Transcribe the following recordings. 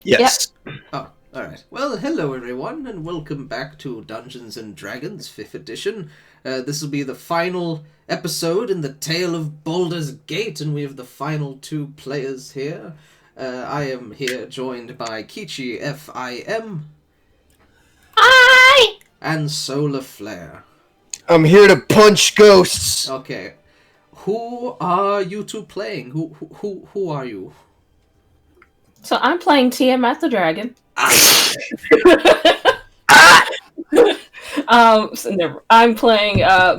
Yes. Oh, alright. Well, hello everyone, and welcome back to Dungeons and Dragons 5th edition. This will be the final episode in the Tale of Baldur's Gate, and we have the final two players here. I am here joined by Kichi FIM Hi! and Solar Flare. I'm here to punch ghosts. Okay. Who are you two playing? Who are you? So I'm playing Tiamat the Dragon. I'm playing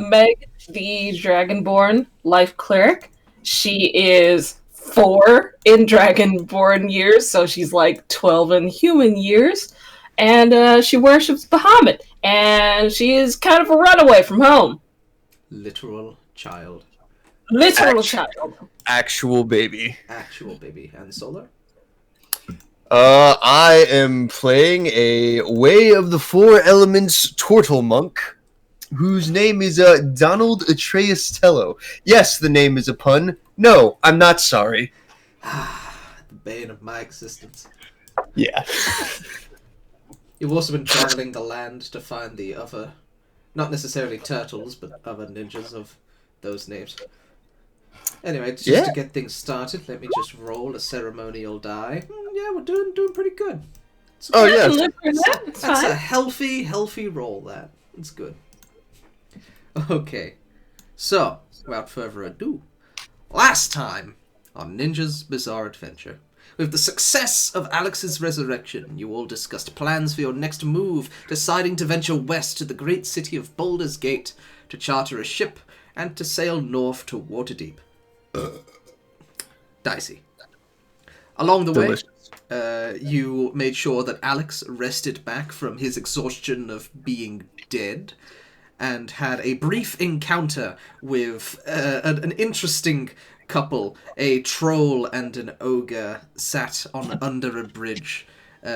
Meg the Dragonborn Life Cleric. She is 4 in Dragonborn years, so she's like 12 in human years. And she worships Bahamut. And she is kind of a runaway from home. Literal child. Literal child. Actual baby. Actual baby. And Solar? I am playing a Way of the Four Elements Turtle Monk, whose name is Donald Atreus Tello. Yes, the name is a pun. No, I'm not sorry. The bane of my existence. Yeah. You've also been traveling the land to find the other, not necessarily turtles, but other ninjas of those names. Anyway, just to get things started, let me just roll a ceremonial die. Yeah, we're doing pretty good. Oh, yeah. That's a healthy roll, that. It's good. Okay. So, without further ado, last time on Ninja's Bizarre Adventure, with the success of Alex's resurrection, you all discussed plans for your next move, deciding to venture west to the great city of Baldur's Gate, to charter a ship, and to sail north to Waterdeep. Dicey. Along the way, you made sure that Alex rested back from his exhaustion of being dead, and had a brief encounter with an interesting couple, a troll and an ogre, sat under a bridge.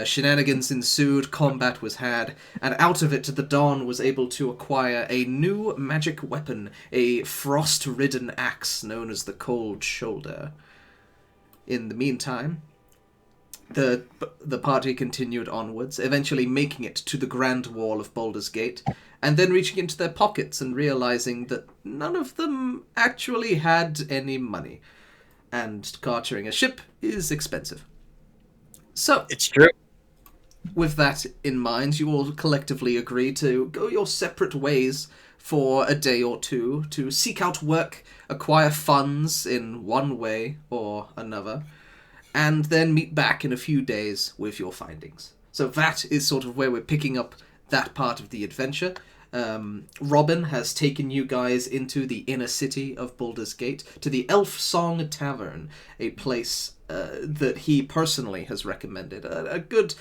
Shenanigans ensued, combat was had, and out of it the Dawn was able to acquire a new magic weapon, a frost-ridden axe known as the Cold Shoulder. In the meantime, the party continued onwards, eventually making it to the Grand Wall of Baldur's Gate, and then reaching into their pockets and realizing that none of them actually had any money, and chartering a ship is expensive. So, It's true. with that in mind, you all collectively agree to go your separate ways for a day or two to seek out work, acquire funds in one way or another, and then meet back in a few days with your findings. So that is sort of where we're picking up that part of the adventure. Robin has taken you guys into the inner city of Baldur's Gate, to the Elf Song Tavern, a place that he personally has recommended. A good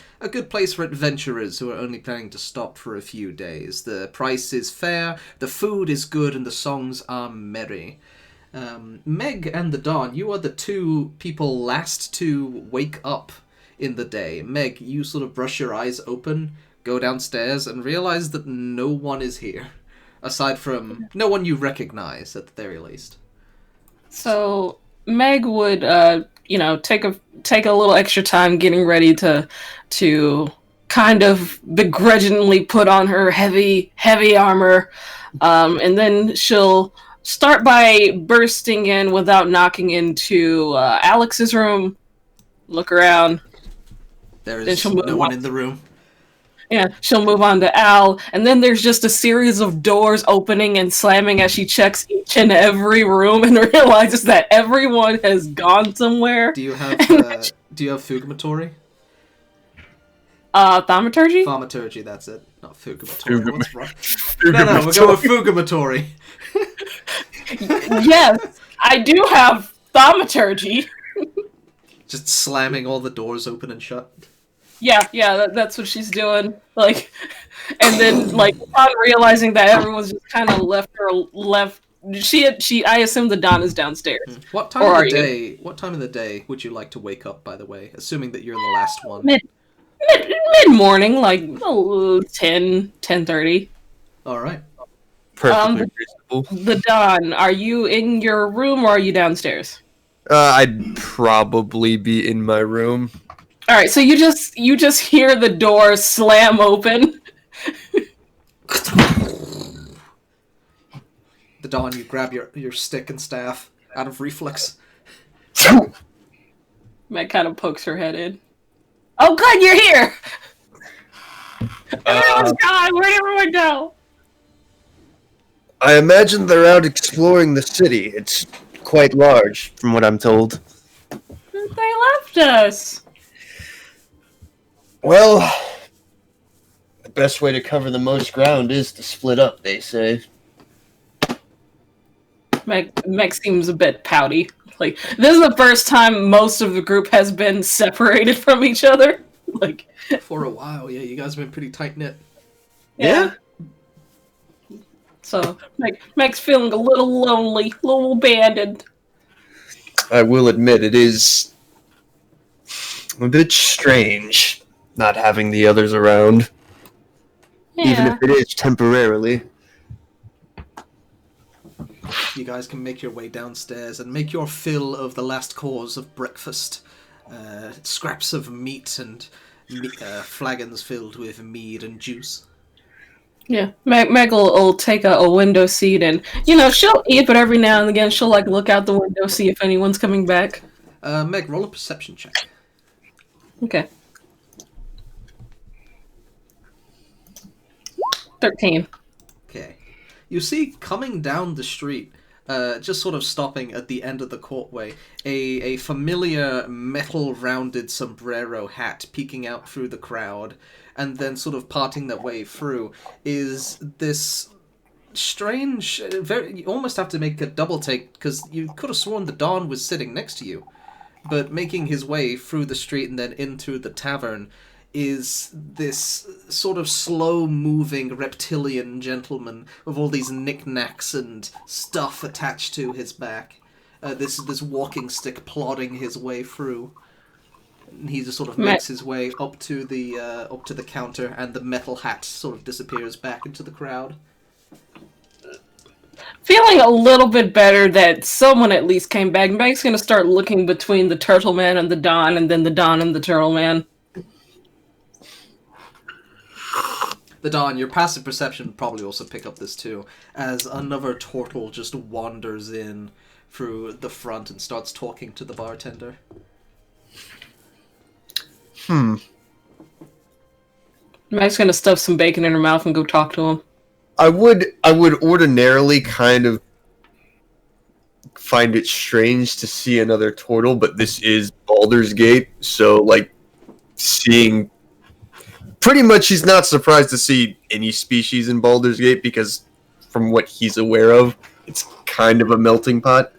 place for adventurers who are only planning to stop for a few days. The price is fair, the food is good, and the songs are merry. Meg and the Dawn, you are the two people last to wake up in the day. Meg, you sort of brush your eyes open, go downstairs, and realize that no one is here. Aside from no one you recognize, at the very least. So Meg would, take a little extra time getting ready to kind of begrudgingly put on her heavy armor, and then she'll start by bursting in without knocking into Alex's room. Look around. There is no one in the room. Yeah, she'll move on to Al, and then there's just a series of doors opening and slamming as she checks each and every room and realizes that everyone has gone somewhere. Do you have fugatory? Thaumaturgy? Thaumaturgy, that's it. Not fugatory. What's wrong? No, we're going with fugatory. Yes, I do have thaumaturgy. Just slamming all the doors open and shut. Yeah, that's what she's doing. Like, and then upon realizing that everyone's just kind of left. I assume the Dawn is downstairs. What time of the day would you like to wake up? By the way, assuming that you're the last one. Mid morning, 10:30. All right. Perfectly reasonable. The Dawn, are you in your room or are you downstairs? I'd probably be in my room. All right, so you just hear the door slam open. The Dawn, you grab your stick and staff out of reflex. Meg kind of pokes her head in. Oh, good, you're here! Everyone's gone! Where'd everyone go? I imagine they're out exploring the city. It's quite large, from what I'm told. They left us. Well, the best way to cover the most ground is to split up, they say. Meg seems a bit pouty. Like, this is the first time most of the group has been separated from each other. Like, For a while, yeah, you guys have been pretty tight-knit. Yeah? So, Meg's feeling a little lonely, a little abandoned. I will admit it is a bit strange not having the others around, even if it is temporarily. You guys can make your way downstairs and make your fill of the last course of breakfast. Scraps of meat and flagons filled with mead and juice. Yeah, Meg will take a window seat, and she'll eat, but every now and again she'll like look out the window, see if anyone's coming back. Meg, roll a perception check. Okay. 13. Okay. You see, coming down the street, just sort of stopping at the end of the courtway, a familiar metal-rounded sombrero hat peeking out through the crowd, and then sort of parting their way through, is this strange, you almost have to make a double take, because you could have sworn the Dawn was sitting next to you. But making his way through the street and then into the tavern is this sort of slow-moving reptilian gentleman with all these knickknacks and stuff attached to his back. This walking stick plodding his way through. And he just sort of makes his way up to the counter, and the metal hat sort of disappears back into the crowd. Feeling a little bit better that someone at least came back. Meg's gonna start looking between the Turtle Man and the Don, and then the Don and the Turtle Man. The Dawn, your passive perception would probably also pick up this too, as another turtle just wanders in through the front and starts talking to the bartender. Meg's gonna stuff some bacon in her mouth and go talk to him. I would ordinarily kind of find it strange to see another turtle, but this is Baldur's Gate, so like seeing pretty much he's not surprised to see any species in Baldur's Gate because from what he's aware of, it's kind of a melting pot.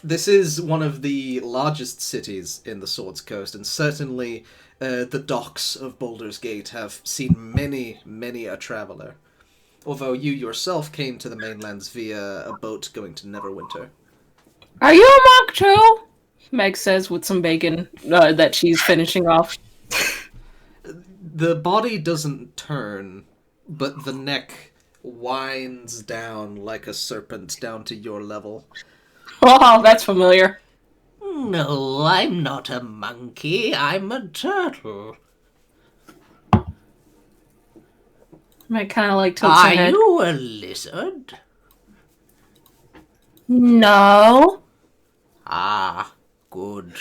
This is one of the largest cities in the Swords Coast, and certainly the docks of Baldur's Gate have seen many, many a traveller. Although you yourself came to the mainlands via a boat going to Neverwinter. Are you a monk too? Meg says with some bacon that she's finishing off. The body doesn't turn, but the neck winds down like a serpent down to your level. Oh, that's familiar. No, I'm not a monkey, I'm a turtle. Meg kind of like tilts her head. Are you a lizard? No. Ah, good.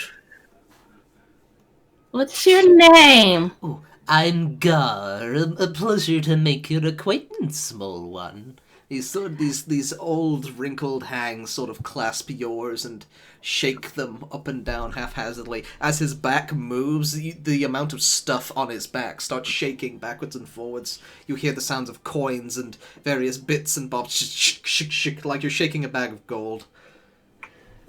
What's your name? Oh, I'm Gar. A pleasure to make your acquaintance, small one. These old wrinkled hands sort of clasp yours and shake them up and down haphazardly. As his back moves, the amount of stuff on his back starts shaking backwards and forwards. You hear the sounds of coins and various bits and bobs, shik, like you're shaking a bag of gold.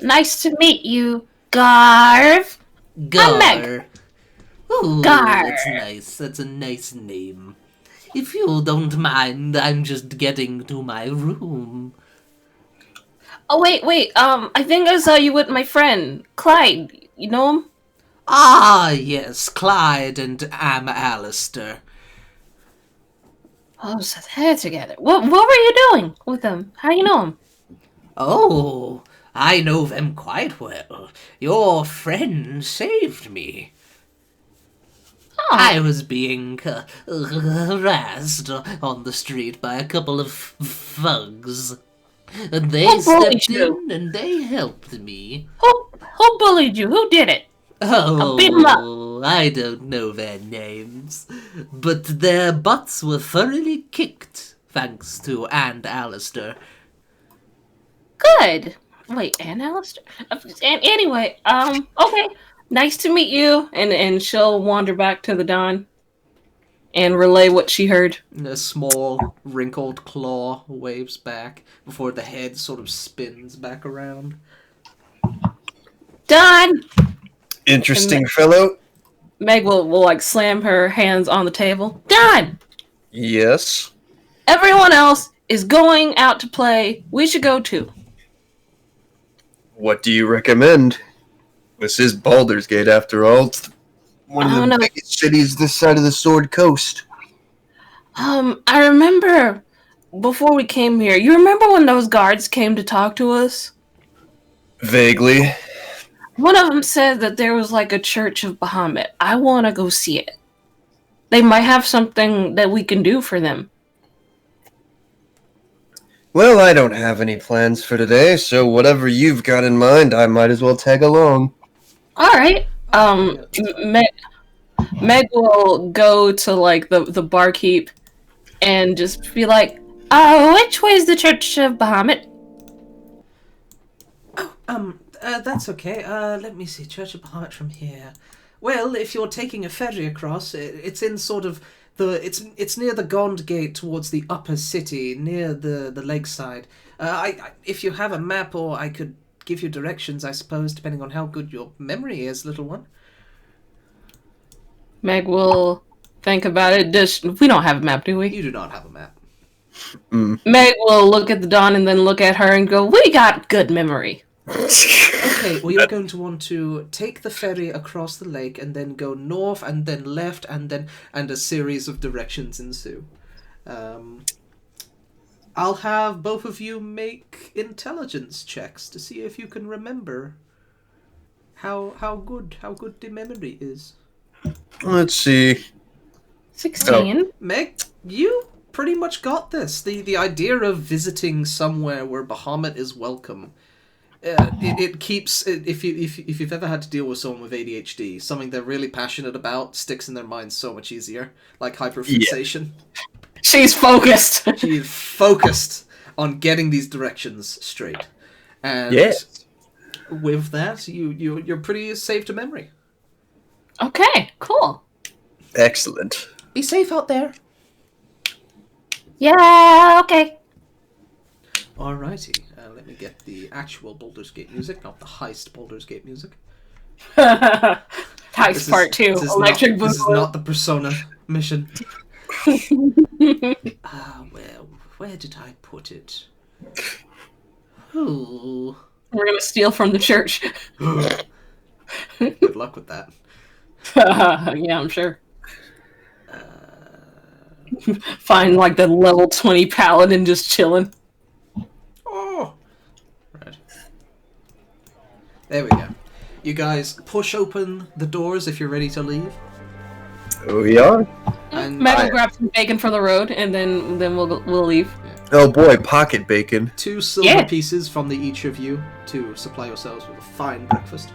Nice to meet you, Garv. I'm Meg. Ooh, Gar. that's nice. That's a nice name. If you don't mind, I'm just getting to my room. Oh, wait. I think I saw you with my friend, Clyde. You know him? Ah, yes, Clyde and Alistair. Oh, so they're together. What were you doing with them? How do you know him? Oh, I know them quite well. Your friend saved me. I was being harassed on the street by a couple of thugs. And they Who bullied stepped you? in and they helped me. Who bullied you? Who did it? I'll beat 'em up. Oh, I don't know their names, but their butts were thoroughly kicked, thanks to Aunt Alistair. Good. Wait, and Alistair? And anyway, okay. Nice to meet you. And she'll wander back to the Don and relay what she heard. A small, wrinkled claw waves back before the head sort of spins back around. Don! Interesting fellow. Meg will like slam her hands on the table. Don! Yes. Everyone else is going out to play. We should go too. What do you recommend? This is Baldur's Gate, after all. It's one of the biggest cities this side of the Sword Coast. I remember before we came here. You remember when those guards came to talk to us? Vaguely. One of them said that there was like a church of Bahamut. I want to go see it. They might have something that we can do for them. Well, I don't have any plans for today, so whatever you've got in mind, I might as well tag along. All right. Meg will go to like the barkeep and just be like, which way is the Church of Bahamut? That's okay. Let me see. Church of Bahamut from here. Well, if you're taking a ferry across, it's in sort of it's near the Gond Gate towards the upper city, near the lakeside. If you have a map, or I could give you directions, I suppose, depending on how good your memory is, little one. Meg will think about it. We don't have a map, do we? You do not have a map. Meg will look at the Dawn and then look at her and go, we got good memory. Okay, well, you're going to want to take the ferry across the lake and then go north and then left and a series of directions ensue. I'll have both of you make intelligence checks to see if you can remember how good the memory is. Let's see. 16. Meg, you pretty much got this. The idea of visiting somewhere where Bahamut is welcome. It keeps if you've ever had to deal with someone with ADHD, something they're really passionate about sticks in their mind so much easier, like hyperfixation. Yeah. She's focused. She's focused on getting these directions straight, and with that, you're pretty safe to memory. Okay, cool. Excellent. Be safe out there. Yeah, okay. Alrighty. Let me get the actual Baldur's Gate music, not the heist Baldur's Gate music. Heist part 2. Electric Boogaloo. This is not the Persona mission. Well, where did I put it? Ooh. We're gonna steal from the church. Good luck with that. Yeah, I'm sure. Find like the level 20 paladin just chilling. Oh! Right. There we go. You guys push open the doors if you're ready to leave. We are. And Meg will grab some bacon from the road, and then we'll leave. Oh boy, pocket bacon. 2 silver pieces from each of you to supply yourselves with a fine breakfast.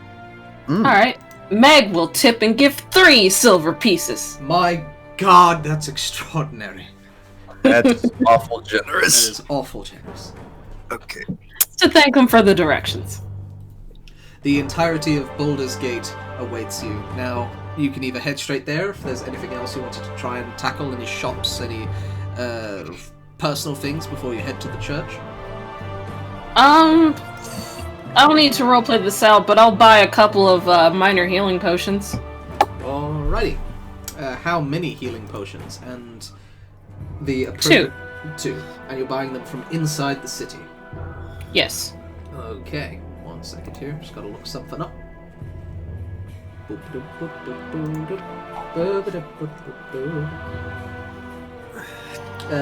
All right. Meg will tip and give 3 silver pieces. My God, that's extraordinary. That's awful That generous. is awful generous. Okay. To thank them for the directions. The entirety of Baldur's Gate awaits you. Now, you can either head straight there if there's anything else you wanted to try and tackle, any shops, any personal things before you head to the church. I'll need to roleplay this out, but I'll buy a couple of minor healing potions. Alrighty. How many healing potions? And the 2. 2. And you're buying them from inside the city. Yes. Okay. 1 second here. Just gotta look something up.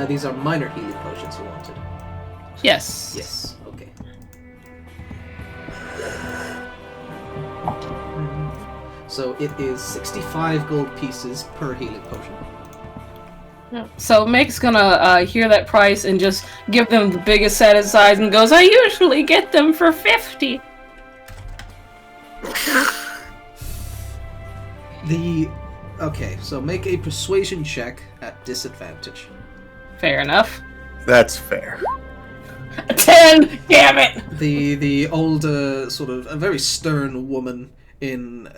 These are minor healing potions you wanted. Yes. Yes. Okay. So it is 65 gold pieces per healing potion. So Meg's gonna hear that price and just give them the biggest set aside and goes, I usually get them for 50. Okay, so make a persuasion check at disadvantage. Fair enough. That's fair. 10! Damn it! The older, sort of a very stern woman in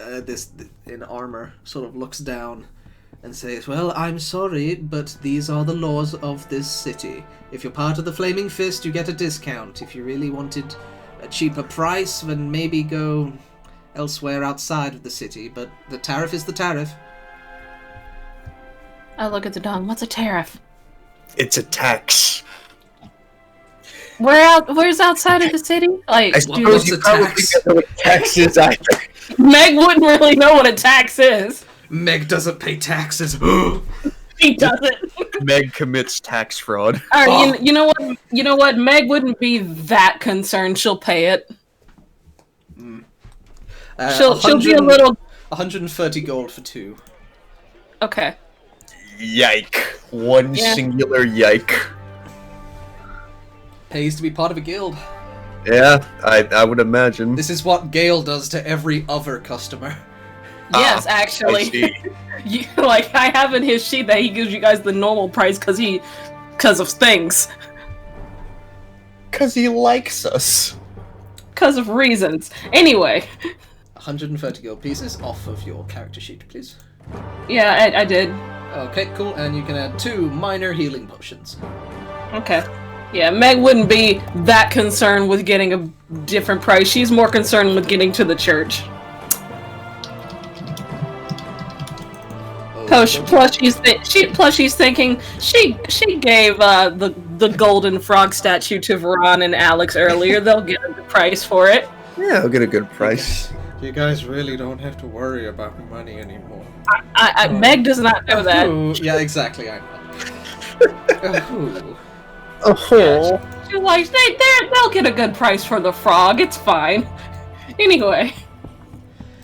armor sort of looks down and says, "Well, I'm sorry, but these are the laws of this city. If you're part of the Flaming Fist, you get a discount. If you really wanted a cheaper price, then maybe go elsewhere outside of the city. But the tariff is the tariff." I look at the Don. What's a tariff? It's a tax. Where's outside of the city? Like, I dude, suppose you probably don't know what tax is either. Meg wouldn't really know what a tax is. Meg doesn't pay taxes. He doesn't. Meg commits tax fraud. All right, you know what? You know what? Meg wouldn't be that concerned. She'll pay it. She'll be a little. 130 gold for 2. Okay. Yike. One singular yike. Pays to be part of a guild. Yeah, I would imagine. This is what Gale does to every other customer. Yes, I actually. see. Like, I have in his sheet that he gives you guys the normal price because of things. Because he likes us. Because of reasons. Anyway. 130 gold pieces off of your character sheet, please. Yeah, I did. Okay, cool, and you can add 2 minor healing potions. Okay. Yeah, Meg wouldn't be that concerned with getting a different price. She's more concerned with getting to the church. Plus she's thinking she gave the golden frog statue to Veron and Alex earlier. They'll get a good price for it. Yeah, I'll get a good price. You guys really don't have to worry about money anymore. Meg does not know that. Yeah, exactly. I know. She's like, they'll get a good price for the frog. It's fine. Anyway.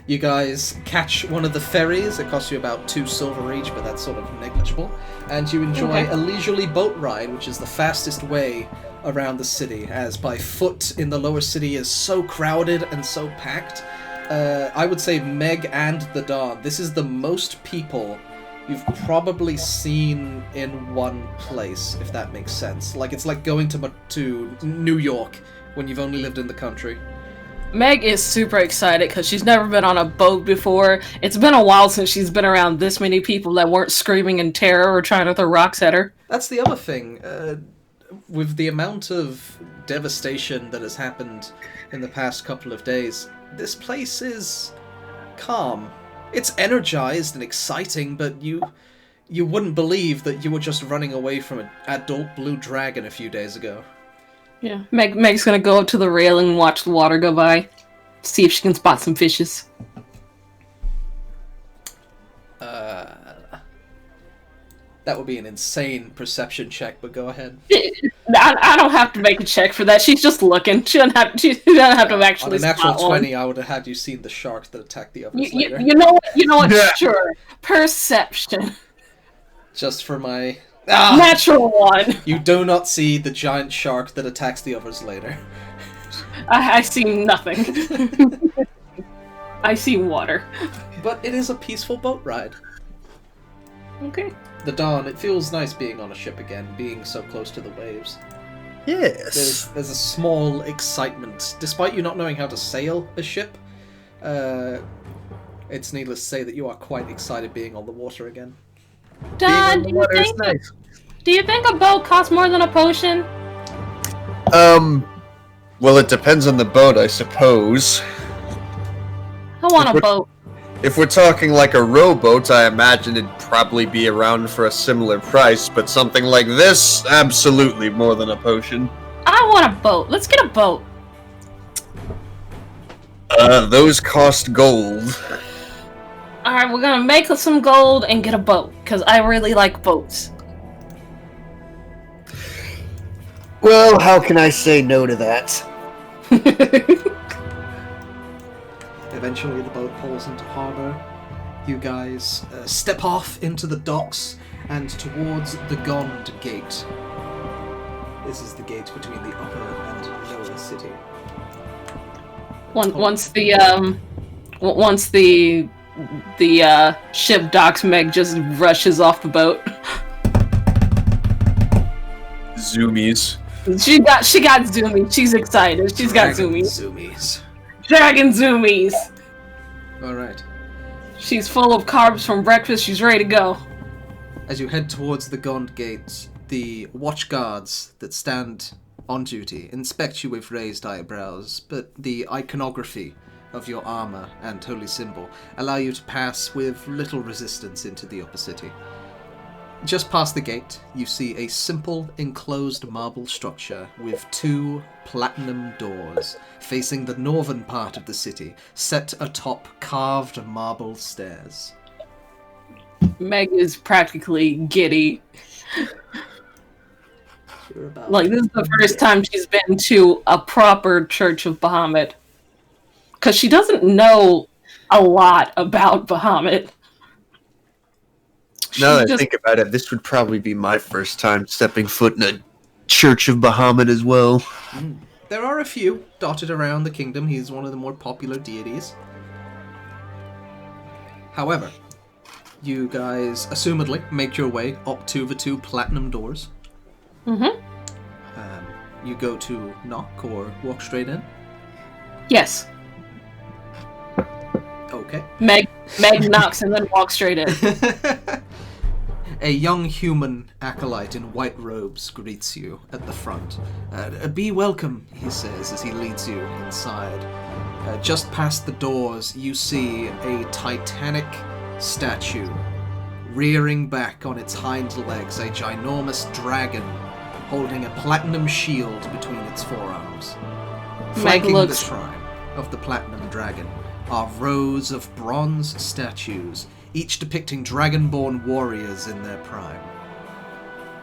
You guys catch one of the ferries. It costs you about 2 silver each, but that's sort of negligible. And you enjoy a leisurely boat ride, which is the fastest way around the city, as by foot in the lower city is so crowded and so packed. I would say Meg and the Dawn, this is the most people you've probably seen in one place, if that makes sense. Like, it's like going to New York when you've only lived in the country. Meg is super excited because she's never been on a boat before. It's been a while since she's been around this many people that weren't screaming in terror or trying to throw rocks at her. That's the other thing. With the amount of devastation that has happened in the past couple of days, this place is calm. It's energized and exciting, but you wouldn't believe that you were just running away from an adult blue dragon a few days ago. Yeah, Meg's gonna go up to the railing and watch the water go by, see if she can spot some fishes. That would be an insane perception check, but go ahead. I don't have to make a check for that. She's just looking. She doesn't have to actually On a natural spot 20, one. I would have had you seen the shark that attacked the others later. You know what? Yeah. Sure. Perception. Just for my... Natural one. You do not see the giant shark that attacks the others later. I see nothing. I see water. But it is a peaceful boat ride. Okay. The Dawn, it feels nice being on a ship again, being so close to the waves. Yes. There's a small excitement. Despite you not knowing how to sail a ship, it's needless to say that you are quite excited being on the water again. Don, do you think a boat costs more than a potion? Well, it depends on the boat, I suppose. I want a boat. If we're talking like a rowboat, I imagine it'd probably be around for a similar price, but something like this, absolutely more than a potion. I want a boat. Let's get a boat. Those cost gold. Alright, we're gonna make some gold and get a boat, because I really like boats. Well, how can I say no to that? Eventually, the boat pulls into harbor. You guys step off into the docks and towards the Gond Gate. This is the gate between the upper and lower city. Once the ship docks, Meg just rushes off the boat. Zoomies. She got zoomies. She's excited. She's got zoomies. Zoomies. Dragon zoomies. All right. She's full of carbs from breakfast. She's ready to go. As you head towards the Gond Gate, the watch guards that stand on duty inspect you with raised eyebrows, but the iconography of your armor and holy symbol allow you to pass with little resistance into the upper city. Just past the gate, you see a simple enclosed marble structure with 2 platinum doors facing the northern part of the city, set atop carved marble stairs. Meg is practically giddy. Like, this is the first time she's been to a proper Church of Bahamut. Because she doesn't know a lot about Bahamut. Now that I think about it, this would probably be my first time stepping foot in a Church of Bahamut as well. There are a few dotted around the kingdom. He's one of the more popular deities. However, you guys assumedly make your way up to the 2 platinum doors. Mm-hmm. You go to knock or walk straight in? Yes. Okay. Meg knocks and then walks straight in. A young human acolyte in white robes greets you at the front. Be welcome, he says as he leads you inside. Just past the doors, you see a titanic statue rearing back on its hind legs, a ginormous dragon holding a platinum shield between its forearms. Flanking the shrine of the platinum dragon are rows of bronze statues, each depicting dragonborn warriors in their prime.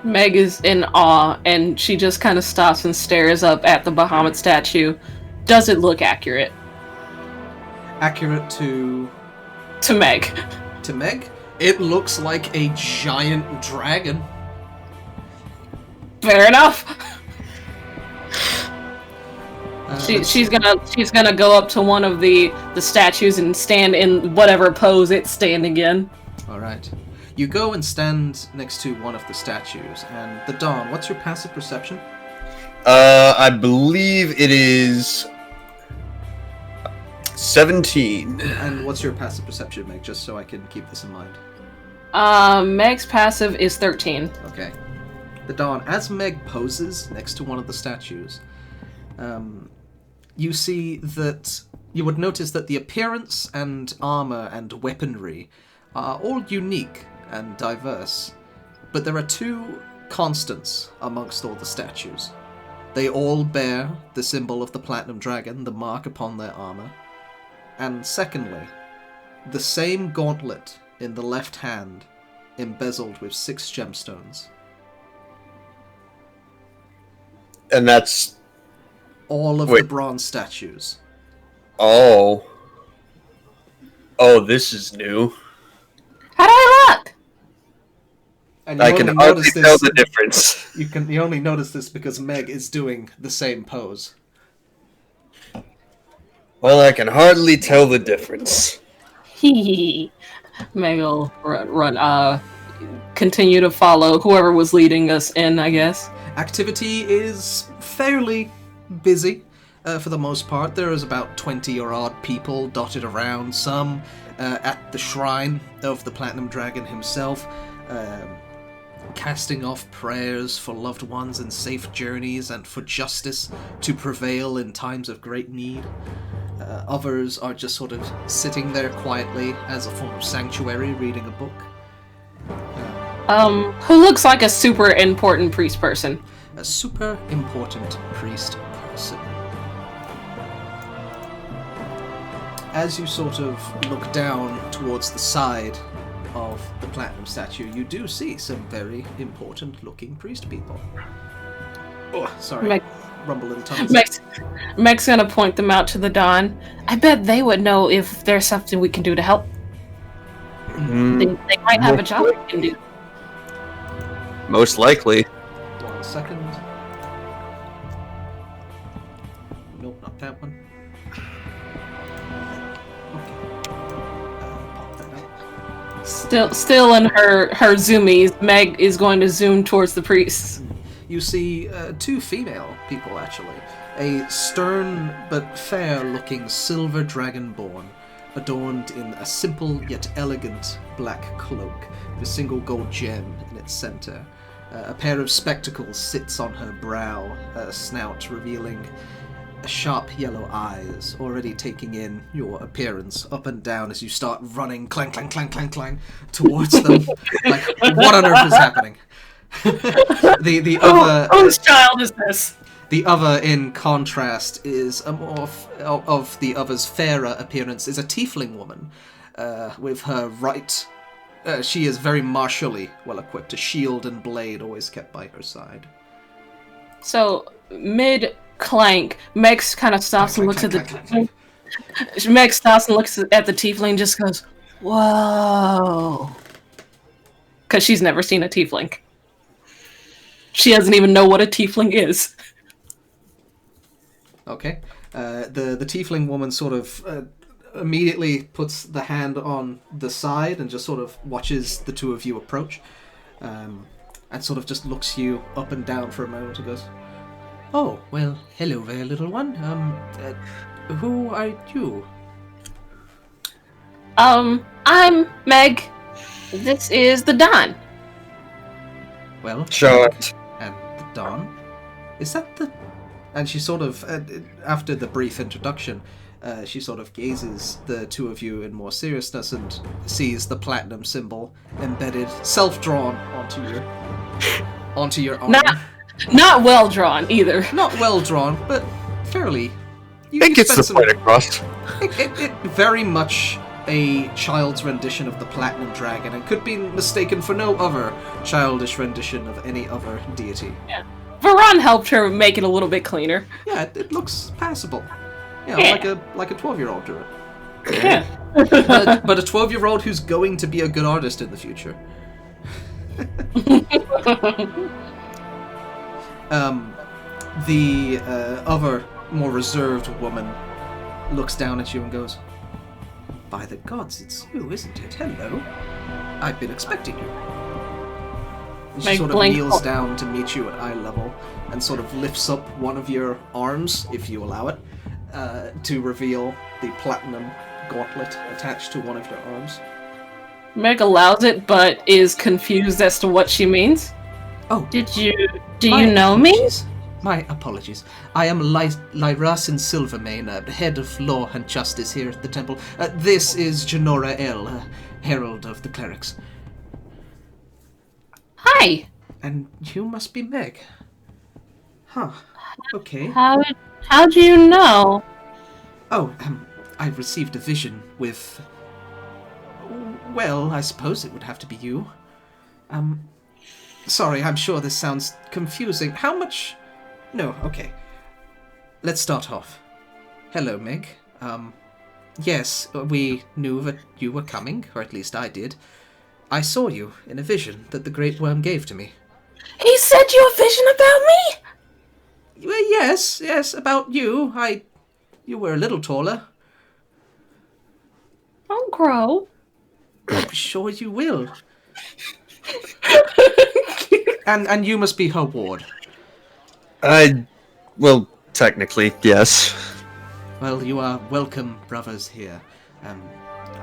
Meg is in awe, and she just kind of stops and stares up at the Bahamut statue. Does it look accurate? Accurate to... To Meg. To Meg? It looks like a giant dragon. Fair enough. She's gonna go up to one of the statues and stand in whatever pose it's standing in. All right. You go and stand next to one of the statues, and the Dawn. What's your passive perception? I believe it is 17. And what's your passive perception, Meg? Just so I can keep this in mind. Meg's passive is 13. Okay. The Dawn, as Meg poses next to one of the statues, you see that you would notice that the appearance and armor and weaponry are all unique and diverse, but there are 2 constants amongst all the statues. They all bear the symbol of the Platinum Dragon, the mark upon their armor, and secondly, the same gauntlet in the left hand, embezzled with 6 gemstones. And that's... all of the bronze statues. Oh. Oh, this is new. How do I look? And I can hardly tell the difference. You only notice this because Meg is doing the same pose. Well, I can hardly tell the difference. Hee. Meg will run, continue to follow whoever was leading us in, I guess. Activity is fairly busy. For the most part, there is about 20 or odd people dotted around, some at the shrine of the Platinum Dragon himself, casting off prayers for loved ones and safe journeys and for justice to prevail in times of great need. Others are just sort of sitting there quietly as a form of sanctuary, reading a book. Who looks like a super important priest person? A super important priest person. As you sort of look down towards the side of the platinum statue, you do see some very important looking priest people. Oh, sorry. rumble in tunnels. Meg's gonna point them out to the Don. I bet they would know if there's something we can do to help. They might have a job we can do. Most likely. 1 second. Nope, not that one. Okay. Pop that out. Still in her zoomies, Meg is going to zoom towards the priests. You see 2 female people, actually. A stern but fair-looking silver dragonborn, adorned in a simple yet elegant black cloak, with a single gold gem in its center. A pair of spectacles sits on her brow, a snout revealing sharp yellow eyes, already taking in your appearance up and down as you start running, clang, clang, clang, clang, clang, towards them. Like, what on earth is happening? the other... Whose child is this? The other, in contrast, is a more of the other's fairer appearance, is a tiefling woman, with her right... she is very martially well equipped, a shield and blade always kept by her side. So, mid-clank, Meg kind of stops and looks at the tiefling. Meg stops and looks at the tiefling and just goes, whoa. Because she's never seen a tiefling. She doesn't even know what a tiefling is. Okay. The tiefling woman sort of immediately puts the hand on the side and just sort of watches the two of you approach. And sort of just looks you up and down for a moment and goes, Oh, well, hello there, little one. Who are you? I'm Meg. This is the Don. well... Shut. And the Don? Is that the... And she sort of, after the brief introduction, she sort of gazes the two of you in more seriousness and sees the platinum symbol embedded, self-drawn onto your arm. Not well drawn either. Not well drawn, but fairly. It gets the point across. It very much a child's rendition of the Platinum Dragon, and could be mistaken for no other childish rendition of any other deity. Yeah. Varan helped her make it a little bit cleaner. Yeah, it looks passable. Yeah, like a 12-year-old drew it. Yeah. but a 12-year-old who's going to be a good artist in the future. The other, more reserved woman looks down at you and goes, "By the gods, it's you, isn't it? Hello. I've been expecting you." And she sort of kneels down to meet you at eye level and sort of lifts up one of your arms, if you allow it, to reveal the platinum gauntlet attached to one of your arms. Meg allows it, but is confused as to what she means. Oh. Do you know me? My apologies. I am Lyrasin Silvermane, head of law and justice here at the temple. This is Janora El, herald of the clerics. Hi. And you must be Meg. Huh. Okay. How do you know? Oh, I received a vision with... Well, I suppose it would have to be you. Sorry, I'm sure this sounds confusing. How much... No, okay. Let's start off. Hello, Meg. Yes, we knew that you were coming, or at least I did. I saw you in a vision that the Great Worm gave to me. He sent you a vision about me? Well, yes, about you. You were a little taller. I'll grow. I'm sure you will. And you must be her ward. Well, technically, yes. Well, you are welcome, brothers, here.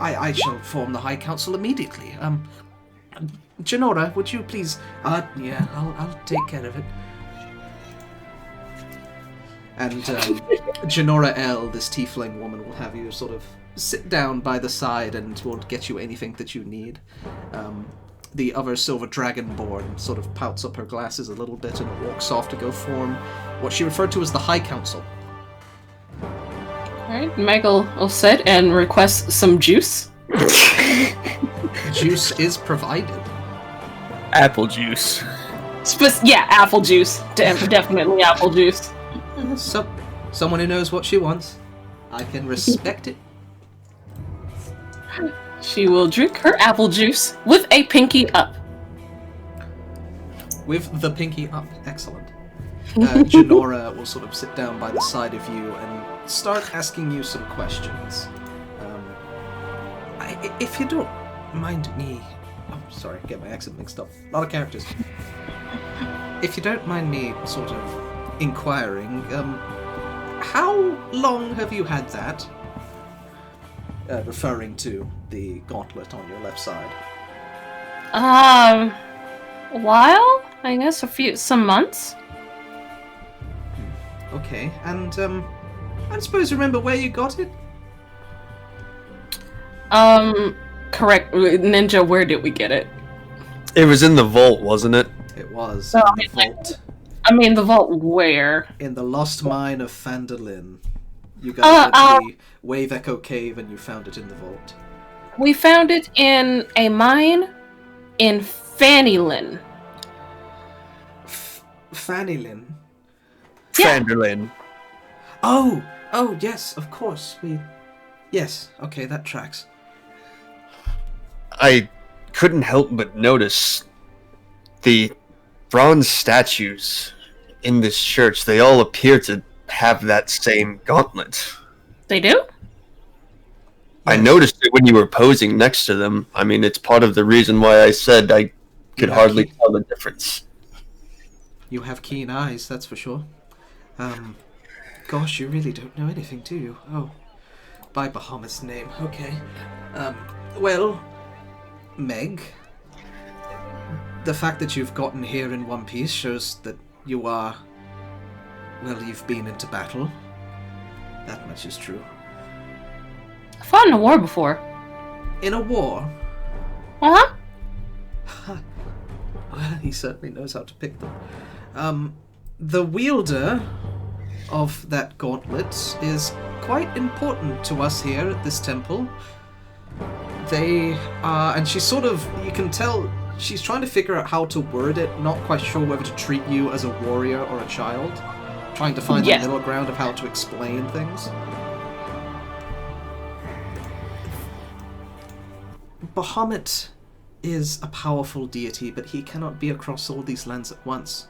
I shall form the High Council immediately. Janora, would you please... yeah, I'll take care of it. And, Janora L, this tiefling woman, will have you sort of sit down by the side and will get you anything that you need. The other silver dragonborn sort of pouts up her glasses a little bit and walks off to go form what she referred to as the High Council. Alright, Meg will sit and request some juice. Juice is provided. Apple juice. Yeah, apple juice. Definitely apple juice. So, someone who knows what she wants. I can respect it. She will drink her apple juice with a pinky up. With the pinky up. Excellent. Janora will sort of sit down by the side of you and start asking you some questions. If you don't mind me... Oh, sorry, get my accent mixed up. A lot of characters. If you don't mind me sort of inquiring, how long have you had that? Referring to the gauntlet on your left side. A while? I guess some months. Okay, and I suppose you remember where you got it? Correct. Ninja, where did we get it? It was in the vault, wasn't it? It was So, in the vault. the vault where? In the lost mine of Phandalin. You guys went to the Wave Echo Cave and you found it in the vault. We found it in a mine in Fannylin. Phandalin? Yeah. Fanderlin. Oh, yes, of course. Yes, okay, that tracks. I couldn't help but notice the bronze statues in this church. They all appear to have that same gauntlet. They do? I noticed it when you were posing next to them. I mean, it's part of the reason why I said I could hardly tell the difference. You have keen eyes, that's for sure. Gosh, you really don't know anything, do you? Oh, by Bahamut's name, okay. Well, Meg, the fact that you've gotten here in one piece shows that you are... Well, you've been into battle. That much is true. I fought in a war before. In a war? Uh-huh. Well, he certainly knows how to pick them. The wielder of that gauntlet is quite important to us here at this temple. They are, and she's sort of, you can tell, she's trying to figure out how to word it, not quite sure whether to treat you as a warrior or a child. Trying to find the middle ground of how to explain things. Bahamut is a powerful deity, but he cannot be across all these lands at once.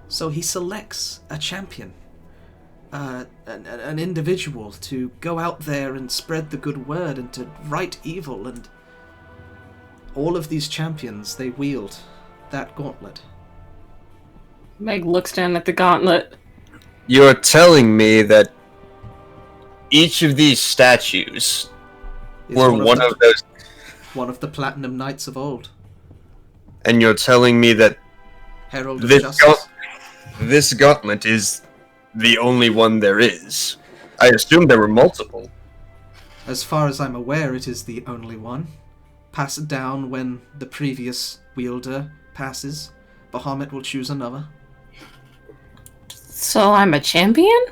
So he selects a champion, an individual to go out there and spread the good word and to right evil, and all of these champions, they wield that gauntlet. Meg looks down at the gauntlet. You're telling me that each of these statues Is were one of those... One of the Platinum Knights of old. And you're telling me that Herald of Justice. This gauntlet is the only one there is. I assumed there were multiple. As far as I'm aware, it is the only one. Pass it down when the previous wielder passes. Bahamut will choose another. So I'm a champion?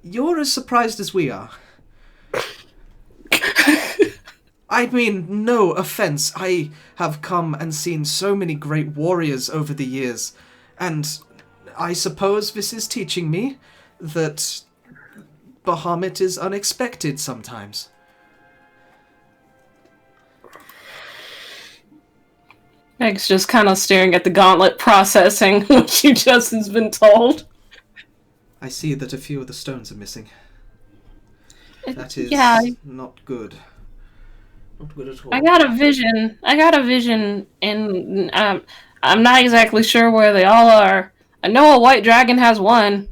You're as surprised as we are. I mean, no offense. I have come and seen so many great warriors over the years, and I suppose this is teaching me that Bahamut is unexpected sometimes. Meg's just kind of staring at the gauntlet, processing what she just has been told. I see that a few of the stones are missing. That is not good. Not good at all. I got a vision, and I'm not exactly sure where they all are. I know a white dragon has one.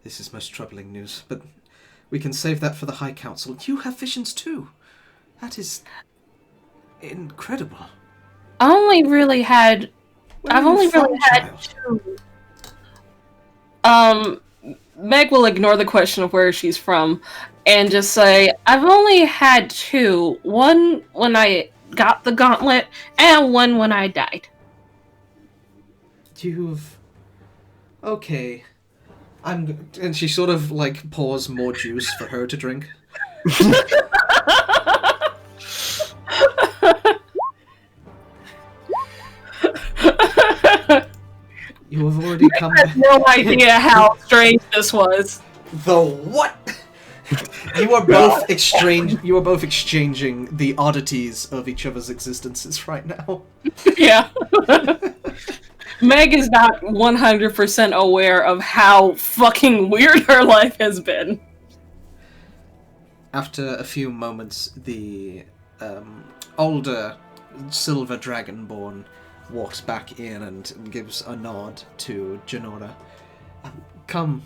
This is most troubling news, but we can save that for the High Council. You have visions too. That is incredible. I've only really had two. Meg will ignore the question of where she's from and just say, I've only had two. One when I got the gauntlet and one when I died. Okay. And she sort of like pours more juice for her to drink. You have already come I have no idea how strange this was. The what? You are both exchanging the oddities of each other's existences right now. Yeah. Meg is not 100% aware of how fucking weird her life has been. After a few moments, the older silver dragonborn walks back in and gives a nod to Janora. Come,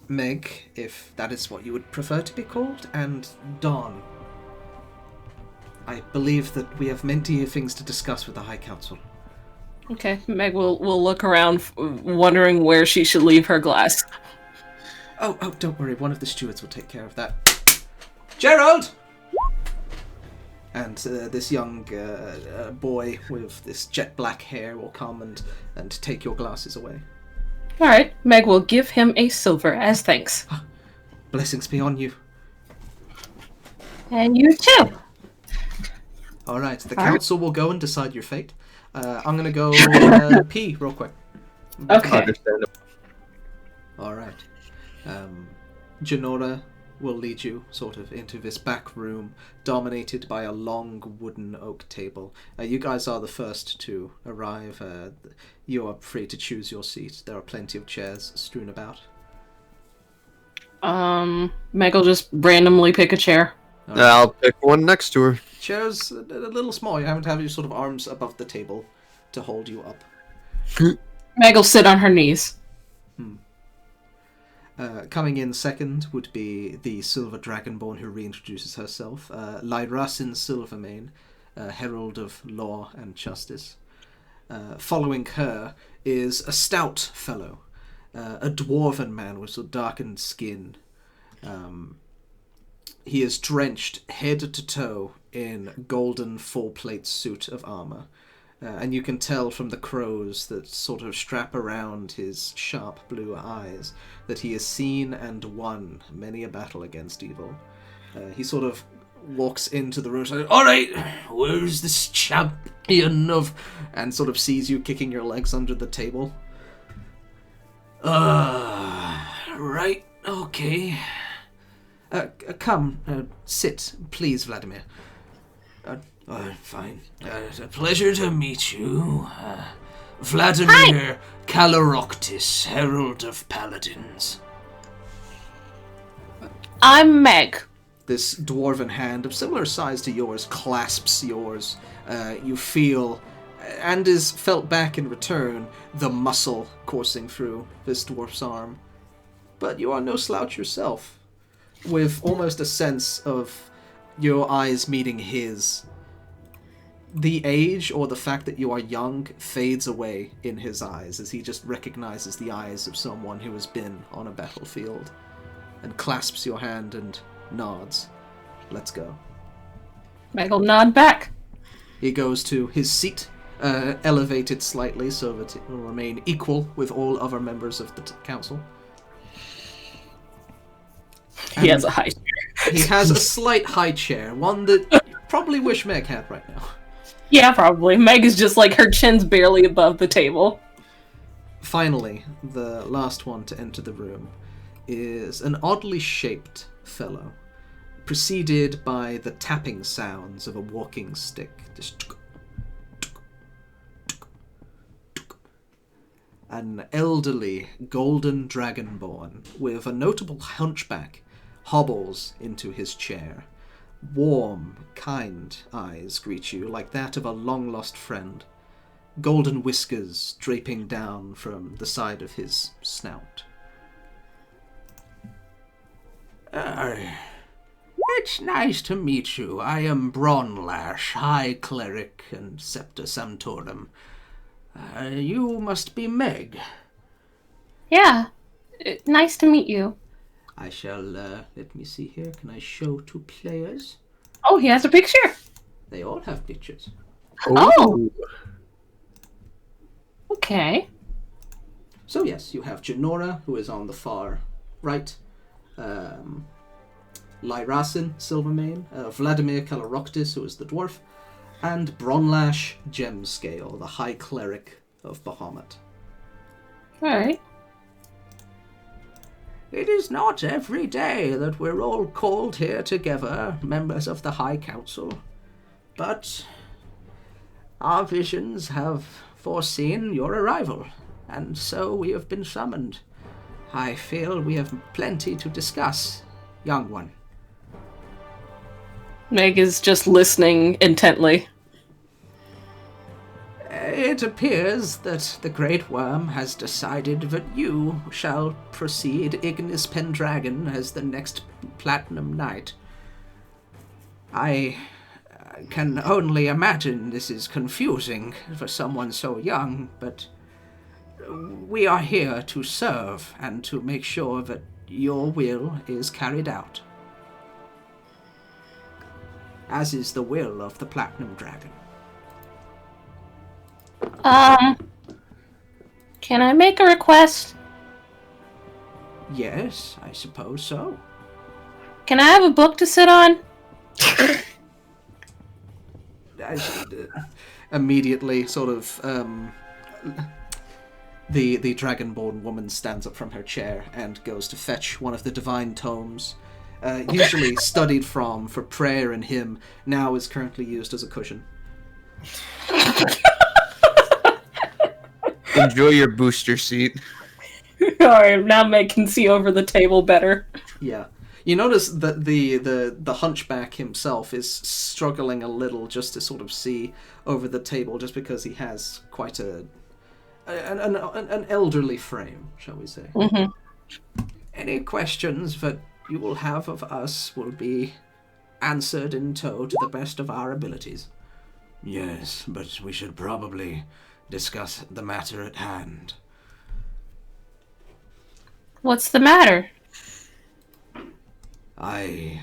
Meg, if that is what you would prefer to be called, and Dawn. I believe that we have many things to discuss with the High Council. Okay, Meg will look around, wondering where she should leave her glass. Oh, don't worry. One of the stewards will take care of that. Gerald! And this young boy with this jet black hair will come and take your glasses away. Alright, Meg will give him a silver as thanks. Blessings be on you. And you too. Alright, the council will go and decide your fate. I'm gonna go pee real quick. Okay. Understandable. Alright. Janora will lead you sort of into this back room dominated by a long wooden oak table. You guys are the first to arrive. You are free to choose your seat. There are plenty of chairs strewn about. Meg will just randomly pick a chair. Right. I'll pick one next to her. Chairs a little small. You haven't have your sort of arms above the table to hold you up. Meg will sit on her knees. Coming in second would be the Silver Dragonborn who reintroduces herself, Lyrasin Silvermane, Herald of Law and Justice. Following her is a stout fellow, a dwarven man with sort of darkened skin. He is drenched head to toe in golden full-plate suit of armor. And you can tell from the crows that sort of strap around his sharp blue eyes that he has seen and won many a battle against evil. He sort of walks into the room and says, "Alright, where's this champion of..." and sort of sees you kicking your legs under the table. Right, okay. Come, sit, please, Vladimir. Fine. It's a pleasure to meet you. Vladimir Kaloroctis, Herald of Paladins. I'm Meg. This dwarven hand, of similar size to yours, clasps yours. You feel, and is felt back in return, the muscle coursing through this dwarf's arm. But you are no slouch yourself, with almost a sense of your eyes meeting his. The age or the fact that you are young fades away in his eyes as he just recognizes the eyes of someone who has been on a battlefield and clasps your hand and nods. Let's go. Meg will nod back. He goes to his seat, elevated slightly so that it will remain equal with all other members of the council. He has a high chair. He has a slight high chair, one that you probably wish Meg had right now. Yeah, probably. Meg is just like her chin's barely above the table. Finally, the last one to enter the room is an oddly shaped fellow, preceded by the tapping sounds of a walking stick. Just an elderly golden dragonborn with a notable hunchback hobbles into his chair. Warm, kind eyes greet you like that of a long-lost friend. Golden whiskers draping down from the side of his snout. It's nice to meet you. I am Bronlash, High Cleric and Scepter Sanctorum. You must be Meg. Yeah. Nice to meet you. I shall, let me see here. Can I show to players? Oh, he has a picture. They all have pictures. Oh. Okay. So yes, you have Janora, who is on the far right. Lyrasin, Silvermane. Vladimir Kaloroctis, who is the dwarf. And Bronlash Gemscale, the High Cleric of Bahamut. Alright. It is not every day that we're all called here together, members of the High Council. But our visions have foreseen your arrival, and so we have been summoned. I feel we have plenty to discuss, young one. Meg is just listening intently. It appears that the Great Worm has decided that you shall precede Ignis Pendragon as the next Platinum Knight. I can only imagine this is confusing for someone so young, but we are here to serve and to make sure that your will is carried out, as is the will of the Platinum Dragon. Can I make a request? Yes, I suppose so. Can I have a book to sit on? Immediately, sort of, the dragonborn woman stands up from her chair and goes to fetch one of the divine tomes, usually studied from for prayer and hymn, now is currently used as a cushion. Enjoy your booster seat. Alright, now Meg can see over the table better. Yeah. You notice that the hunchback himself is struggling a little just to sort of see over the table, just because he has quite an elderly frame, shall we say. Mm-hmm. Any questions that you will have of us will be answered in tow to the best of our abilities. Yes, but we should probably discuss the matter at hand. What's the matter? I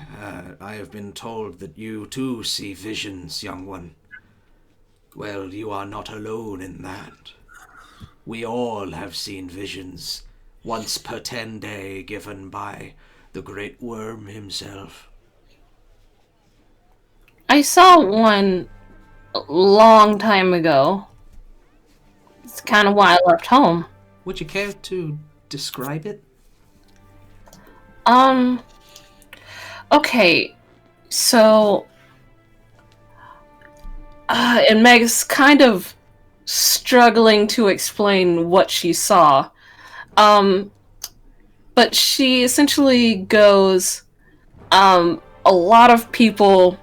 have been told that you too see visions, young one. Well, you are not alone in that. We all have seen visions, once per 10 day, given by the Great Worm himself. I saw one a long time ago. It's kind of why I left home. Would you care to describe it? Okay, so, and Meg's kind of struggling to explain what she saw. But she essentially goes, a lot of people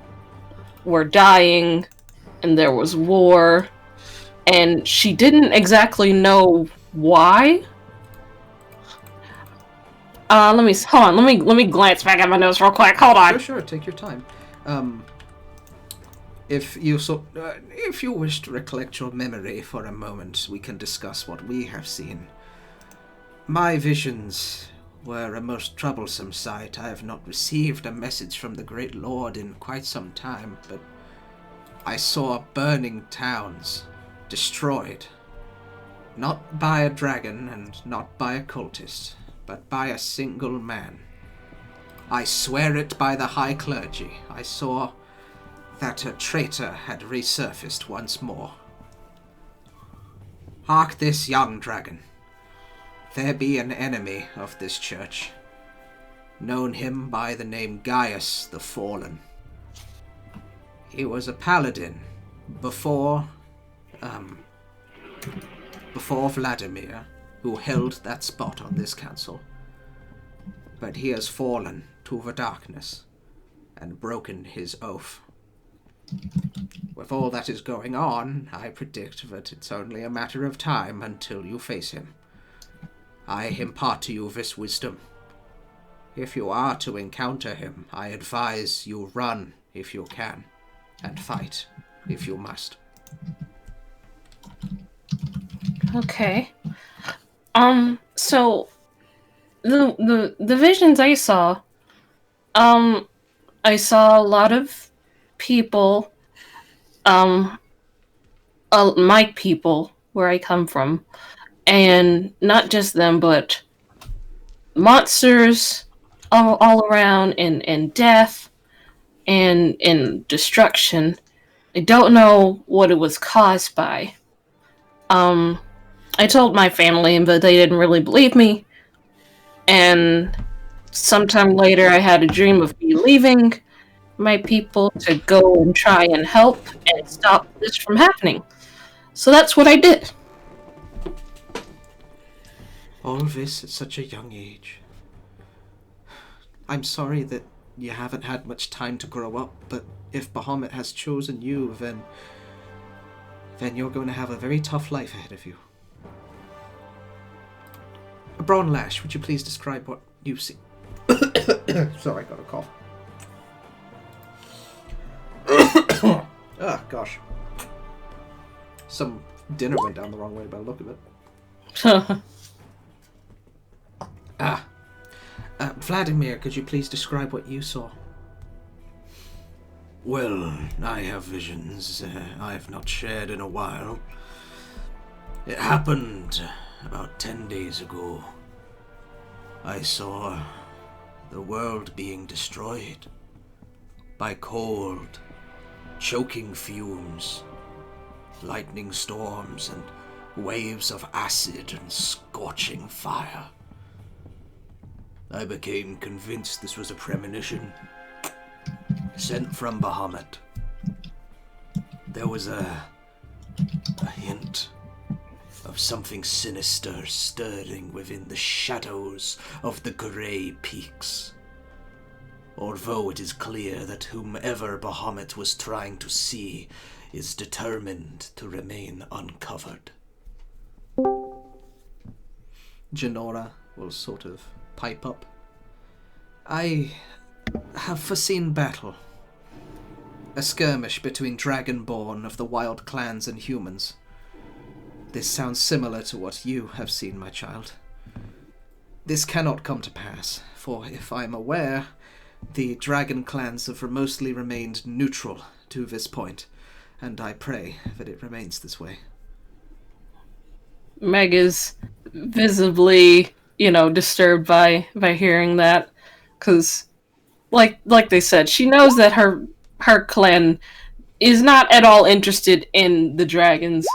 were dying, and there was war, and she didn't exactly know why. Let me glance back at my notes real quick. Hold on. Sure, take your time. If you wish to recollect your memory for a moment, we can discuss what we have seen. My visions were a most troublesome sight. I have not received a message from the Great Lord in quite some time, but I saw burning towns destroyed. Not by a dragon and not by a cultist, but by a single man. I swear it by the high clergy. I saw that a traitor had resurfaced once more. Hark this, young dragon. There be an enemy of this church, known him by the name Gaius the Fallen. He was a paladin before Vladimir, who held that spot on this council. But he has fallen to the darkness and broken his oath. With all that is going on, I predict that it's only a matter of time until you face him. I impart to you this wisdom. If you are to encounter him, I advise you run if you can, and fight if you must. Okay. So the visions I saw, I saw a lot of people, my people, where I come from, and not just them, but monsters all around, and death, and destruction. I don't know what it was caused by. I told my family, but they didn't really believe me. And sometime later, I had a dream of me leaving my people to go and try and help and stop this from happening. So that's what I did. All this at such a young age. I'm sorry that you haven't had much time to grow up, but if Bahamut has chosen you, then you're going to have a very tough life ahead of you. Brawnlash, would you please describe what you see? Sorry, I got a cough. Ah, gosh. Some dinner went down the wrong way by the look of it. Vladimir, could you please describe what you saw? Well, I have visions I have not shared in a while. It happened about 10 days ago. I saw the world being destroyed by cold, choking fumes, lightning storms, and waves of acid and scorching fire. I became convinced this was a premonition sent from Bahamut. There was a hint of something sinister stirring within the shadows of the grey peaks. Although it is clear that whomever Bahamut was trying to see is determined to remain uncovered. Janora will sort of pipe up. I have foreseen battle. A skirmish between Dragonborn of the wild clans and humans. This sounds similar to what you have seen, my child. This cannot come to pass, for if I am aware, the dragon clans have mostly remained neutral to this point, and I pray that it remains this way. Meg is visibly, disturbed by hearing that, because, like they said, she knows that her clan is not at all interested in the dragons.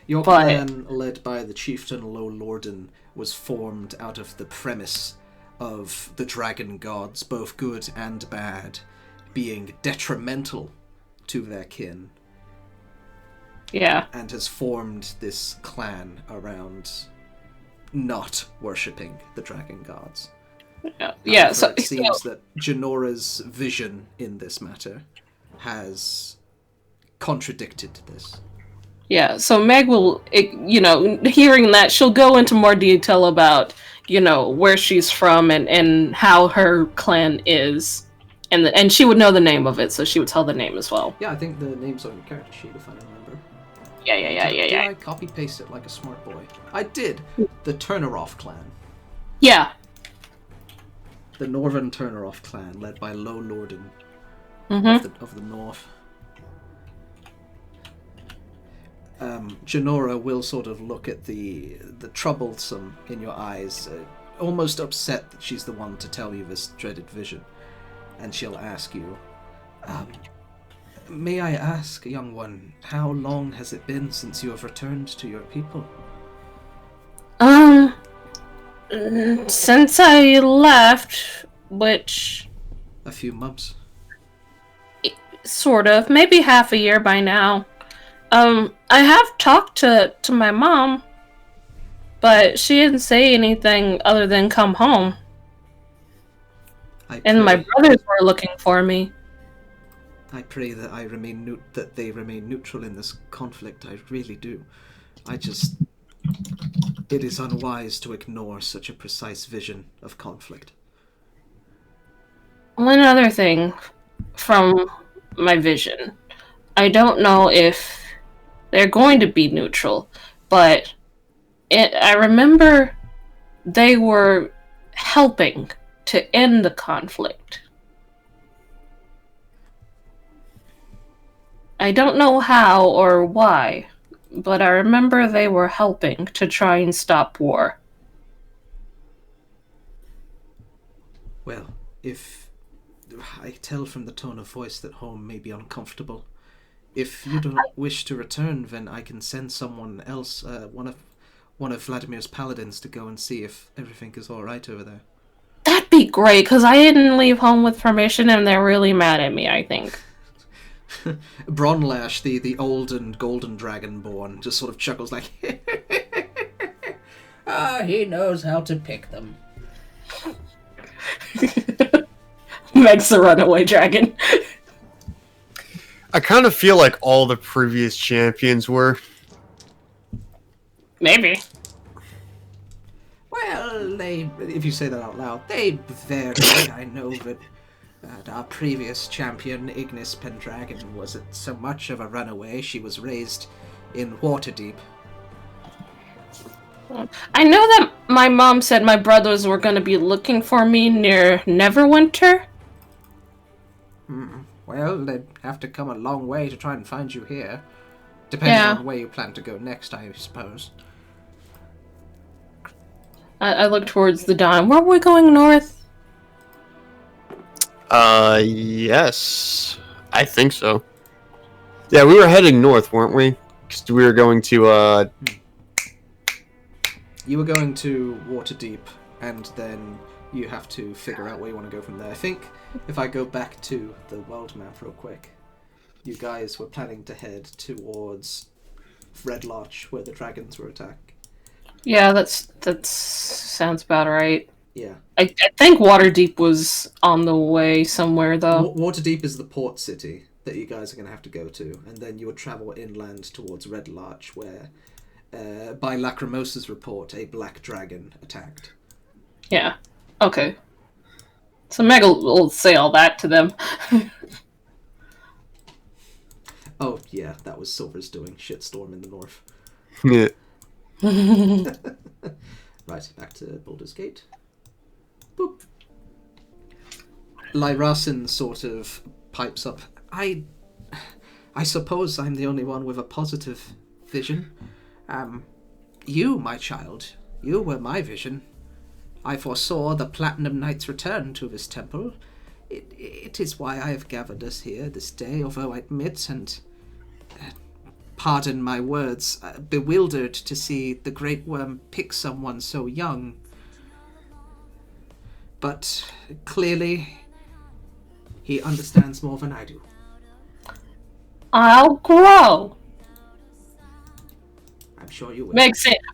Your clan, led by the chieftain Lo Lorden, was formed out of the premise of the dragon gods, both good and bad, being detrimental to their kin. Yeah. And has formed this clan around not worshipping the dragon gods. Yeah. So it seems that Janora's vision in this matter has contradicted this. Yeah, so Meg will, hearing that, she'll go into more detail about, where she's from and how her clan is. And she would know the name of it, so she would tell the name as well. Yeah, I think the name's on your character sheet, if I remember. Yeah. Did I copy-paste it like a smart boy? I did. The Turneroff clan. Yeah. The Northern Turneroff clan, led by Lo Lorden of the North. Janora will sort of look at the troublesome in your eyes, almost upset that she's the one to tell you this dreaded vision. And she'll ask you, may I ask, young one, how long has it been since you have returned to your people? Since I left, which... A few months. Sort of. Maybe half a year by now. I have talked to my mom, but she didn't say anything other than come home. And my brothers were looking for me. I pray that that they remain neutral in this conflict. I really do. It is unwise to ignore such a precise vision of conflict. One other thing from my vision. I don't know if they're going to be neutral, but I remember they were helping to end the conflict. I don't know how or why, but I remember they were helping to try and stop war. Well, if I tell from the tone of voice that home may be uncomfortable, If you don't wish to return, then I can send someone else, one of Vladimir's paladins, to go and see if everything is all right over there. That'd be great, because I didn't leave home with permission, and they're really mad at me, I think. Bronlash, the old and golden dragonborn, just sort of chuckles like, he knows how to pick them. Meg's the runaway dragon. I kind of feel like all the previous champions were. Maybe. Well, if you say that out loud, they vary. I know that our previous champion, Ignis Pendragon, wasn't so much of a runaway. She was raised in Waterdeep. I know that my mom said my brothers were going to be looking for me near Neverwinter. Well, they'd have to come a long way to try and find you here. Depending on where you plan to go next, I suppose. I look towards the dawn. Where are we going, north? Yes. I think so. Yeah, we were heading north, weren't we? Because we were going to, You were going to Waterdeep, and then you have to figure out where you want to go from there. I think if I go back to the world map real quick, you guys were planning to head towards Red Larch, where the dragons were attacked. Yeah, that sounds about right. Yeah. I think Waterdeep was on the way somewhere, though. Waterdeep is the port city that you guys are going to have to go to, and then you would travel inland towards Red Larch, where, by Lacrimosa's report, a black dragon attacked. Yeah. Okay. So Meg will say all that to them. Oh, yeah, that was Silver's doing. Shitstorm in the north. yeah. Right, back to Baldur's Gate. Boop. Lyrasin sort of pipes up. I suppose I'm the only one with a positive vision. You, my child, you were my vision. I foresaw the Platinum Knight's return to this temple. It is why I have gathered us here this day, although I admit, and pardon my words, bewildered to see the Great Worm pick someone so young. But clearly, he understands more than I do. I'll grow. I'm sure you will.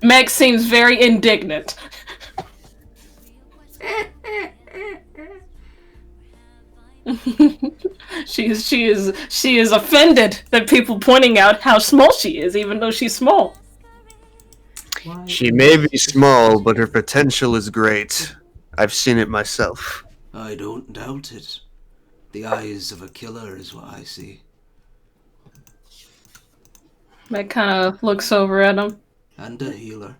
Meg seems very indignant. She is offended that people pointing out how small she is, even though she's small. She may be small, but her potential is great. I've seen it myself. I don't doubt it. The eyes of a killer is what I see. Meg kind of looks over at him. And a healer.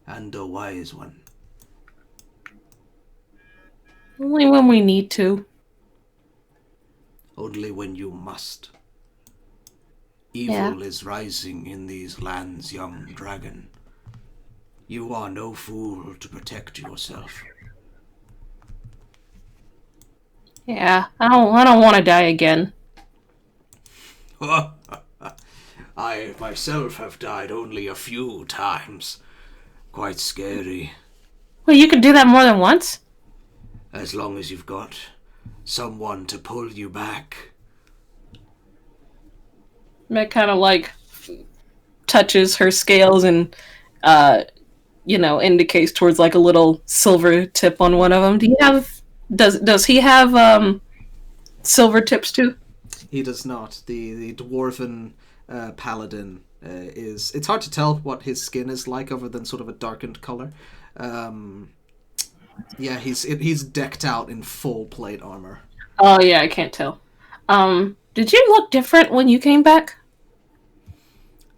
And a wise one. Only when we need to. Only when you must. Evil is rising in these lands, young dragon. You are no fool to protect yourself. Yeah, I don't want to die again. I myself have died only a few times. Quite scary. Wait, you can do that more than once? As long as you've got someone to pull you back. Meg kind of like touches her scales and, indicates towards like a little silver tip on one of them. Does he have silver tips too? He does not. The dwarven paladin is... It's hard to tell what his skin is like other than sort of a darkened color. Yeah, he's decked out in full plate armor. Oh yeah, I can't tell. Did you look different when you came back?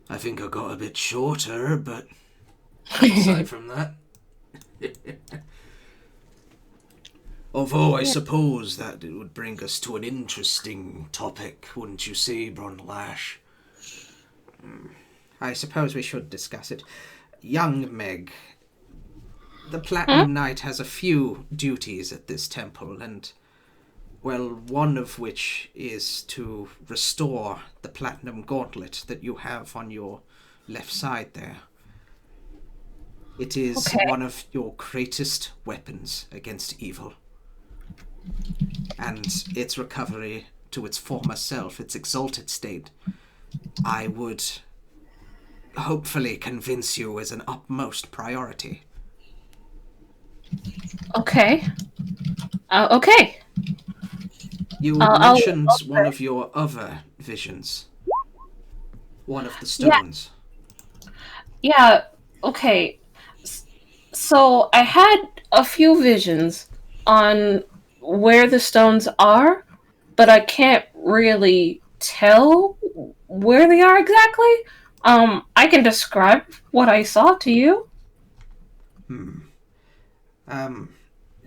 I think I got a bit shorter, but aside from that... Although I suppose that it would bring us to an interesting topic, wouldn't you say, Bronlash? I suppose we should discuss it. Young Meg, the Platinum Knight has a few duties at this temple, and Well, one of which is to restore the platinum gauntlet that you have on your left side there. It is Okay. one of your greatest weapons against evil. And its recovery to its former self, its exalted state, I would hopefully convince you is an utmost priority. Okay. Okay. You I'll- mentioned one of your other visions. One of the Yeah. stones. Yeah. Okay. So I had a few visions on where the stones are, but I can't really tell where they are exactly. I can describe what I saw to you.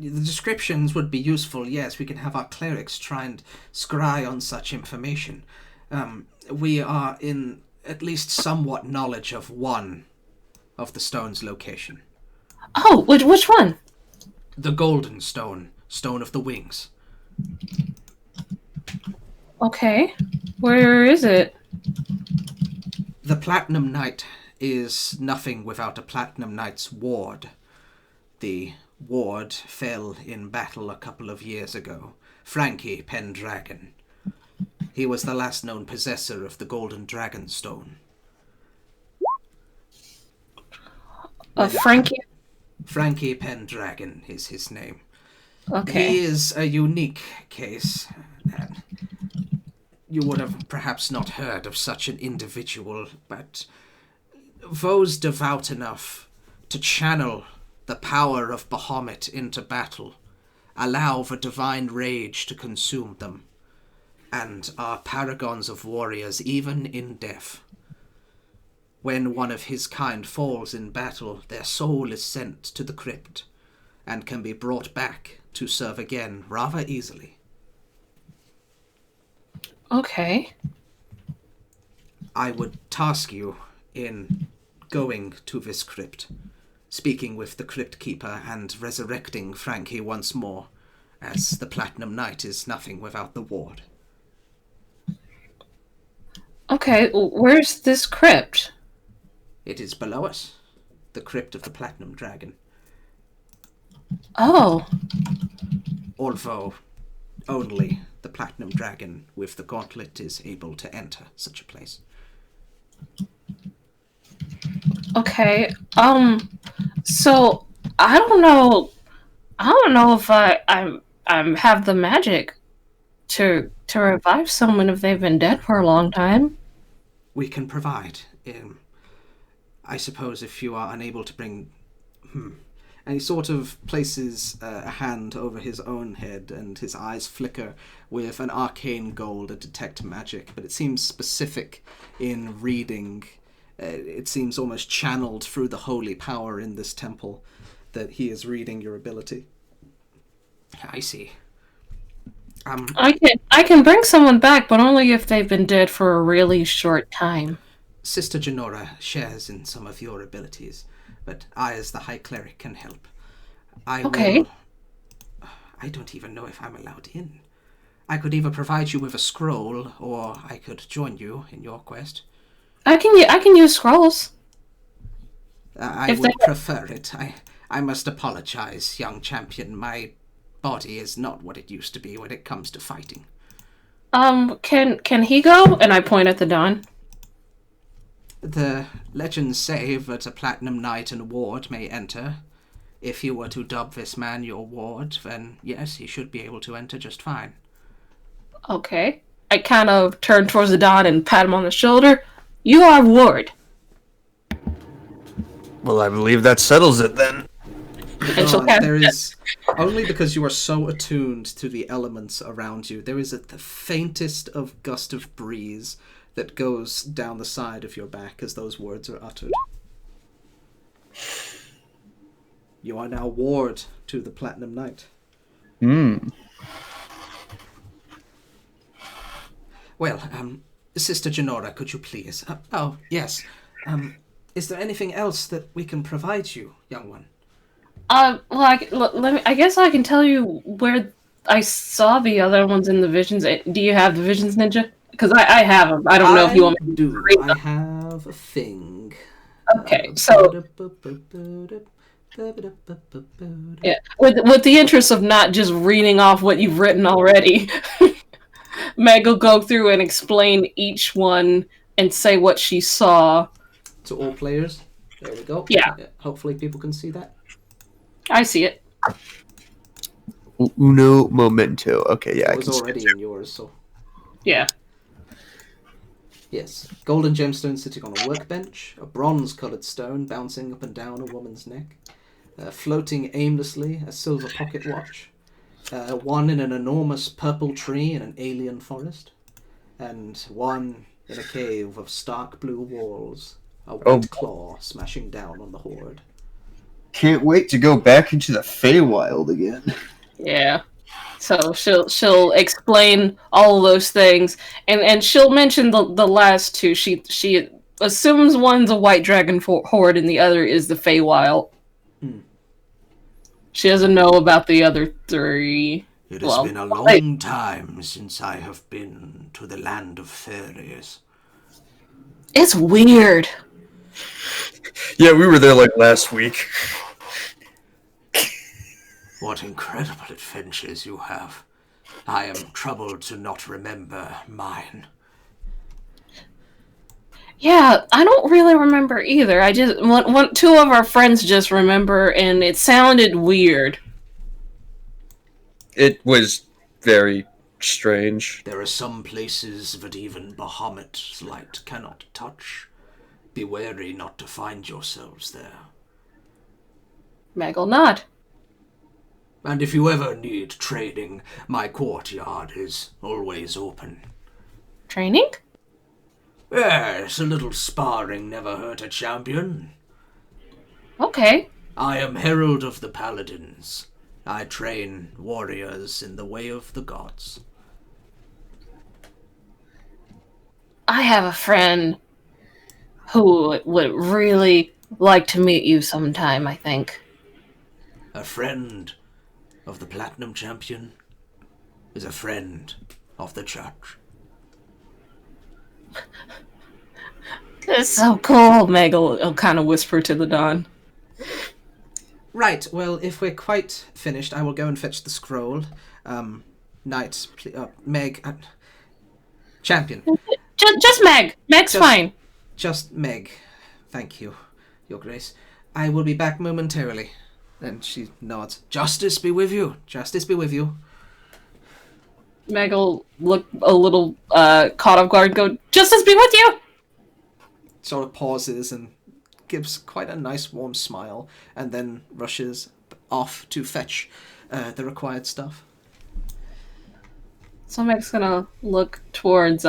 The descriptions would be useful, yes. We can have our clerics try and scry on such information. We are in at least somewhat knowledge of one of the stone's location. Oh, which one? The golden stone, stone of the wings. Okay. Where is it? The Platinum Knight is nothing without a Platinum Knight's ward. The ward fell in battle a couple of years ago. Frankie Pendragon. He was the last known possessor of the Golden Dragon Stone. Frankie. Frankie Pendragon is his name. Okay. He is a unique case. And you would have perhaps not heard of such an individual, but those devout enough to channel the power of Bahamut into battle, allow the divine rage to consume them, and are paragons of warriors even in death. When one of his kind falls in battle, their soul is sent to the crypt, and can be brought back to serve again rather easily. Okay. I would task you in going to this crypt, speaking with the crypt keeper and resurrecting Frankie once more, as the Platinum Knight is nothing without the ward. Okay, where's this crypt? It is below us, the crypt of the Platinum Dragon. Oh, Although only the Platinum Dragon with the gauntlet is able to enter such a place. okay. So I don't know. I don't know if I'm have the magic to revive someone if they've been dead for a long time. We can provide. I suppose if you are unable to bring... And he sort of places a hand over his own head, and his eyes flicker with an arcane goal to detect magic, but it seems specific in reading. It seems almost channeled through the holy power in this temple that he is reading your ability. I see. I can bring someone back, but only if they've been dead for a really short time. Sister Genora shares in some of your abilities, but I, as the High Cleric, can help. I don't even know if I'm allowed in. I could either provide you with a scroll, or I could join you in your quest. I can use scrolls. I If would they- prefer it. I must apologize, young champion. My body is not what it used to be when it comes to fighting. Can he go? And I point at the Don. The legends say that a Platinum Knight and ward may enter. If you were to dub this man your ward, then yes, he should be able to enter just fine. Okay. I kind of turn towards the Don and pat him on the shoulder. You are ward. Well, I believe that settles it then. And she'll cast There is, only because you are so attuned to the elements around you, there is the faintest of gust of breeze that goes down the side of your back as those words are uttered. You are now ward to the Platinum Knight. Well, Sister Genora, could you please... oh, yes. Is there anything else that we can provide you, young one? Well, let me. I guess I can tell you where I saw the other ones in the visions. Do you have the visions, Ninja? Because I have them. I don't know if you want me to do. read I them. have a thing. Okay, so yeah, with the interest of not just reading off what you've written already, Meg will go through and explain each one and say what she saw. To all players. There we go. Yeah. Hopefully people can see that. I see it. Uno momento. Okay, yeah, It was already in yours, so... Yeah. Yes. Golden gemstone sitting on a workbench, a bronze-coloured stone bouncing up and down a woman's neck, floating aimlessly, a silver pocket watch, one in an enormous purple tree in an alien forest, and one in a cave of stark blue walls, a white claw smashing down on the horde. Can't wait to go back into the Feywild again. Yeah. So she'll explain all of those things, and she'll mention the last two. She assumes one's a white dragon horde and the other is the Feywild. She doesn't know about the other three. It has been a long time since I have been to the land of fairies. It's weird. Yeah, we were there like last week. What incredible adventures you have. I am troubled to not remember mine. Yeah, I don't really remember either. I just two of our friends just remember, and it sounded weird. It was very strange. There are some places that even Bahamut's light cannot touch. Be wary not to find yourselves there. Meg will nod. And if you ever need training, my courtyard is always open. Training? Yes, a little sparring never hurt a champion. Okay. I am Herald of the Paladins. I train warriors in the way of the gods. I have a friend who would really like to meet you sometime, I think. A friend of the Platinum Champion is a friend of the Church. It's so cool, Meg will kind of whisper to the Dawn. Right, well, if we're quite finished, I will go and fetch the scroll. Knight, Meg... champion. Just Meg! Meg's fine. Just Meg. Thank you, Your Grace. I will be back momentarily. And she nods. Justice be with you. Justice be with you. Meg will look a little caught off guard and go, Justice be with you! Sort of pauses and gives quite a nice warm smile, and then rushes off to fetch the required stuff. So Meg's gonna look towards,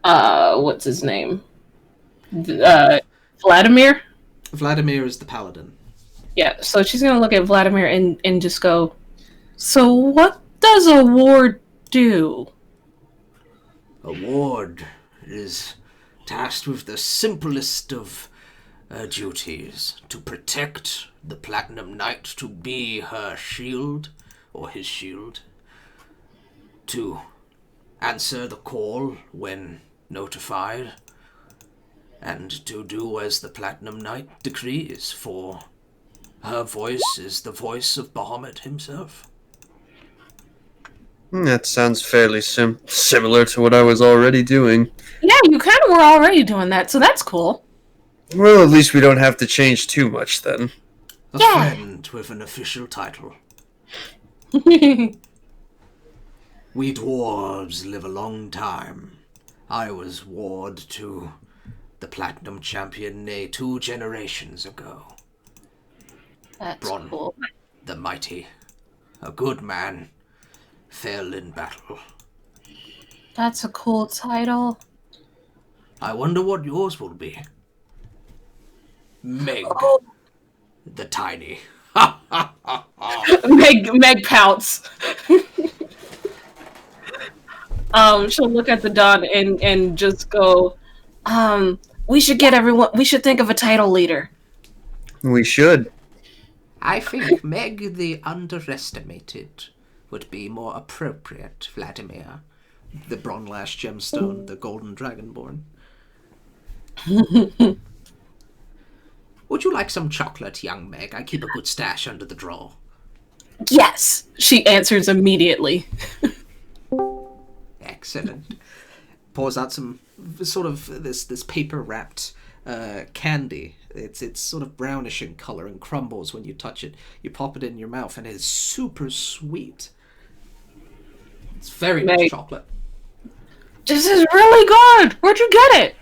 what's his name? Vladimir? Vladimir is the paladin. Yeah, so she's gonna look at Vladimir and just go, so what does a ward do? A ward is tasked with the simplest of duties, to protect the Platinum Knight, to be her shield, or his shield, to answer the call when notified, and to do as the Platinum Knight decrees, for her voice is the voice of Bahamut himself. That sounds fairly similar to what I was already doing. Yeah, you kind of were already doing that, so that's cool. Well, at least we don't have to change too much then. A Yeah. friend with an official title. Yeah, We dwarves live a long time. I was ward to the Platinum Champion 2 generations ago. that's Bron. cool. The mighty. A good man. Fell in battle. That's a cool title. I wonder what yours will be. Meg. The Tiny. Meg pouts. She'll look at the Dawn and just go, we should think of a title leader. We should. I think Meg the Underestimated would be more appropriate, Vladimir. The Bronlash gemstone, the golden dragonborn. Would you like some chocolate, young Meg? I keep a good stash under the drawer. Yes, she answers immediately. Excellent. Pours out some sort of this paper wrapped candy. It's sort of brownish in color and crumbles when you touch it. You pop it in your mouth and it is super sweet. It's very much Meg. chocolate. This is really good. Where'd you get it?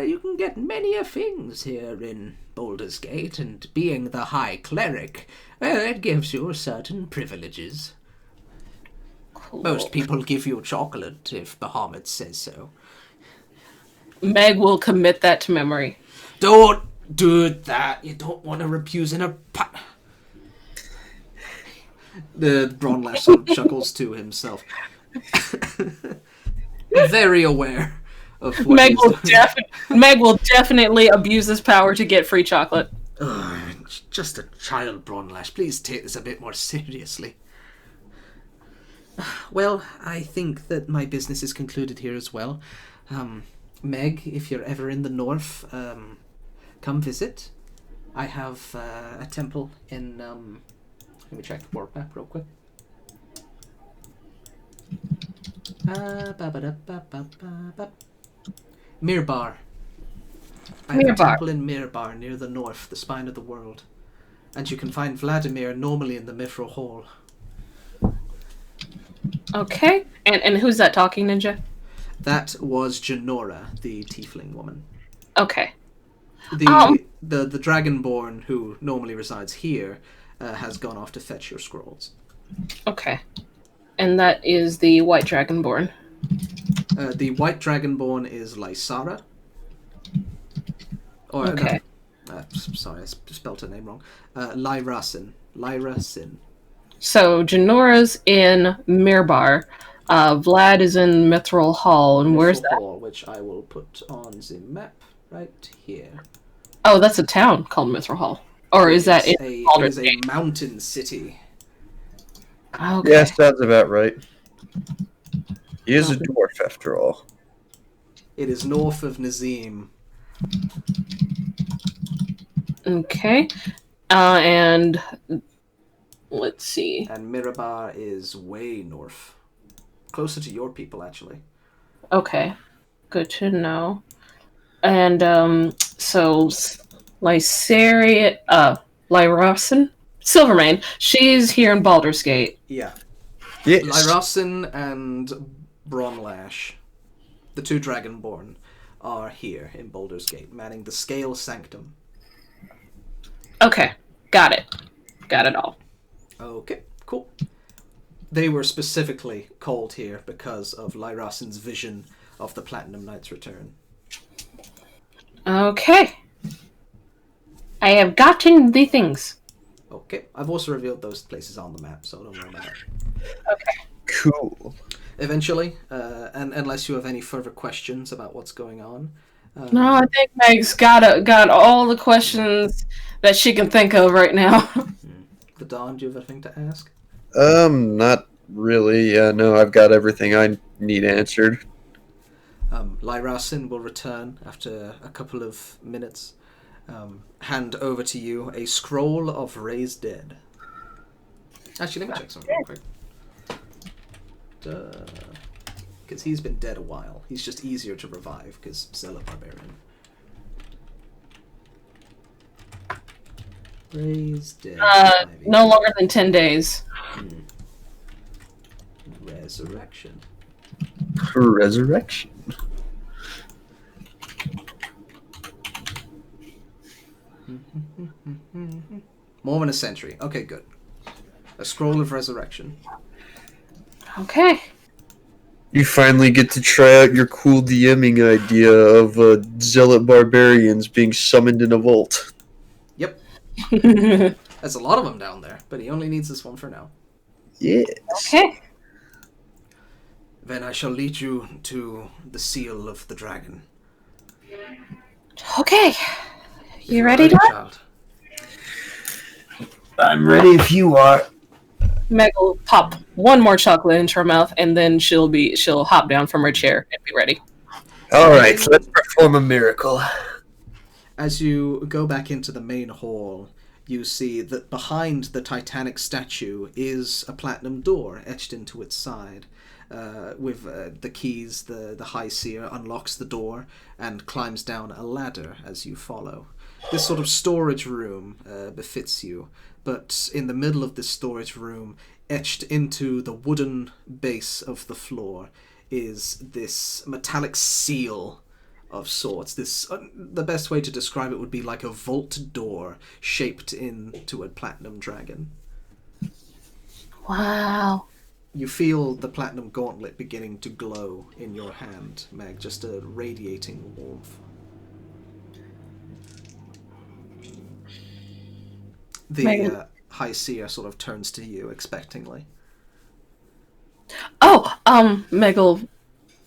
You can get many a things here in Baldur's Gate, and being the High Cleric, it gives you certain privileges. Cool. Most people give you chocolate if Bahamut says so. Meg will commit that to memory. Don't do that. You don't want to abuse in a The Bronlash sort of chuckles to himself. Very aware of what Meg he's will, doing. Meg will definitely abuse this power to get free chocolate. Just a child, Bronlash. Please take this a bit more seriously. Well, I think that my business is concluded here as well. Meg, if you're ever in the north, come visit. I have a temple in... let me check the warp map real quick. Mirbar. I have a Mirbar. temple in Mirbar, near the north, the spine of the world. And you can find Vladimir normally in the Mithril Hall. Okay. And who's that talking, Ninja? That was Janora, the tiefling woman. Okay. The Dragonborn, who normally resides here, has gone off to fetch your scrolls. Okay. And that is the White Dragonborn. The White Dragonborn is Lysara. Or, Okay. no, sorry, I spelled her name wrong. Lyrasin. Lyrasin. So Janora's in Mirbar. Vlad is in Mithril Hall. And where's that? Hall, which I will put on the map right here. Oh, that's a town called Mithril Hall. Or is that in It Baldur's is a Gate? mountain city. Okay. Yeah, sounds about right. He is a dwarf, after all. It is north of Nazim. Okay. And let's see. And Mirabar is way north. Closer to your people, actually. Okay. Good to know. And so Lyrasin, Silvermane, she's here in Baldur's Gate. Yeah. Yes. Lyrasin and Bronlash, the two Dragonborn, are here in Baldur's Gate, manning the Scale Sanctum. Okay. Got it. Got it all. Okay, cool. They were specifically called here because of Lyrasin's vision of the Platinum Knight's return. Okay. I have gotten the things. Okay, I've also revealed those places on the map, so don't worry about it. Okay. Cool. Eventually, and unless you have any further questions about what's going on. No, I think Meg's got all the questions that she can think of right now. The Dawn, do you have anything to ask? Not really. Yeah, no, I've got everything I need answered. Lyrasin will return after a couple of minutes. Hand over to you a scroll of Raised Dead. Actually, let me check something real quick. Because he's been dead a while. He's just easier to revive, because Zella Barbarian. Raised Dead. maybe. No longer than 10 days. Resurrection. Resurrection. More than a century. Okay, good. A scroll of resurrection. Okay. You finally get to try out your cool DMing idea of zealot barbarians being summoned in a vault. Yep. There's a lot of them down there, but he only needs this one for now. Yes. Okay. Then I shall lead you to the seal of the dragon. Okay. If You you're ready, Dad? child. I'm ready if you are. Meg will pop one more chocolate into her mouth, and then she'll hop down from her chair and be ready. All right, so let's perform a miracle. As you go back into the main hall, you see that behind the Titanic statue is a platinum door etched into its side. With the keys, the High Seer unlocks the door and climbs down a ladder as you follow. This sort of storage room befits you, but in the middle of this storage room, etched into the wooden base of the floor, is this metallic seal of sorts. This the best way to describe it would be like a vault door shaped into a platinum dragon. Wow. You feel the platinum gauntlet beginning to glow in your hand, Meg, just a radiating warmth. The High Seer sort of turns to you expectingly. Oh, Meg will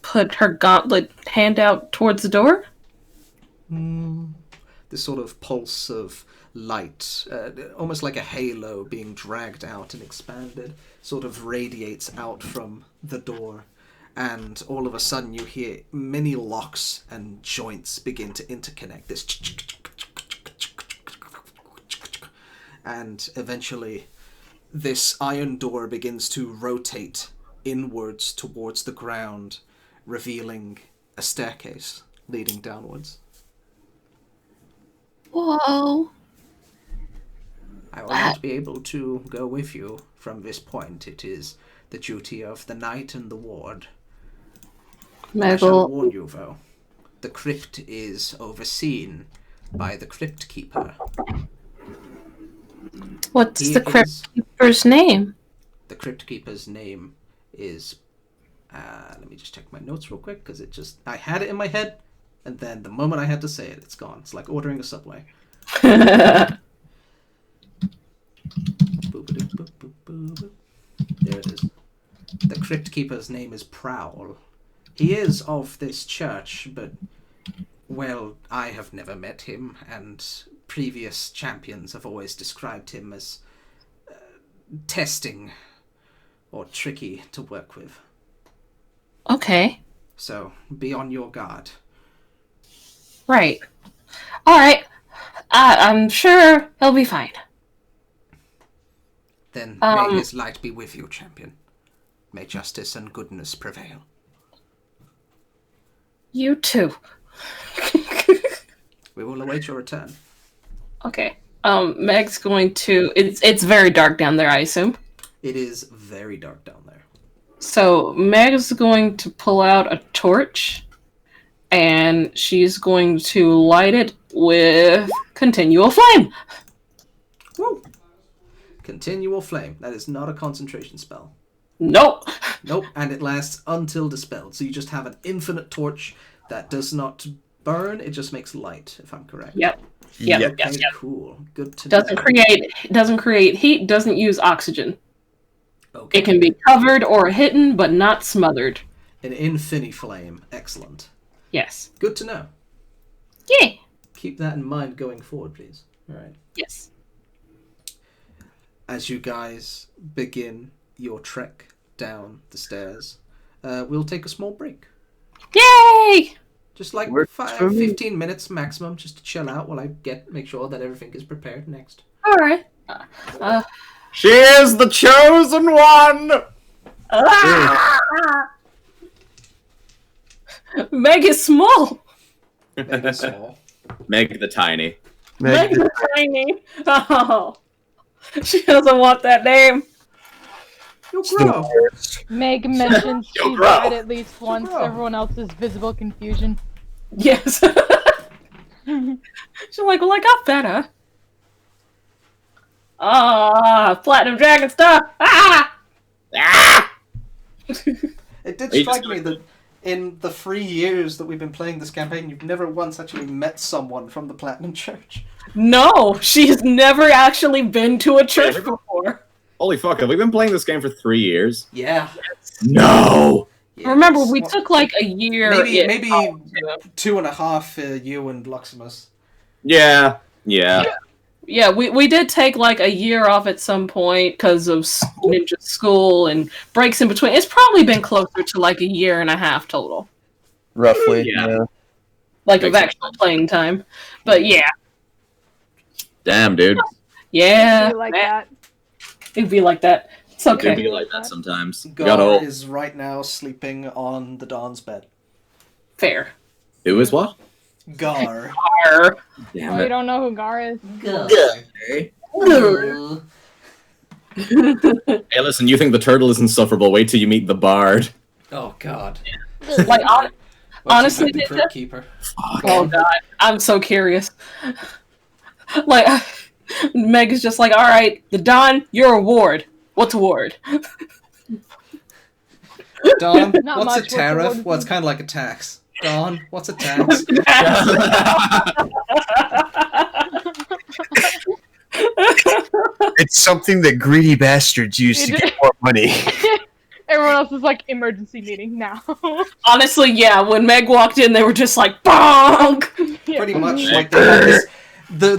put her gauntlet hand out towards the door. This sort of pulse of light, almost like a halo being dragged out and expanded, sort of radiates out from the door. And all of a sudden you hear many locks and joints begin to interconnect. This and eventually this iron door begins to rotate inwards towards the ground, revealing a staircase leading downwards. Whoa. I will not be able to go with you from this point. It is the duty of the knight and the ward. I Meg shall will... warn you, though. The crypt is overseen by the crypt keeper. What's He the crypt is- keeper's name? The crypt keeper's name is... let me just check my notes real quick, because I had it in my head, and then the moment I had to say it, it's gone. It's like ordering a Subway. Boop-a-doop-boop-boop-boop. There it is. The crypt keeper's name is Prowl. He is of this church, but, well, I have never met him, and previous champions have always described him as testing or tricky to work with. Okay. So, be on your guard. Right. Alright. I'm sure he'll be fine. Then may his light be with you, champion. May justice and goodness prevail. You too. We will await your return. Okay. Meg's going to... It's very dark down there, I assume. It is very dark down there. So Meg's going to pull out a torch, and she's going to light it with continual flame. Woo! Continual flame. That is not a concentration spell. Nope. Nope, and it lasts until dispelled. So you just have an infinite torch that does not burn, it just makes light, if I'm correct. Yep. Yep. Yep. Yep. Okay, Yep. cool. Good to Doesn't create heat. Doesn't use oxygen. Okay. It can be covered or hidden, but not smothered. An infinity flame. Excellent. Yes. Good to know. Yeah. Keep that in mind going forward, please. All right. Yes. As you guys begin your trek down the stairs, we'll take a small break. Yay! Just like Works for me. 15 minutes maximum, just to chill out while I make sure that everything is prepared next. All right. She is the chosen one! Meg is small. That's all. Meg the Tiny. Meg is tiny. Oh, she doesn't want that name. You'll grow. Meg mentions Yo, she's bro. died at least once. bro. Everyone else is visible confusion. Yes. She's like, well, I got better. Ah, platinum dragon stuff. Ah! It did Are you strike just me that in the 3 years that we've been playing this campaign, you've never once actually met someone from the Platinum Church. No, she's never actually been to a church before. Holy fuck, have we been playing this game for 3 years? Yeah. No! Remember, we Well, took like a year. maybe Oh, 2.5 for you and Luximus. Yeah. Yeah, we did take like a year off at some point because of ninja school and breaks in between. It's probably been closer to like a year and a half total, Roughly. Yeah. like Makes of actual playing time. But yeah, Damn, dude. yeah, Be like man, that. it'd be like that. It's It okay. be like that sometimes. Got Gar old. is right now sleeping on the Don's bed. Fair. Who is what? Gar. Arr. Damn Oh, you it. don't know who Gar is? Gar. Hey, listen, you think the turtle is insufferable? Wait till you meet the bard. Oh God. Like What honestly, the Ninja? Crypt Keeper. Oh god, I'm so curious. Like Meg is just like, all right, the Don, your award. What's award? Don, Not what's much, a what's tariff? award? Well, it's kind of like a tax. Don, what's a tax? It's something that greedy bastards use to get more money. Everyone else is like, emergency meeting now. Honestly, yeah, when Meg walked in, they were just like, bonk! Yeah. Pretty much like they have this.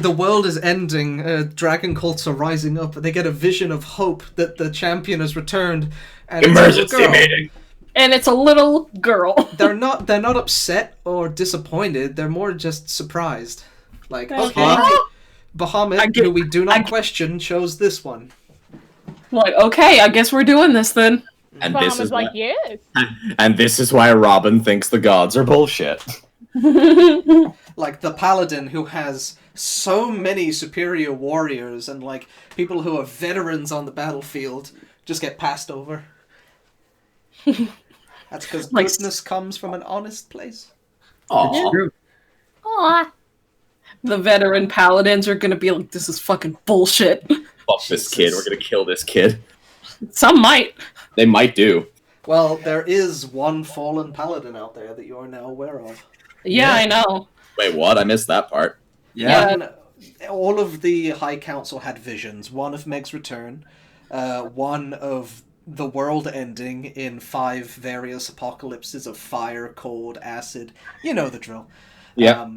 The world is ending. Dragon cults are rising up. They get a vision of hope that the champion has returned. And it's a little Emergency girl. meeting. And it's a little girl. They're not upset or disappointed. They're more just surprised. Like, Okay. okay, I Bahamut, get- who we do not question, chose this one. Like, okay, I guess we're doing this then. And Mom this is is like, why, yes. and this is why Robin thinks the gods are bullshit. Like the paladin who has so many superior warriors and like people who are veterans on the battlefield just get passed over. That's because Like- goodness comes from an honest place. Aw. Aw. The veteran paladins are gonna be like, this is fucking bullshit. Fuck this kid. We're gonna kill this kid. Some might. They might do. Well, there is one fallen paladin out there that you are now aware of. Yeah, I know. Wait, what? I missed that part. Yeah. One- all of the High Council had visions. One of Meg's return, one of the world ending in 5 various apocalypses of fire, cold, acid. You know the drill. Yeah.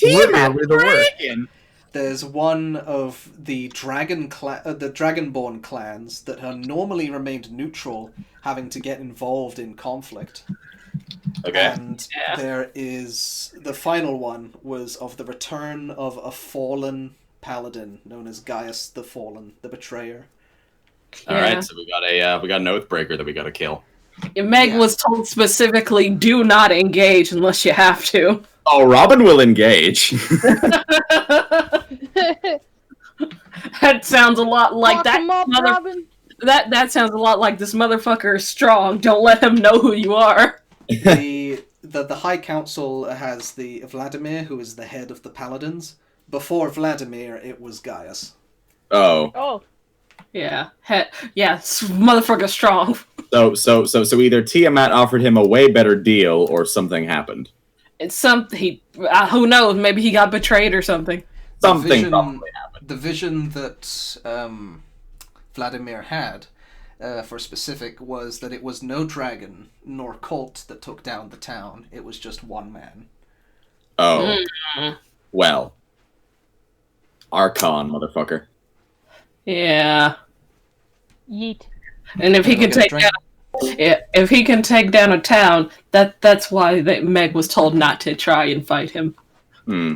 Literally the word. There's one of the the Dragonborn clans that have normally remained neutral, having to get involved in conflict. Okay. And Yeah. there is the final one was of the return of a fallen paladin known as Gaius the Fallen, the Betrayer. All right. So we got an oathbreaker that we gotta kill. Meg Yeah. was told specifically, do not engage unless you have to. Oh, Robin will engage. That sounds a lot like Lock that. him up, Robin. That sounds a lot like this motherfucker is strong. Don't let him know who you are. The High Council has the Vladimir, who is the head of the paladins. Before Vladimir, it was Gaius. Oh. Oh, Yeah, motherfucker strong. So either Tiamat offered him a way better deal, or something happened. It's something. Who knows? Maybe he got betrayed or something. Something vision- probably happened. The vision that Vladimir had, for specific, was that it was no dragon nor cult that took down the town. It was just one man. Oh. Well. Archon, motherfucker. Yeah, yeet. and if he Wanna can get a take drink? down, if he can take down a town, that's why Meg was told not to try and fight him. Hmm.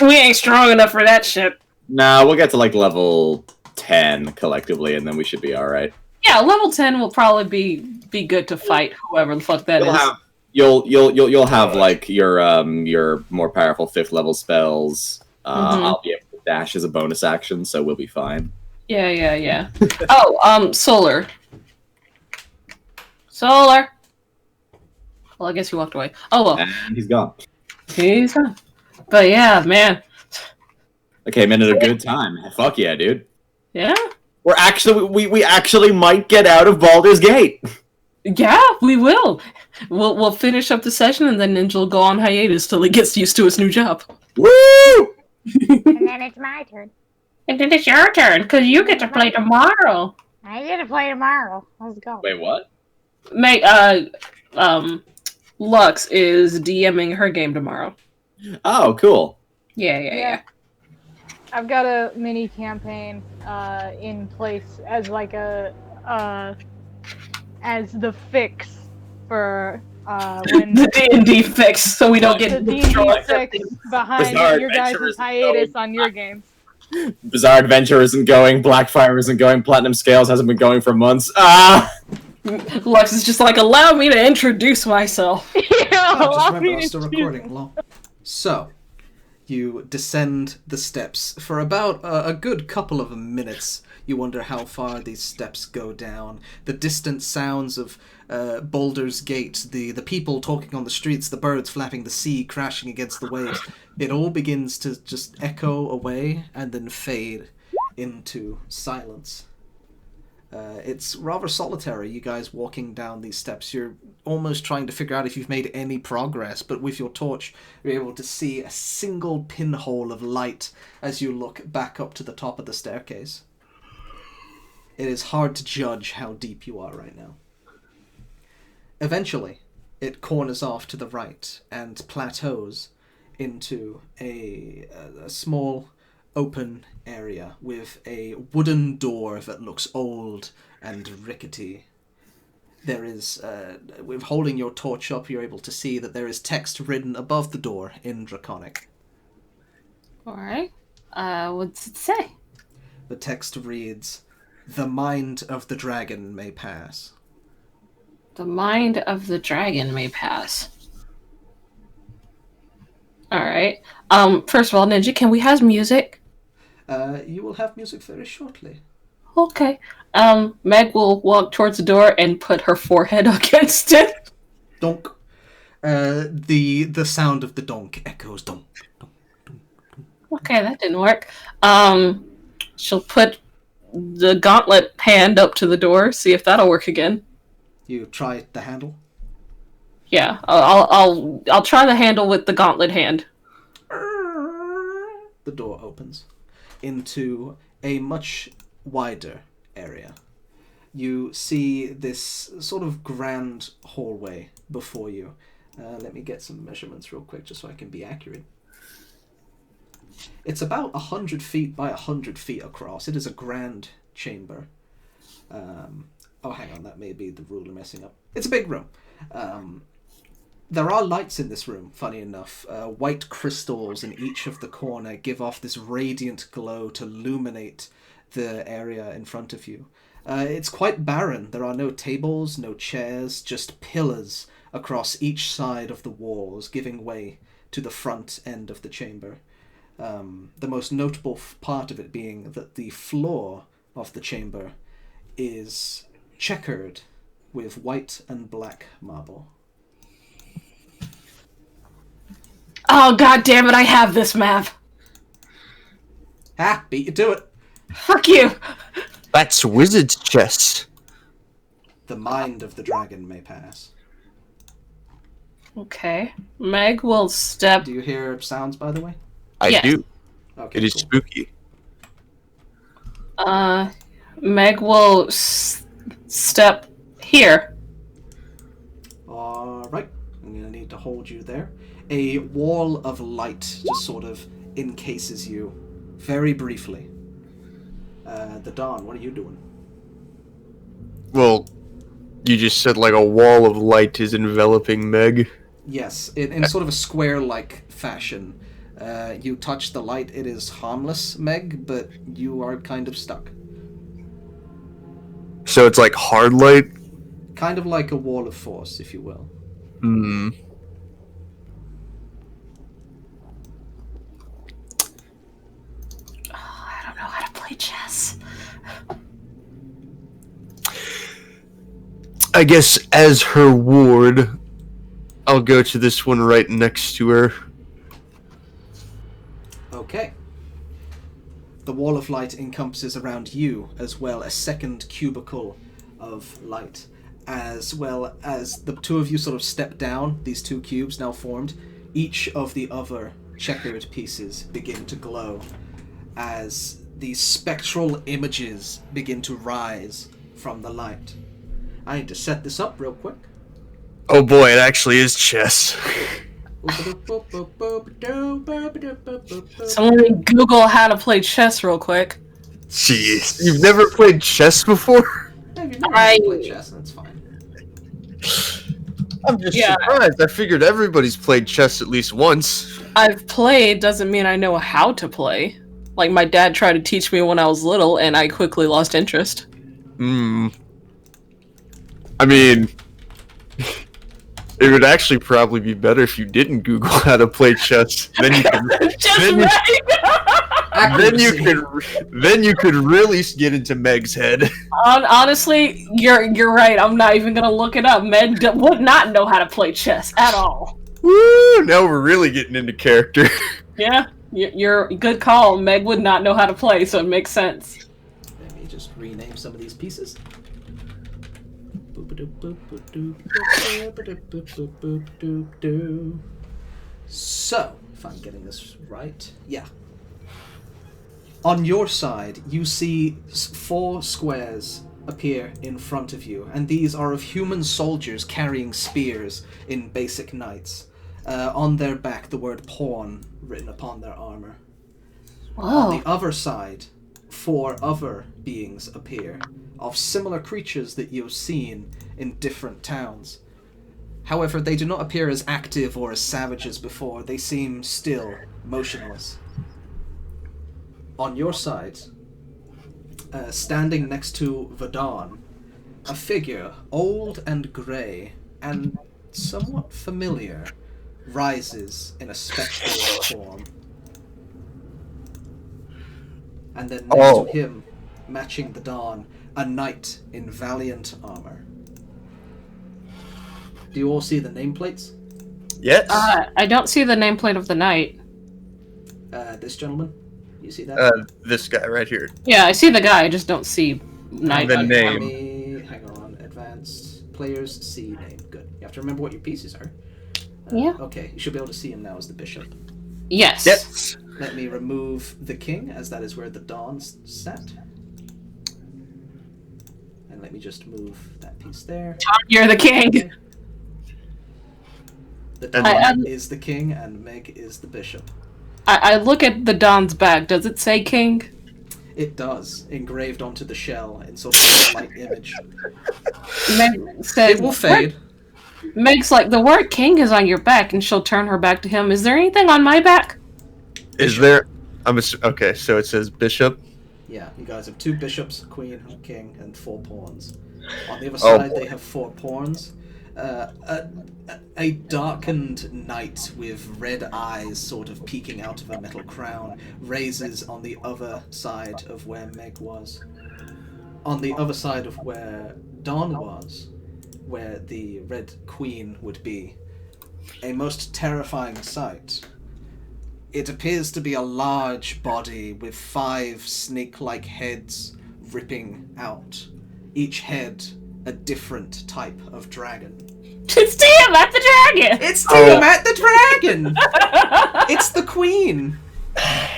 We ain't strong enough for that shit. Nah, we'll get to like level 10 collectively, and then we should be all right. Yeah, level 10 will probably be good to fight whoever the fuck that is. You'll have like your more powerful 5th level spells. I'll be able to dash as a bonus action, so we'll be fine. Yeah. Oh, Solar. Well, I guess he walked away. Oh well, And he's gone. he's gone. But yeah, man. I came in at a good time. Fuck yeah, dude. Yeah, We're actually we actually might get out of Baldur's Gate. yeah, we will. We'll finish up the session and then Ninja will go on hiatus till he gets used to his new job. Woo! And then it's my turn. And then it's your turn because you get to play tomorrow. I get to play tomorrow. Let's go. Wait, what? Mate, Lux is DMing her game tomorrow. Oh, cool. Yeah. I've got a mini campaign in place as like as the fix for when The D&D fix, so we don't the get D&D destroyed. fix behind Bizarre your guys' Adventurers hiatus going. on your games. Bizarre Adventure isn't going, Blackfire isn't going, Platinum Scales hasn't been going for months. Ah! Lux is just like, allow me to introduce myself. Yeah, Oh, just allow remember, me I was to still choose. recording. Lol. So, you descend the steps. For about a good couple of minutes, you wonder how far these steps go down. The distant sounds of Baldur's Gate, the people talking on the streets, the birds flapping, the sea crashing against the waves. It all begins to just echo away and then fade into silence. It's rather solitary, you guys walking down these steps. You're almost trying to figure out if you've made any progress, but with your torch, you're able to see a single pinhole of light as you look back up to the top of the staircase. It is hard to judge how deep you are right now. Eventually, it corners off to the right and plateaus into a small open area with a wooden door that looks old and rickety. There is, with holding your torch up, you're able to see that there is text written above the door in Draconic. Alright. What's it say? The text reads, "The mind of the dragon may pass." The mind of the dragon may pass. Alright. First of all, Ninja, can we have music? You will have music very shortly. Okay. Meg will walk towards the door and put her forehead against it. Donk. The sound of the donk echoes donk. Okay, that didn't work. She'll put the gauntlet hand up to the door, see if that'll work again. You try the handle. Yeah, I'll try the handle with the gauntlet hand. The door opens into a much wider area. You see this sort of grand hallway before you. Let me get some measurements real quick just so I can be accurate. It's about 100 feet by 100 feet across. It is a grand chamber. Oh, hang on, that may be the ruler messing up. It's a big room. There are lights in this room, funny enough. White crystals in each of the corner give off this radiant glow to illuminate the area in front of you. It's quite barren. There are no tables, no chairs, just pillars across each side of the walls, giving way to the front end of the chamber. The most notable part of it being that the floor of the chamber is checkered with white and black marble. Oh, god damn it, I have this map. Ah, beat you to it. Fuck you. That's wizard's chess. The mind of the dragon may pass. Okay. Meg will step... Do you hear sounds, by the way? I Yes. do. Okay, It is cool. spooky. Meg will step here. Alright, I'm gonna need to hold you there. A wall of light just sort of encases you very briefly. The Dawn, what are you doing? Well, you just said like a wall of light is enveloping Meg. Yes, in sort of a square-like fashion. You touch the light, it is harmless, Meg, but you are kind of stuck. So it's like hard light? Kind of like a wall of force, if you will. Hmm. I don't know how to play chess. I guess as her ward, I'll go to this one right next to her. Okay. The wall of light encompasses around you as well a second cubicle of light. As well as the two of you sort of step down, these two cubes now formed, each of the other checkered pieces begin to glow as these spectral images begin to rise from the light. I need to set this up real quick. Oh boy, it actually is chess. Someone Google how to play chess real quick. Jeez, you've never played chess before? Yeah, if you've never I- played chess, that's fine. I'm just Yeah. surprised. I figured everybody's played chess at least once. I've played doesn't mean I know how to play. Like my dad tried to teach me when I was little, and I quickly lost interest. I mean, it would actually probably be better if you didn't Google how to play chess. Then you could, Just then, right. then you could really get into Meg's head. Honestly, you're right. I'm not even gonna look it up. Meg would not know how to play chess at all. Woo! Now we're really getting into character. Yeah, you're good call. Meg would not know how to play, so it makes sense. Let me just rename some of these pieces. So, if I'm getting this right, yeah. On your side, you see 4 squares appear in front of you, and these are of human soldiers carrying spears in basic knights. On their back, the word pawn written upon their armor. On Whoa. the other side, 4 other beings appear, of similar creatures that you've seen in different towns. However, they do not appear as active or as savage as before. They seem still motionless. On your side, standing next to Vadon, a figure, old and grey, and somewhat familiar, rises in a spectral form. And then next to him, matching the dawn, a knight in valiant armor. Do you all see the nameplates? Yes. I don't see the nameplate of the knight. This gentleman? You see that? This guy right here. Yeah, I see the guy. I just don't see knight. The Let name. me, hang on, advanced players see name. Good. You have to remember what your pieces are. Yeah. Okay, you should be able to see him now as the bishop. Yes. Yes. Let me remove the king, as that is where the dawn's sat. And let me just move that piece there. You're the king. The dawn is the king, and Meg is the bishop. I look at the Don's back. Does it say king? It does, engraved onto the shell in sort of a slight image. Meg says, It will fade. Meg's like, the word king is on your back, and she'll turn her back to him. Is there anything on my back? Is there? Okay, so it says bishop. Yeah, you guys have 2 bishops, a queen, a king, and 4 pawns. On the other side, they have 4 pawns. A darkened knight with red eyes sort of peeking out of a metal crown raises on the other side of where Meg was. On the other side of where Dawn was, where the Red Queen would be, a most terrifying sight. It appears to be a large body with 5 snake-like heads ripping out. Each head a different type of dragon. It's Tiamat the dragon! It's Tiamat the dragon! It's the queen!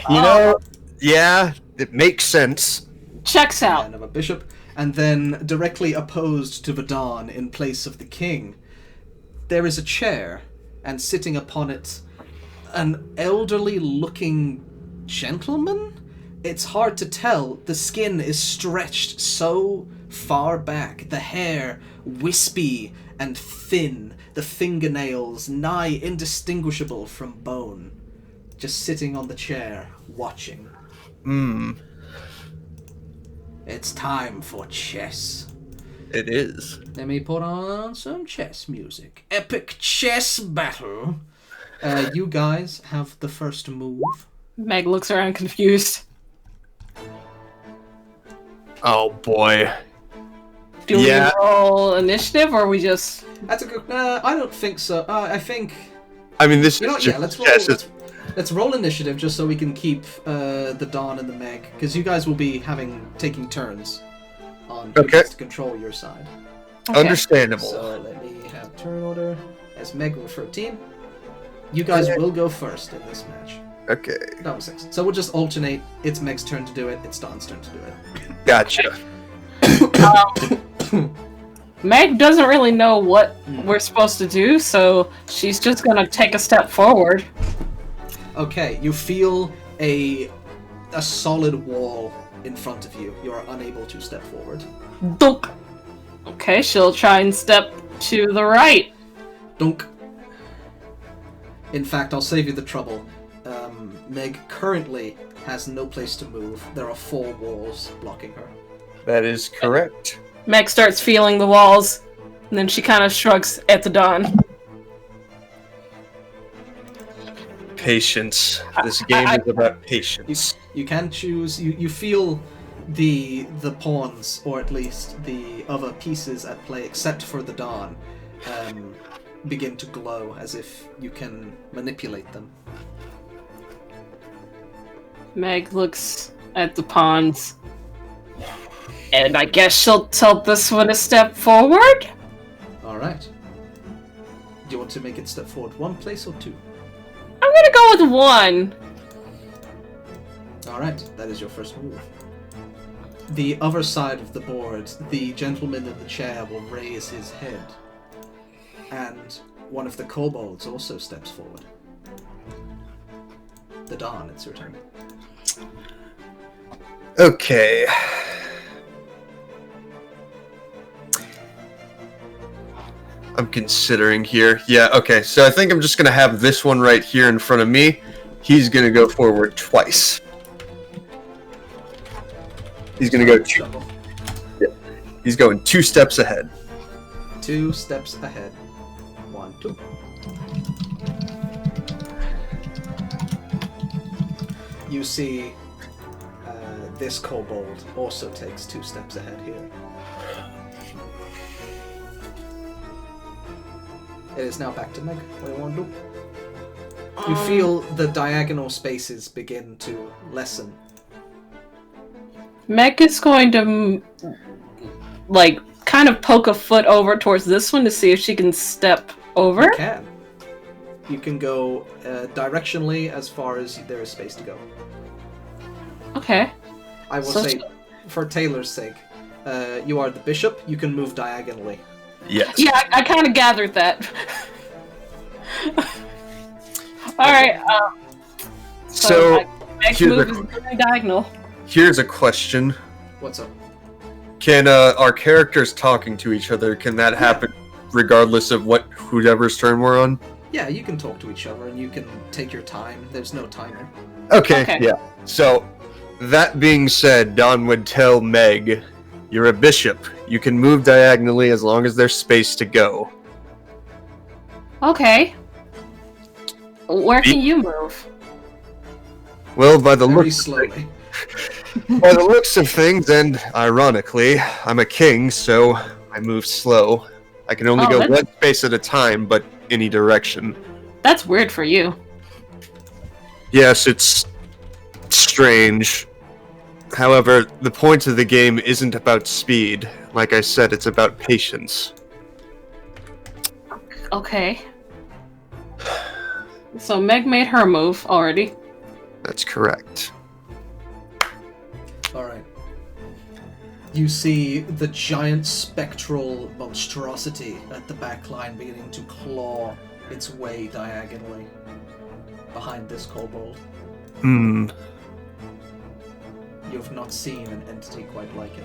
You know, yeah, it makes sense. Checks out. And of a bishop, and then directly opposed to Vadon in place of the king, there is a chair, and sitting upon it, an elderly-looking gentleman? It's hard to tell. The skin is stretched so far back, the hair wispy and thin, the fingernails nigh indistinguishable from bone. Just sitting on the chair, watching. It's time for chess. It is. Let me put on some chess music. Epic chess battle. You guys have the first move. Meg looks around confused. Oh boy. Do we roll initiative, or we just... That's a good... I don't think so. I think... I mean, this You know is what, just yeah, let's roll initiative just so we can keep the Dawn and the Meg, because you guys will be taking turns on who gets to control your side. Okay. Understandable. So let me have turn order as Meg with 13. You guys will go first in this match. Okay. That was 6. So we'll just alternate. It's Meg's turn to do it. It's Dawn's turn to do it. Gotcha. Meg doesn't really know what we're supposed to do, so she's just gonna take a step forward. Okay, you feel a solid wall in front of you. You are unable to step forward. Dunk. Okay, she'll try and step to the right. Dunk. In fact, I'll save you the trouble. Meg currently has no place to move. There are 4 walls blocking her. That is correct. Meg starts feeling the walls, and then she kind of shrugs at the Dawn. Patience. This game is about patience. You can choose. You feel the pawns, or at least the other pieces at play, except for the Dawn, begin to glow as if you can manipulate them. Meg looks at the pawns, and I guess she'll tell this one to step forward? All right. Do you want to make it step forward 1 place or 2? I'm gonna go with 1. All right, that is your first move. The other side of the board, the gentleman in the chair will raise his head, and one of the kobolds also steps forward. The Dawn, it's your turn. Okay. I'm considering here. Yeah, okay. So I think I'm just going to have this one right here in front of me. He's going to go forward twice. He's going to go He's going 2 steps ahead. 2 steps ahead. 1, 2. You see this kobold also takes 2 steps ahead here. It is now back to Meg. What do you want to do? You feel the diagonal spaces begin to lessen. Meg is going to, like, kind of poke a foot over towards this one to see if she can step over. You can. You can go directionally as far as there is space to go. Okay. I will say, for Taylor's sake, you are the bishop. You can move diagonally. Yes. Yeah, I kind of gathered that. Alright, So, next move is going diagonal. here's a question. What's up? Can our characters talking to each other, can that happen regardless of whoever's turn we're on? Yeah, you can talk to each other and you can take your time. There's no timer. Okay, yeah. So, that being said, Don would tell Meg, you're a bishop. You can move diagonally as long as there's space to go. Okay. Where can you move? Well, by the Very looks slowly. by the looks of things, and ironically, I'm a king, so I move slow. I can only go one space at a time, but any direction. That's weird for you. Yes, it's strange. However, the point of the game isn't about speed. Like I said, it's about patience. Okay. So Meg made her move already. That's correct. Alright. You see the giant spectral monstrosity at the back line beginning to claw its way diagonally behind this kobold. Hmm. You have not seen an entity quite like it.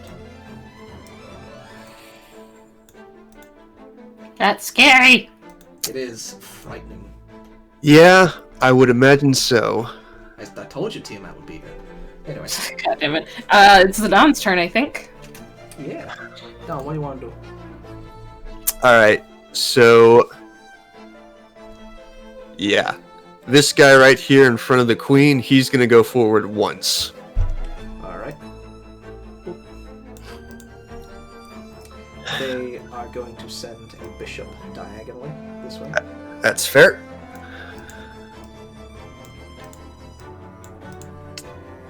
That's scary. It is frightening. Yeah, I would imagine so. I told you Tiamat would be here. Anyway. God damn it. It's the Don's turn, I think. Yeah. Don, what do you want to do? Alright, so... yeah. This guy right here in front of the queen, he's gonna go forward once. Alright. They are going to send a bishop diagonally this way. That's fair.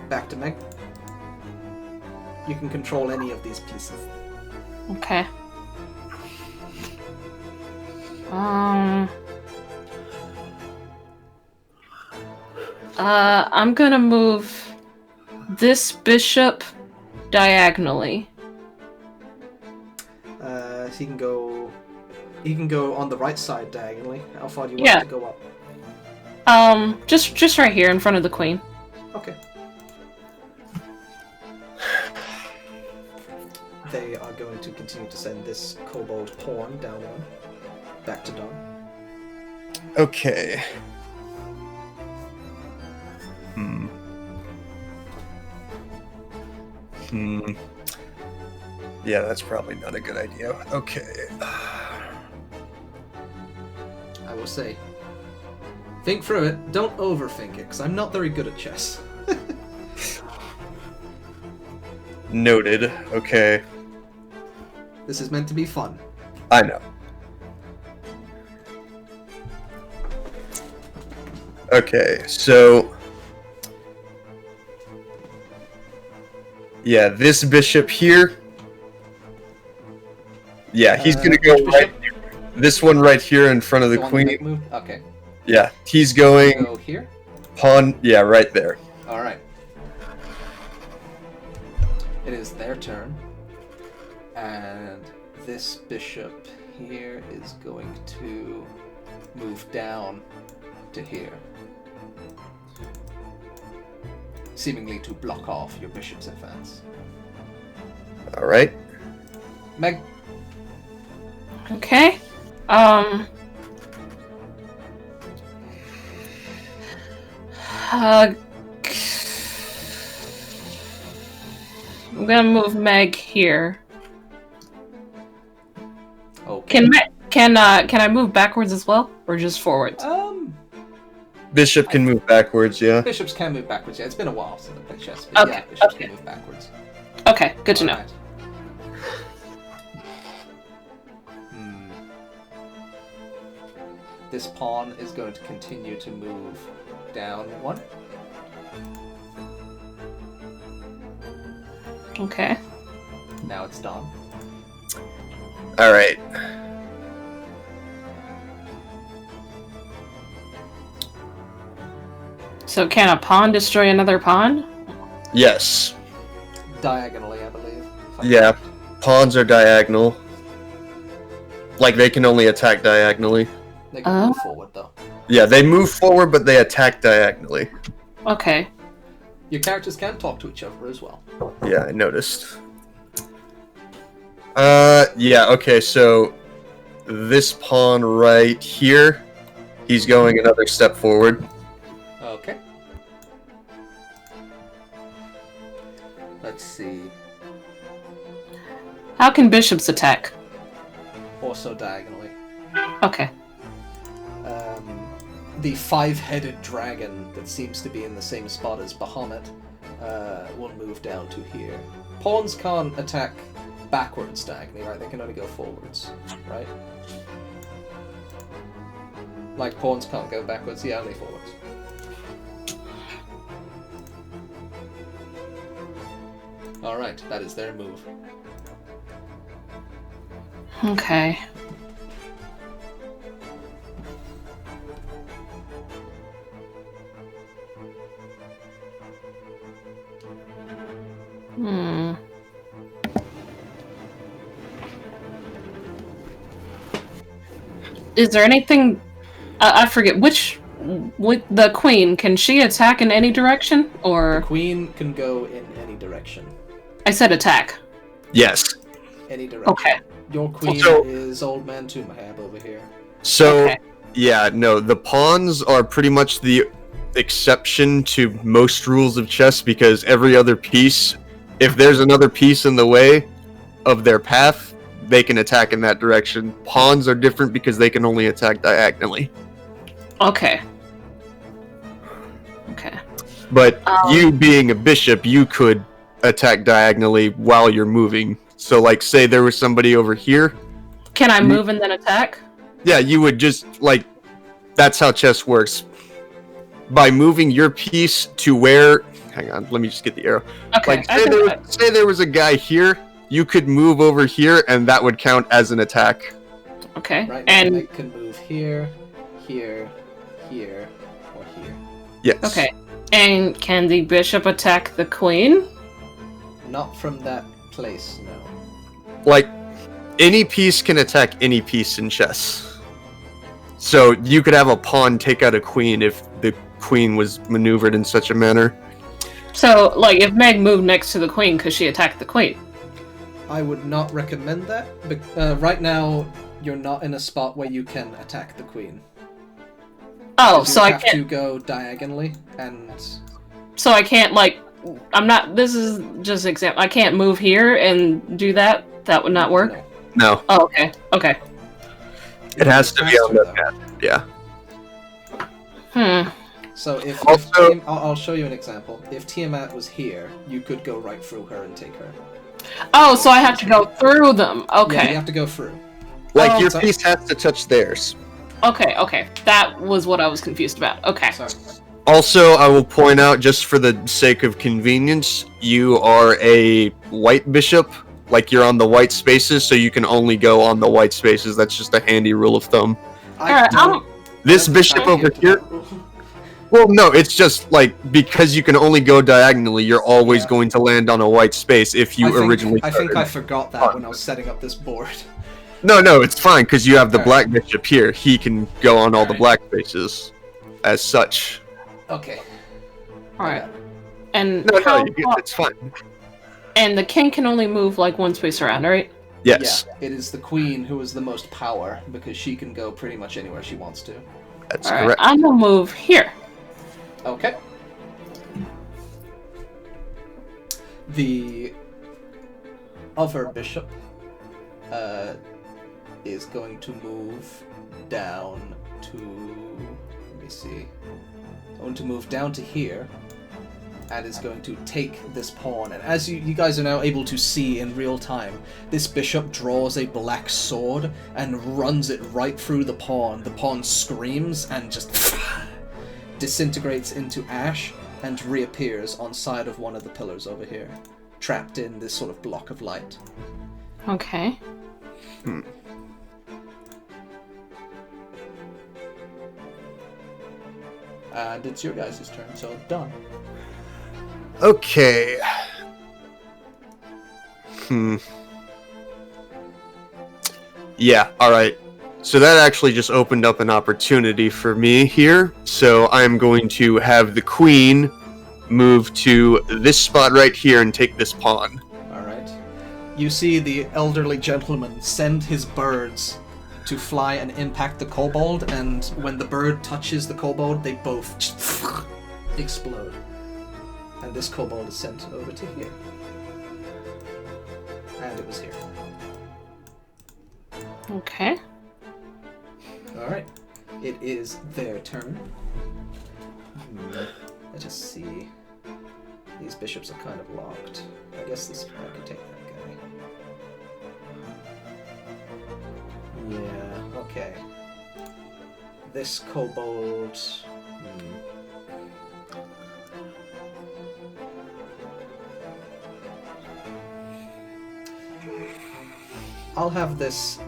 Back to Meg. You can control any of these pieces. Okay. I'm gonna move this bishop diagonally. he can go. He can go on the right side diagonally. How far do you want Yeah. him to go up? Just right here in front of the queen. Okay. They are going to continue to send this kobold pawn down one. Back to Don. Okay. Yeah, that's probably not a good idea. Okay. I will say. Think through it. Don't overthink it, because I'm not very good at chess. Noted. Okay. This is meant to be fun. I know. Okay, so... Yeah, this bishop here... Yeah, he's gonna go which right... bishop? This one right here in front of the The one queen. that moved? Okay. Yeah, he's going... Go here. Pawn... Yeah, right there. Alright. It is their turn. And this bishop here is going to move down to here. Seemingly to block off your bishop's advance. Alright. Meg, Okay. I'm gonna move Meg here. okay. Can I move backwards as well, or just forwards? Bishop can move backwards, yeah. Bishops can move backwards. Yeah, it's been a while since I played chess. But Okay, yeah, bishops okay. can move backwards. Okay, good to know. Alright. This pawn is going to continue to move down one. Okay. Now it's done. Alright. So can a pawn destroy another pawn? Yes. Diagonally, I believe. if I'm Yeah. correct. Pawns are diagonal. Like, they can only attack diagonally. They can move forward, though. Yeah, they move forward, but they attack diagonally. Okay. Your characters can talk to each other as well. Yeah, I noticed. Yeah, okay, so this pawn right here, he's going another step forward. Okay. Let's see. How can bishops attack? Also diagonally. Okay. The five-headed dragon that seems to be in the same spot as Bahamut will move down to here. Pawns can't attack backwards diagonally, right? They can only go forwards, right? Like pawns can't go backwards, yeah, only forwards. Alright, that is their move. Okay. Hmm. Is there anything? I forget which. With the queen, can she attack in any direction, The or queen can go in any direction. I said attack? Yes. Any direction. Okay. Your queen So- is Old Man Toomahab over here. So, Okay. yeah, no, the pawns are pretty much the exception to most rules of chess because every other piece, if there's another piece in the way of their path, they can attack in that direction. Pawns are different because they can only attack diagonally. Okay. Okay. But you being a bishop, you could attack diagonally while you're moving. So, like, say there was somebody over here. Can I move and then attack? Yeah, you would just, like, that's how chess works. By moving your piece to where... Hang on, let me just get the arrow. Okay. Like, I can, say there was a guy here, you could move over here, and that would count as an attack. okay. Right now, And they can move here, here, here, or here. Yes. okay. And can the bishop attack the queen? Not from that place, no. Like, any piece can attack any piece in chess. So you could have a pawn take out a queen if the queen was maneuvered in such a manner. So, like, if Meg moved next to the queen, could she attack the queen? I would not recommend that. But, right now, you're not in a spot where you can attack the queen. Oh, You so I have can't. to go diagonally, and So I can't, like, I'm not. This is just example. I can't move here and do that. That would not work. no. No, Oh, okay. Okay. it has to be on Faster, the path. Yeah. So if Also- I'll show you an example. If Tiamat was here, you could go right through her and take her. Oh, so I have to go through them. Yeah, Okay. you have to go through. Like, Oh, your so- piece has to touch theirs. Okay. That was what I was confused about. Okay. Sorry. Also, I will point out, just for the sake of convenience, you are a white bishop. Like, you're on the white spaces, so you can only go on the white spaces. That's just a handy rule of thumb. Alright, This bishop over here... Well, no, it's just, like, because you can only go diagonally, you're always Yeah. going to land on a white space if you originally I think I started. forgot that when I was setting up this board. No, it's fine, because you have the Alright. black bishop here. He can go on all the Alright. black spaces as such. Okay. Alright. And No, how, it's fine. and the king can only move like one space around, right? Yes, Yeah, it is the queen who has the most power because she can go pretty much anywhere she wants to. that's Alright, correct. I'm gonna move here. Okay. The other bishop is going to move down to. Let me see. Going to move down to here, and is going to take this pawn. And as you guys are now able to see in real time, this bishop draws a black sword and runs it right through the pawn. The pawn screams and just disintegrates into ash and reappears on side of one of the pillars over here, trapped in this sort of block of light. Okay. And it's your guys' turn, so done. Okay. Yeah, alright. So that actually just opened up an opportunity for me here. So I'm going to have the queen move to this spot right here and take this pawn. Alright. You see the elderly gentleman send his birds to fly and impact the kobold, and when the bird touches the kobold, they both explode. And this kobold is sent over to here. And it was here. Okay. Alright. It is their turn. Let us see. These bishops are kind of locked. I guess this I could take that guy. Yeah, okay. This kobold. I'll have this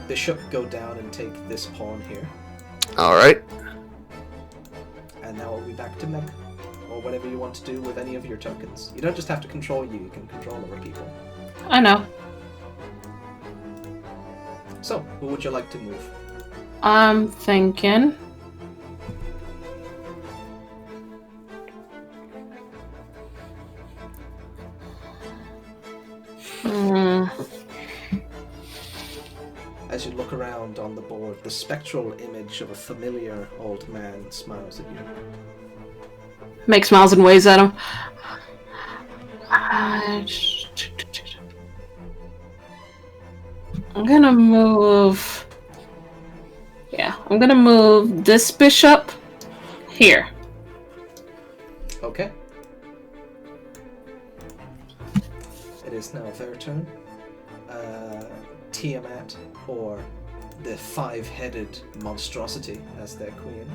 bishop go down and take this pawn here. Alright. And now we'll be back to Meg. Or whatever you want to do with any of your tokens. You don't just have to control you can control other people. I know. So, who would you like to move? I'm thinking. As you look around on the board, the spectral image of a familiar old man smiles at you. Make smiles and waves at him. I'm gonna move. Yeah, I'm gonna move this bishop here. Okay. It is now their turn. Tiamat, or the five-headed monstrosity as their queen,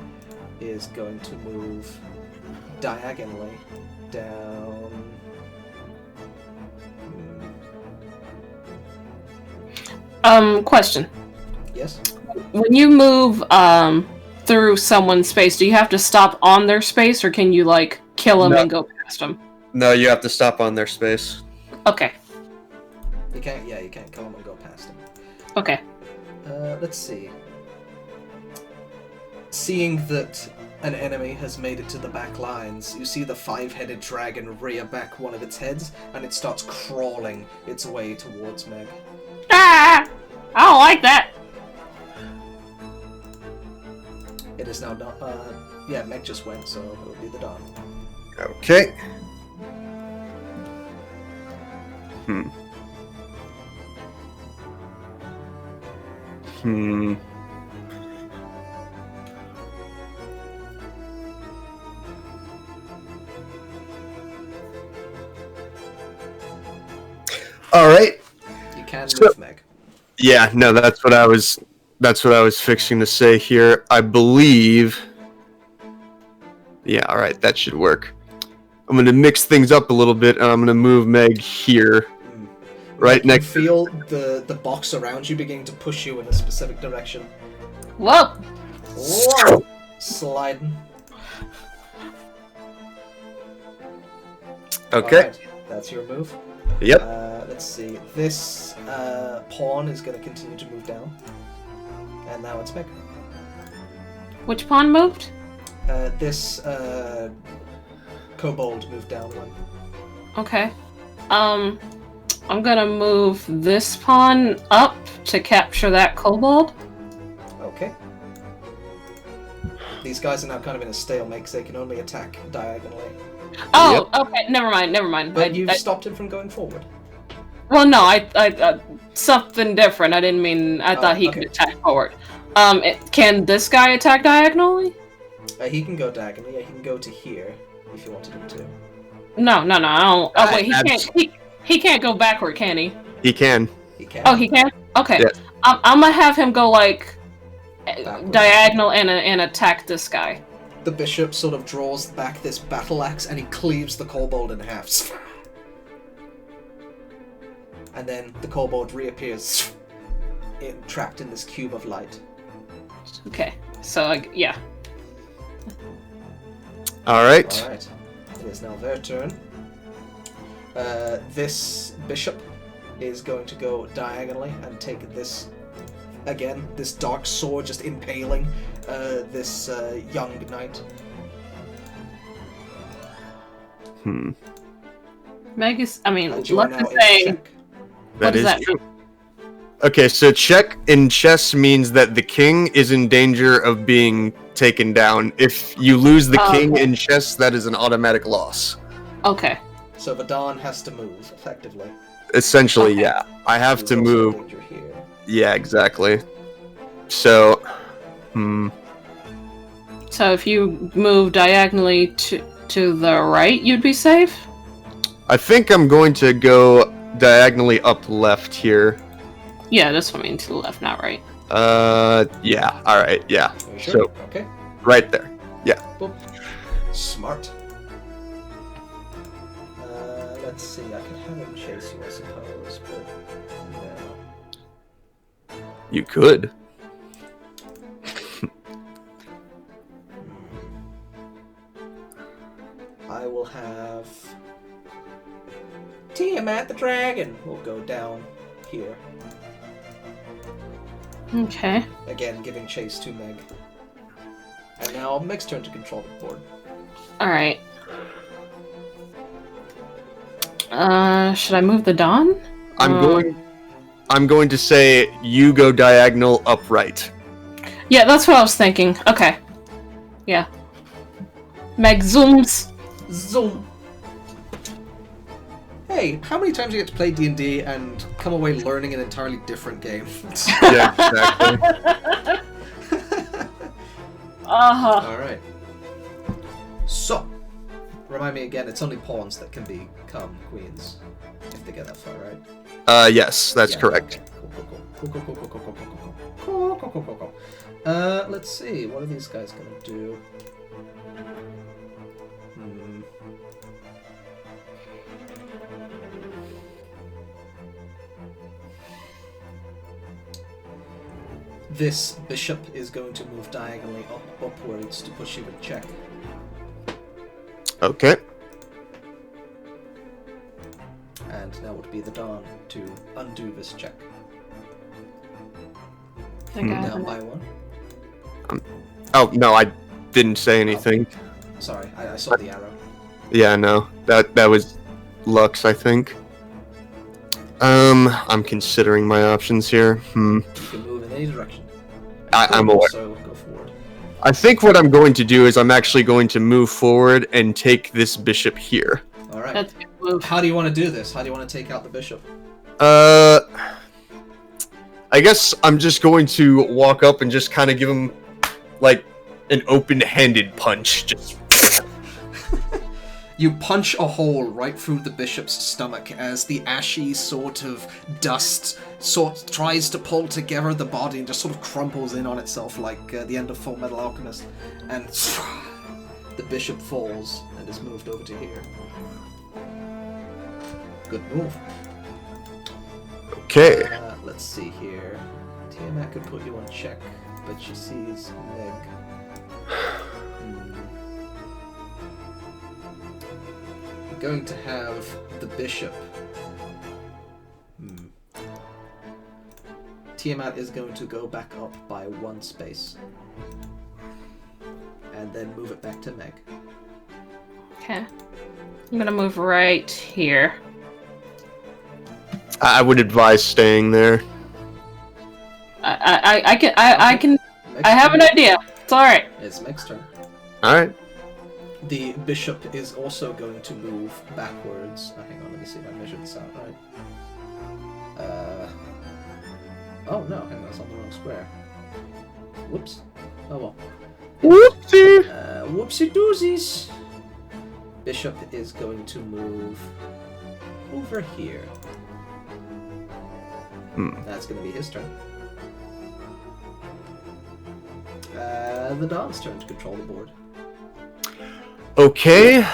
is going to move diagonally down. Question. Yes? When you move through someone's space, do you have to stop on their space, or can you like kill them No. and go past them? No, you have to stop on their space. Okay. You can't kill them and go past them. Okay. Let's see. Seeing that an enemy has made it to the back lines, you see the 5-headed dragon rear back one of its heads, and it starts crawling its way towards Meg. Ah! I don't like that. It is now done. Yeah, Meg just went, so it'll be the Dawn. Okay. All right. You can So- move Meg. Yeah, no, that's what I was fixing to say here. I believe. Yeah, all right, that should work. I'm going to mix things up a little bit, and I'm going to move Meg here. Right You next. feel the box around you beginning to push you in a specific direction. Whoa! Whoa! Sliding. Okay. Alright, that's your move. Yep. Let's see. This pawn is going to continue to move down. And now it's Meg. Which pawn moved? This kobold moved down one. Okay. I'm gonna move this pawn up to capture that kobold. Okay. These guys are now kind of in a stalemate because they can only attack diagonally. Oh, okay. Never mind. But you've stopped him from going forward. Well, no, I something different. I didn't mean. I thought he could attack forward. Can this guy attack diagonally? He can go diagonally. Yeah, he can go to here if you wanted him to. No. I don't. Oh wait, he can't. He can't go backward, can he? He can. He can. Oh, he can. Okay. Yeah. I'm gonna have him go like Backwards. diagonal and attack this guy. The bishop sort of draws back this battle axe and he cleaves the kobold in half. And then the kobold reappears, trapped in this cube of light. Okay. So yeah. All right. Alright. It is now their turn. This bishop is going to go diagonally and take this, again, this dark sword just impaling this young knight. Meg is. I mean, And you are let's now just in say. check. What does that true. Okay, so check in chess means that the king is in danger of being taken down. If you lose the king in chess, that is an automatic loss. Okay. So the Dawn has to move, effectively. Essentially, Okay. yeah. I have She's to also in move. danger here. Yeah, exactly. So, So if you move diagonally to the right, you'd be safe? I think I'm going to go diagonally up left here. Yeah, this one means to the left, not right. Yeah. All right. Yeah. Are you sure? So Okay. right there. Boom. Smart. Let's see. I could have him chase you, I suppose, but no. You could. I will have Tiamat the Dragon will go down here. Okay. Again, giving chase to Meg. And now Meg's turn to control the board. Alright. Should I move the Dawn? I'm going to say you go diagonal upright. Yeah, that's what I was thinking. Okay. Yeah. Meg zooms. Zoom! Hey, how many times do you get to play D&D and come away learning an entirely different game? Yeah, exactly. Uh-huh. Alright. So, remind me again, it's only pawns that can become queens. If they get that far, right? Yes, that's Yeah, correct. okay. Cool. Let's see, what are these guys gonna do? This bishop is going to move diagonally upwards to push you in check. Okay. And now would be the Dawn to undo this check. think I have Down an- by 1. Oh no, I didn't say anything. Sorry, I saw the arrow. Yeah, no, that was Lux, I think. I'm considering my options here. You can move in any direction. I'm aware. So go forward. I think what I'm going to do is I'm actually going to move forward and take this bishop here. All right. That's a good move. How do you want to do this? How do you want to take out the bishop? I guess I'm just going to walk up and just kind of give him, like, an open-handed punch. Just. You punch a hole right through the bishop's stomach as the ashy sort of dust tries to pull together the body and just sort of crumples in on itself like the end of Full Metal Alchemist. And the bishop falls and is moved over to here. Good move. Okay. Let's see here. Tiamat could put you on check, but she sees Meg. We're going to have the bishop. Tiamat is going to go back up by 1 space. And then move it back to Meg. Okay. I'm gonna move right here. I would advise staying there. I can. Meg's I have an turn. idea. It's all right. It's Meg's turn. Alright. The bishop is also going to move backwards. Oh, hang on, let me see if I measured this out right. Oh no, hang on, that's on the wrong square. Whoops. Oh well. Whoopsie! Whoopsie doozies! Bishop is going to move over here. That's going to be his turn. The Don's turn to control the board. Okay.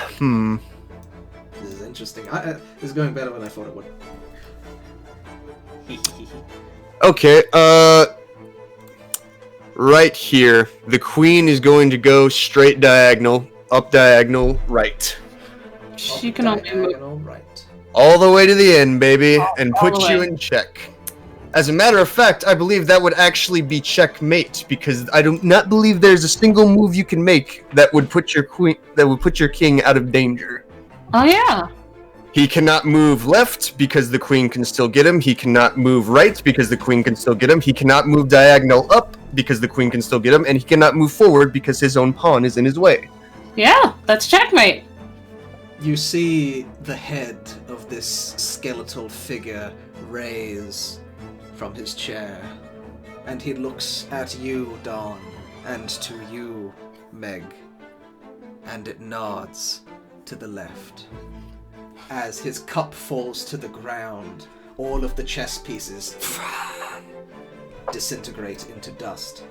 This is interesting. This is going better than I thought it would. Okay, right here. The queen is going to go straight diagonal, up diagonal, right. She can only move. Diagonal right. All the way to the end, baby, and all put the you way. in check. As a matter of fact, I believe that would actually be checkmate, because I do not believe there's a single move you can make that would put your king out of danger. Oh yeah. He cannot move left because the queen can still get him. He cannot move right because the queen can still get him. He cannot move diagonal up because the queen can still get him. And he cannot move forward because his own pawn is in his way. Yeah, that's checkmate. You see the head of this skeletal figure raise from his chair, and he looks at you, Dawn, and to you, Meg, and it nods to the left. As his cup falls to the ground, all of the chess pieces disintegrate into dust.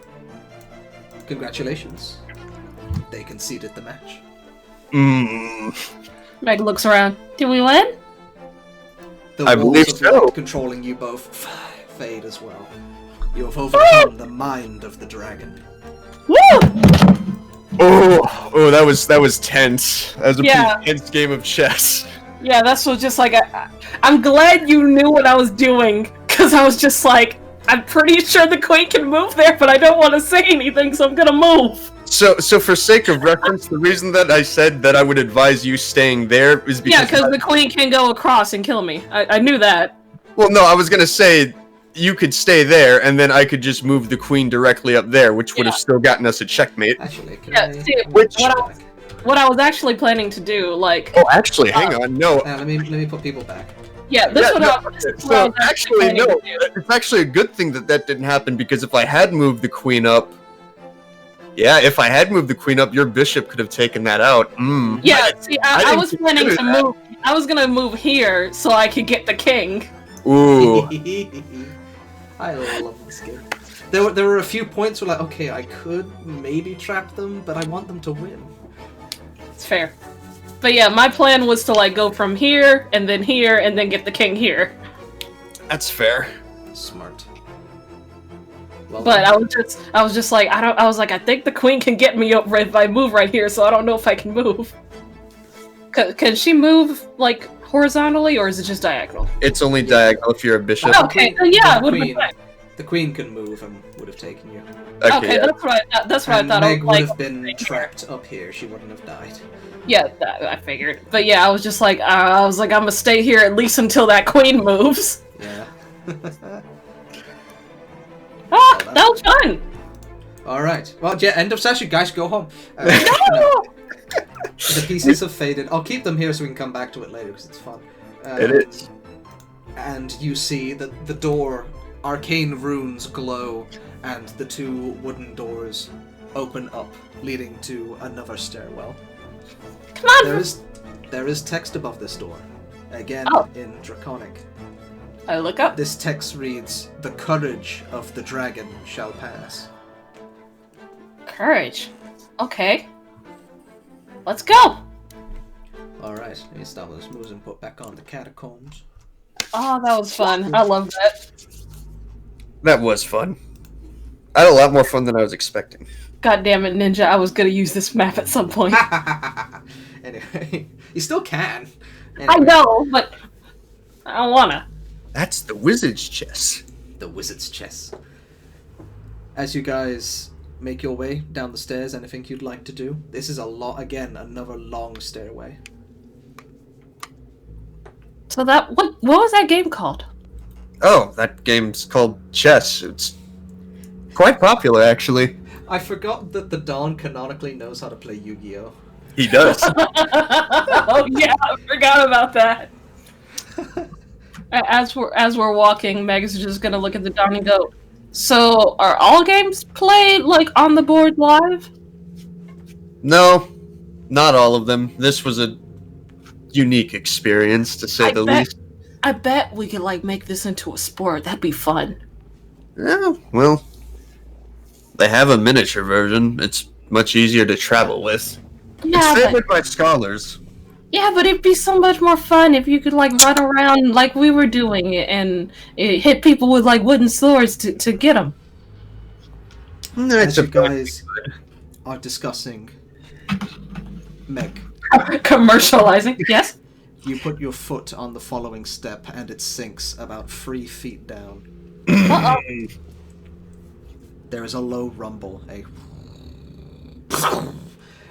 Congratulations. They conceded the match. Meg looks around. Did we win? The I walls believe of so. light controlling you both fade as well. You have overcome the mind of the dragon. Woo! Oh, that was tense. That was a Yeah. pretty tense game of chess. Yeah, that's what just like I'm glad you knew what I was doing, because I was just like, I'm pretty sure the queen can move there, but I don't want to say anything, so I'm gonna move. So for sake of reference, the reason that I said that I would advise you staying there is because... Yeah, because the queen can go across and kill me. I knew that. Well, no, I was gonna say you could stay there, and then I could just move the queen directly up there, which would have still gotten us a checkmate. Actually, can Yeah, I... see, Which- what I was actually planning to do, like, Oh, actually, hang on, no. let me put people back. yeah, this Yeah, one. no, I was so actually, planning no. to do. It's actually a good thing that that didn't happen, because if I had moved the queen up, if I had moved the queen up, your bishop could have taken that out. Yeah, see, I didn't was planning to consider that. move. I was gonna move here so I could get the king. Ooh. I love this game. There were a few points where like, okay, I could maybe trap them, but I want them to win. It's fair. But yeah, my plan was to like go from here and then get the king here. That's fair. Smart. Well But done. I was just like, I I think the queen can get me up if I move right here, so I don't know if I can move. Can she move like horizontally or is it just diagonal? It's only diagonal if you're a bishop. Okay, then yeah, it would have been Queen. fine. The queen can move and would have taken you. Okay, yeah. that's what I And thought. Meg I was would like, have been trapped up here. She wouldn't have died. yeah, I figured. But yeah, I was just like, I'm gonna stay here at least until that queen moves. Yeah. Ah, that was fun. All right. Well, yeah. End of session, guys. Go home. No! The pieces have faded. I'll keep them here so we can come back to it later because it's fun. It is. And you see that the door, arcane runes glow, and the two wooden doors open up, leading to another stairwell. Come on. There is text above this door, again in Draconic. I look up. This text reads, "The courage of the dragon shall pass." Courage. Okay. Let's go. Alright, let me stop those moves and put back on the catacombs. Oh, that was fun. I love that. That was fun. I had a lot more fun than I was expecting. God damn it, Ninja. I was gonna use this map at some point. Anyway, you still can. I Anyway, know, but I don't wanna. That's the wizard's chess. the wizard's chess. As you guys make your way down the stairs, anything you'd like to do? This is another long stairway. So what was that game called? Oh, that game's called chess. It's quite popular, actually. I forgot that the Dawn canonically knows how to play Yu-Gi-Oh! He does. Oh yeah, I forgot about that. As we're walking, Meg's just gonna look at the Dawn and go, "So are all games played like on the board live?" No, not all of them. This was a unique experience, to say the least. I bet we could like make this into a sport. That'd be fun. Yeah, well, they have a miniature version. It's much easier to travel with. Yeah, It's favored by scholars. yeah, but it'd be so much more fun if you could like run around like we were doing and hit people with like wooden swords to get them. As you guys are discussing, Meg, Commercializing, yes. you put your foot on the following step and it sinks about 3 feet down. Uh-oh. There is a low rumble,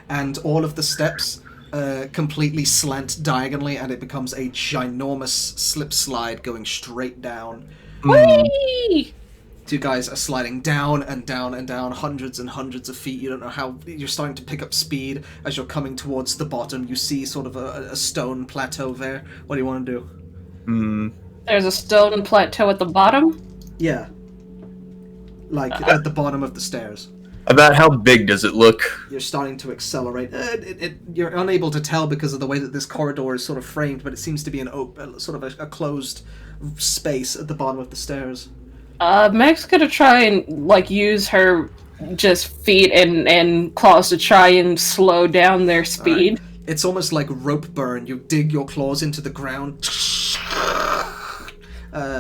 and all of the steps completely slant diagonally, and it becomes a ginormous slip slide going straight down. Whee! Two guys are sliding down and down and down, hundreds and hundreds of feet. You don't know how. You're starting to pick up speed as you're coming towards the bottom. You see sort of a stone plateau there. What do you want to do? There's a stone plateau at the bottom. Yeah. Like at the bottom of the stairs. About how big does it look? You're starting to accelerate. You're unable to tell because of the way that this corridor is sort of framed, but it seems to be sort of a closed space at the bottom of the stairs. Meg's gonna try and like use her just feet and claws to try and slow down their speed. Right. It's almost like rope burn. You dig your claws into the ground.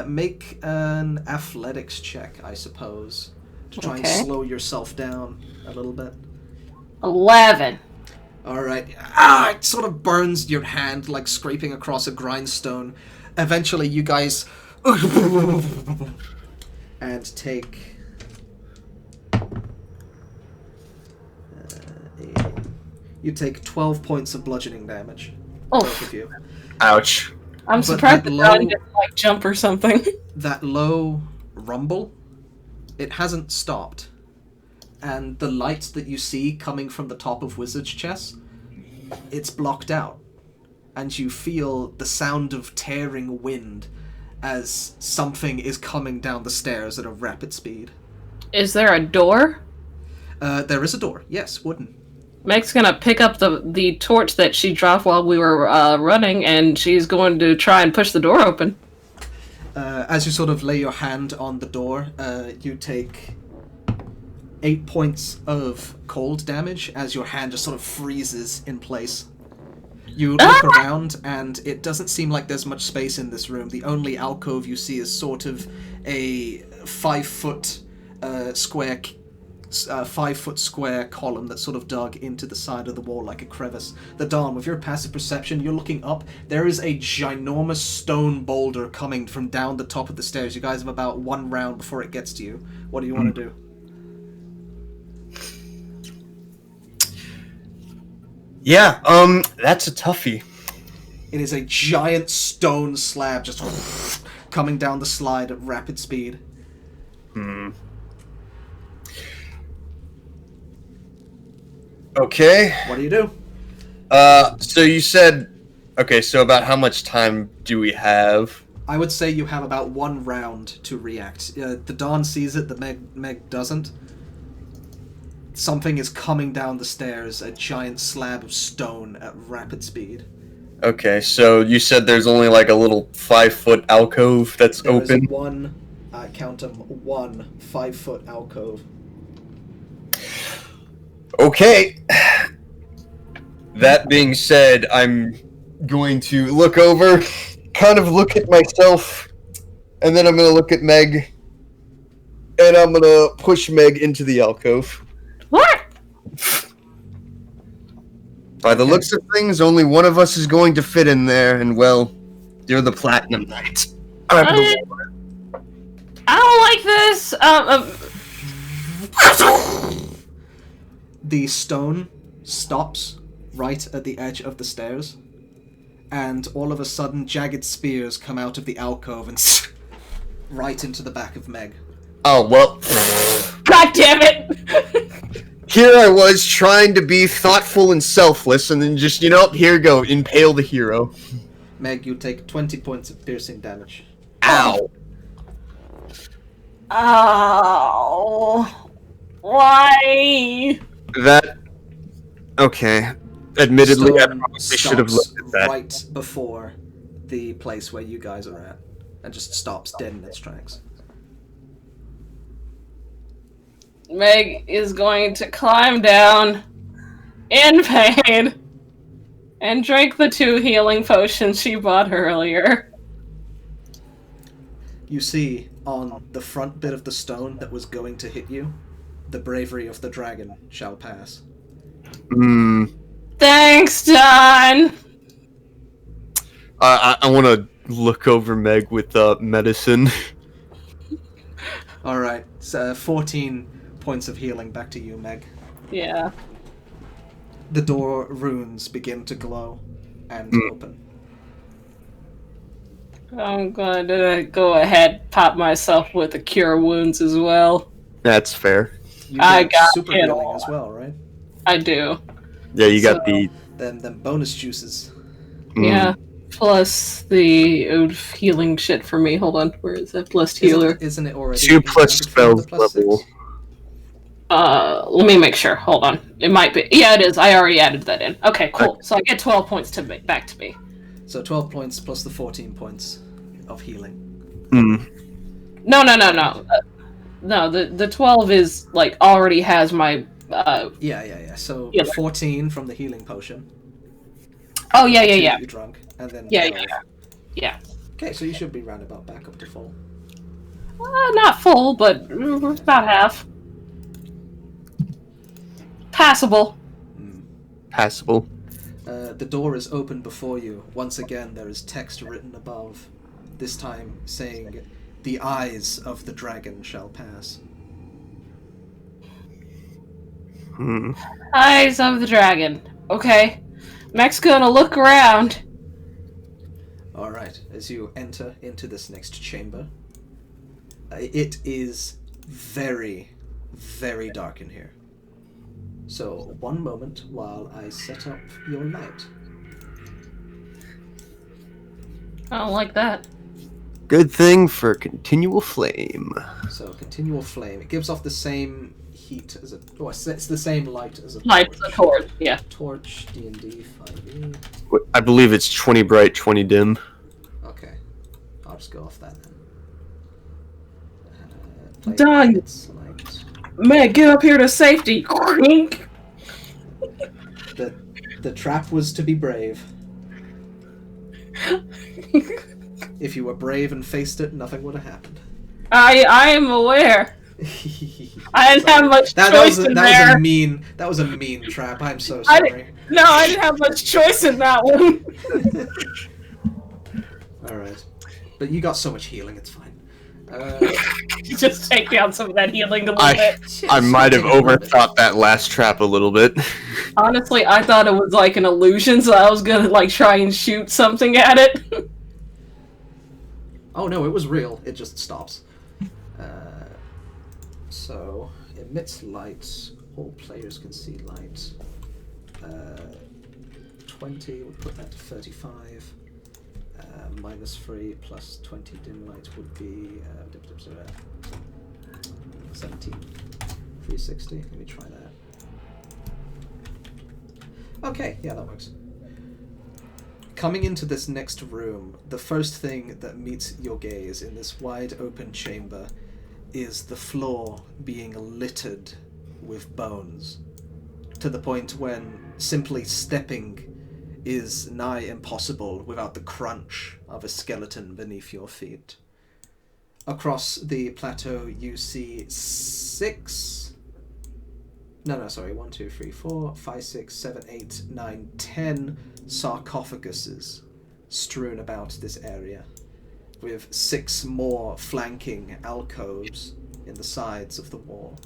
Make an athletics check, I suppose, to try and slow yourself down a little bit. 11. Alright. It sort of burns your hand like scraping across a grindstone. Eventually, you guys... and take... you take 12 points of bludgeoning damage. Both of you. Ouch. I'm But surprised that the dog low- didn't like jump or something. That low rumble, it hasn't stopped. And the light that you see coming from the top of Wizard's Chess, it's blocked out. And you feel the sound of tearing wind as something is coming down the stairs at a rapid speed. Is there a door? There is a door, yes, wooden. Meg's gonna pick up the torch that she dropped while we were running, and she's going to try and push the door open. As you sort of lay your hand on the door, you take 8 points of cold damage as your hand just sort of freezes in place. You look around, and it doesn't seem like there's much space in this room. The only alcove you see is sort of a 5-foot square 5-foot square column that's sort of dug into the side of the wall like a crevice. The Dawn, with your passive perception, you're looking up. There is a ginormous stone boulder coming from down the top of the stairs. You guys have about 1 round before it gets to you. What do you want to do? Yeah, that's a toughie. It is a giant stone slab just coming down the slide at rapid speed. Okay. What do you do? So you said... Okay, so about how much time do we have? I would say you have about 1 round to react. The Dawn sees it, the Meg doesn't. Something is coming down the stairs, a giant slab of stone at rapid speed. Okay, so you said there's only like a little 5-foot alcove that's There open? is one, count them, 1 5-foot alcove. Okay. That being said, I'm going to look over, kind of look at myself, and then I'm going to look at Meg, and I'm going to push Meg into the alcove. What? By the looks of things, only one of us is going to fit in there, and well, you're the Platinum Knight. I don't like this. The stone stops right at the edge of the stairs, and all of a sudden, jagged spears come out of the alcove and right into the back of Meg. Oh, well. God damn it! Here I was trying to be thoughtful and selfless, and then just, here you go, impale the hero. Meg, you take 20 points of piercing damage. Ow. Oh, why? That... Okay. Admittedly, I Stone probably should have stops looked at that. right before the place where you guys are at, and just stops dead in its tracks. Meg is going to climb down in pain and drink the 2 healing potions she bought earlier. You see, on the front bit of the stone that was going to hit you, the bravery of the dragon shall pass. Thanks, Don! I want to look over Meg with medicine. Alright, so 14 points of healing back to you, Meg. Yeah. The door runes begin to glow and open. I'm going to go ahead, pop myself with a cure wounds as well. That's fair. You I get got super hit healing a as well, right? I do. Yeah, you got the... Then bonus juices. Yeah. Plus the healing shit for me. Hold on, where is that? Blessed healer. Isn't it already? 2 plus accounted for with the spells plus level. 6? Let me make sure. Hold on. It might be. Yeah, it is. I already added that in. Okay, cool. So I get 12 points back to me. So 12 points plus the 14 points of healing. No. No, the 12 is, like, already has my, Yeah. So Yeah. 14 from the healing potion. Oh, yeah. You drunk, and then Yeah. 12. Yeah. Okay, so you should be roundabout back up to full. Not full, but about half. Passable. Passable. The door is open before you. Once again, there is text written above, this time saying, "The eyes of the dragon shall pass." Eyes of the dragon. Okay. Mac's gonna look around. Alright, as you enter into this next chamber, it is very, very dark in here. So, one moment while I set up your light. I don't like that. Good thing for continual flame. So, continual flame. It gives off the same heat as a... Oh, it's the same light as a Light torch. the torch, yeah. Torch, D&D, 5e. I believe it's 20 bright, 20 dim. Okay. I'll just go off that then. Done. Light. Meg, get up here to safety. The trap was to be brave. If you were brave and faced it, nothing would have happened. I am aware. I didn't have much That choice was in that there. was a mean trap. I'm so I sorry. No, I didn't have much choice in that one. All right, but you got so much healing. It's fine. Just take down some of that healing a little I bit. I might have overthought that last trap a little bit. Honestly, I thought it was like an illusion, so I was gonna like try and shoot something at it. Oh no, it was real. It just stops. So emits light. All players can see light. 20. We'll put that to 35. -3 plus 20 dim light would be 17. 360. Let me try that. Okay, yeah, that works. Coming into this next room, the first thing that meets your gaze in this wide open chamber is the floor being littered with bones, to the point when simply stepping is nigh impossible without the crunch of a skeleton beneath your feet. Across the plateau you see 1, 2, 3, 4, 5, 6, 7, 8, 9, 10 sarcophaguses strewn about this area, with 6 more flanking alcoves in the sides of the wall.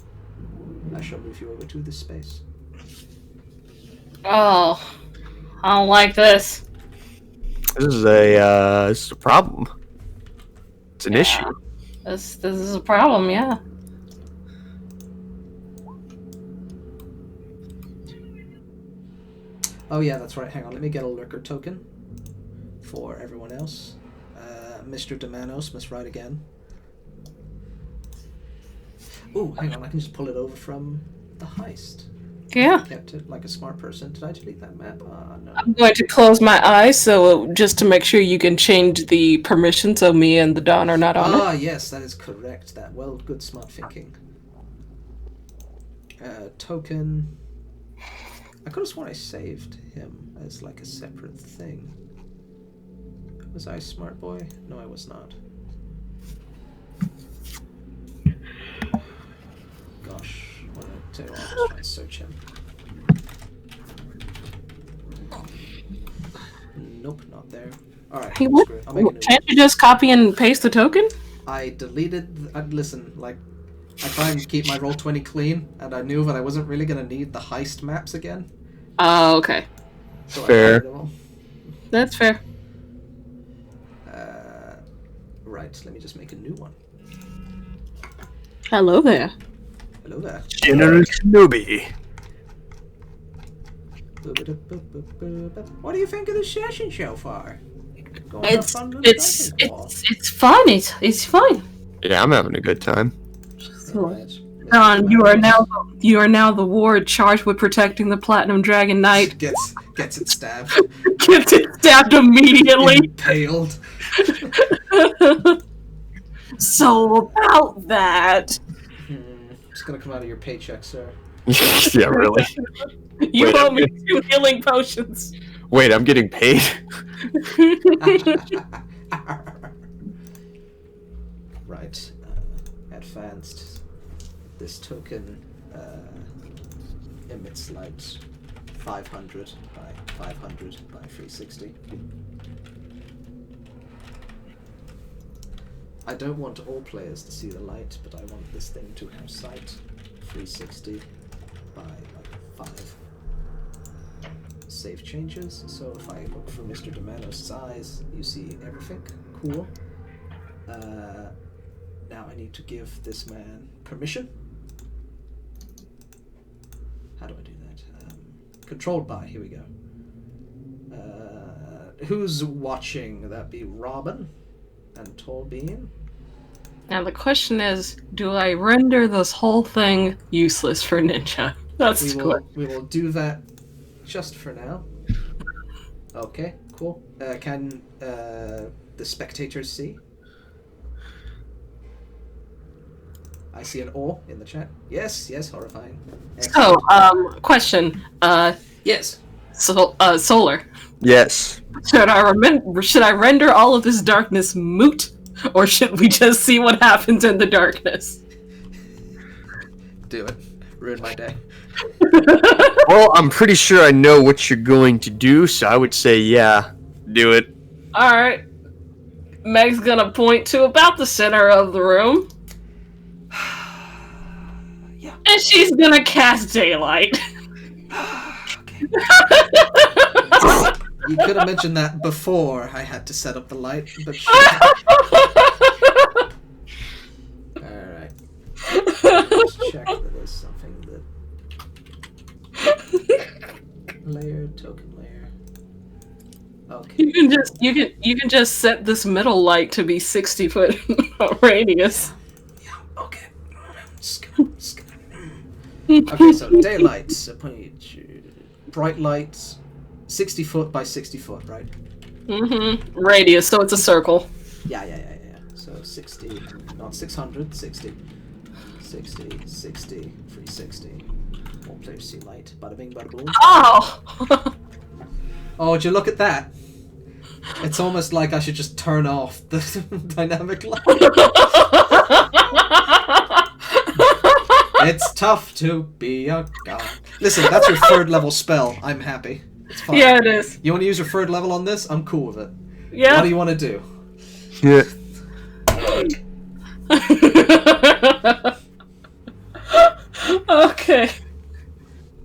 I shall move you over to this space. Oh, I don't like this. This is a problem. It's an issue. This is a problem, yeah. Oh yeah, that's right. Hang on, let me get a lurker token for everyone else. Mr. Demanos must write again. Ooh, hang on, I can just pull it over from the heist. Yeah. I kept it like a smart person. Did I delete that map? No. I'm going to close my eyes so just to make sure you can change the permission so me and the Don are not on it. Yes, that is correct. Good smart thinking. Token. I could have sworn I saved him as like a separate thing. Was I a smart boy? No, I was not. Gosh, what did I tell you? I'll just try and search him. Nope, not there. Alright, Hey, what? screw it. I'll make a new Can't you just copy and paste the token? I deleted... listen, like, I try and keep my Roll20 clean, and I knew that I wasn't really going to need the heist maps again. Oh, okay. So Fair. I deleted them all. That's fair. Right, let me just make a new one. Hello there. Hello there. General Kenobi. What do you think of the session so far? Going to have It's fun with the dungeon crawl? it's fun. It's fun. Yeah, I'm having a good time. Alright. Don, you are now the ward charged with protecting the Platinum Dragon Knight. Gets it stabbed. Gets it stabbed immediately. Impaled. So about that, It's gonna come out of your paycheck, sir. Yeah, really. you Wait, owe me 2 healing potions. Wait, I'm getting paid? Right. Advanced. This token emits light 500 by 500 by 360. I don't want all players to see the light, but I want this thing to have sight 360 by like 5. Save changes, so if I look for Mr. Demanos' eyes, you see everything. Cool. Now I need to give this man permission. How do I do that? Controlled by, here we go. Who's watching? That'd be Robin and Tolbean. Now the question is, do I render this whole thing useless for Ninja? That's good. We will do that just for now. Okay, cool. Can the spectators see? I see an O in the chat. Yes, horrifying. So, question. Yes. Solar. Yes. Should I render all of this darkness moot, or should we just see what happens in the darkness? Do it. Ruin my day. Well, I'm pretty sure I know what you're going to do, so I would say, yeah, do it. Alright. Meg's gonna point to about the center of the room. Yeah. And she's gonna cast daylight. Okay. You could have mentioned that before I had to set up the light, but sure. Alright. Let's check that there's something that... Layer, token layer. Okay. You can just set this middle light to be 60-foot radius. Yeah, okay. Okay, so daylight, bright lights, 60 foot by 60 foot, right? Mm-hmm. Radius, so it's a circle. Yeah. So 60, not 600, 60. 60, 360. More players see light. Bada bing, bada boom. Oh! Oh, would you look at that? It's almost like I should just turn off the dynamic light. It's tough to be a god. Listen, that's your 3rd level spell. I'm happy. It's fine. Yeah, it is. You want to use your 3rd level on this? I'm cool with it. Yeah. What do you want to do? Yeah. Okay.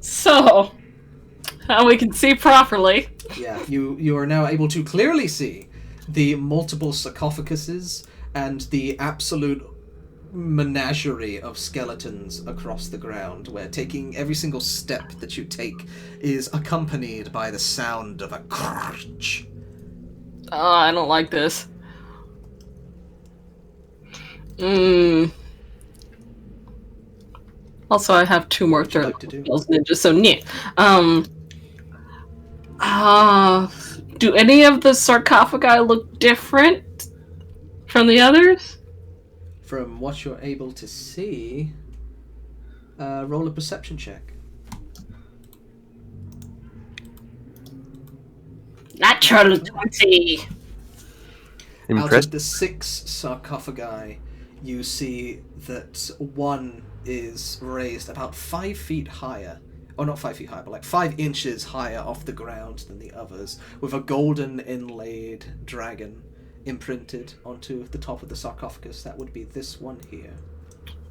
So, now we can see properly. Yeah, you are now able to clearly see the multiple sarcophaguses and the absolute menagerie of skeletons across the ground, where taking every single step that you take is accompanied by the sound of a crunch. Oh, I don't like this. Also, I have 2 more third like to do? skills ninja, so yeah. Do any of the sarcophagi look different from the others? From what you're able to see, roll a perception check. Natural 20. Out Impressed? of the 6 sarcophagi, you see that one is raised about 5 feet higher. Or not 5 feet higher, but like 5 inches higher off the ground than the others, with a golden inlaid dragon imprinted onto the top of the sarcophagus. That would be this one here.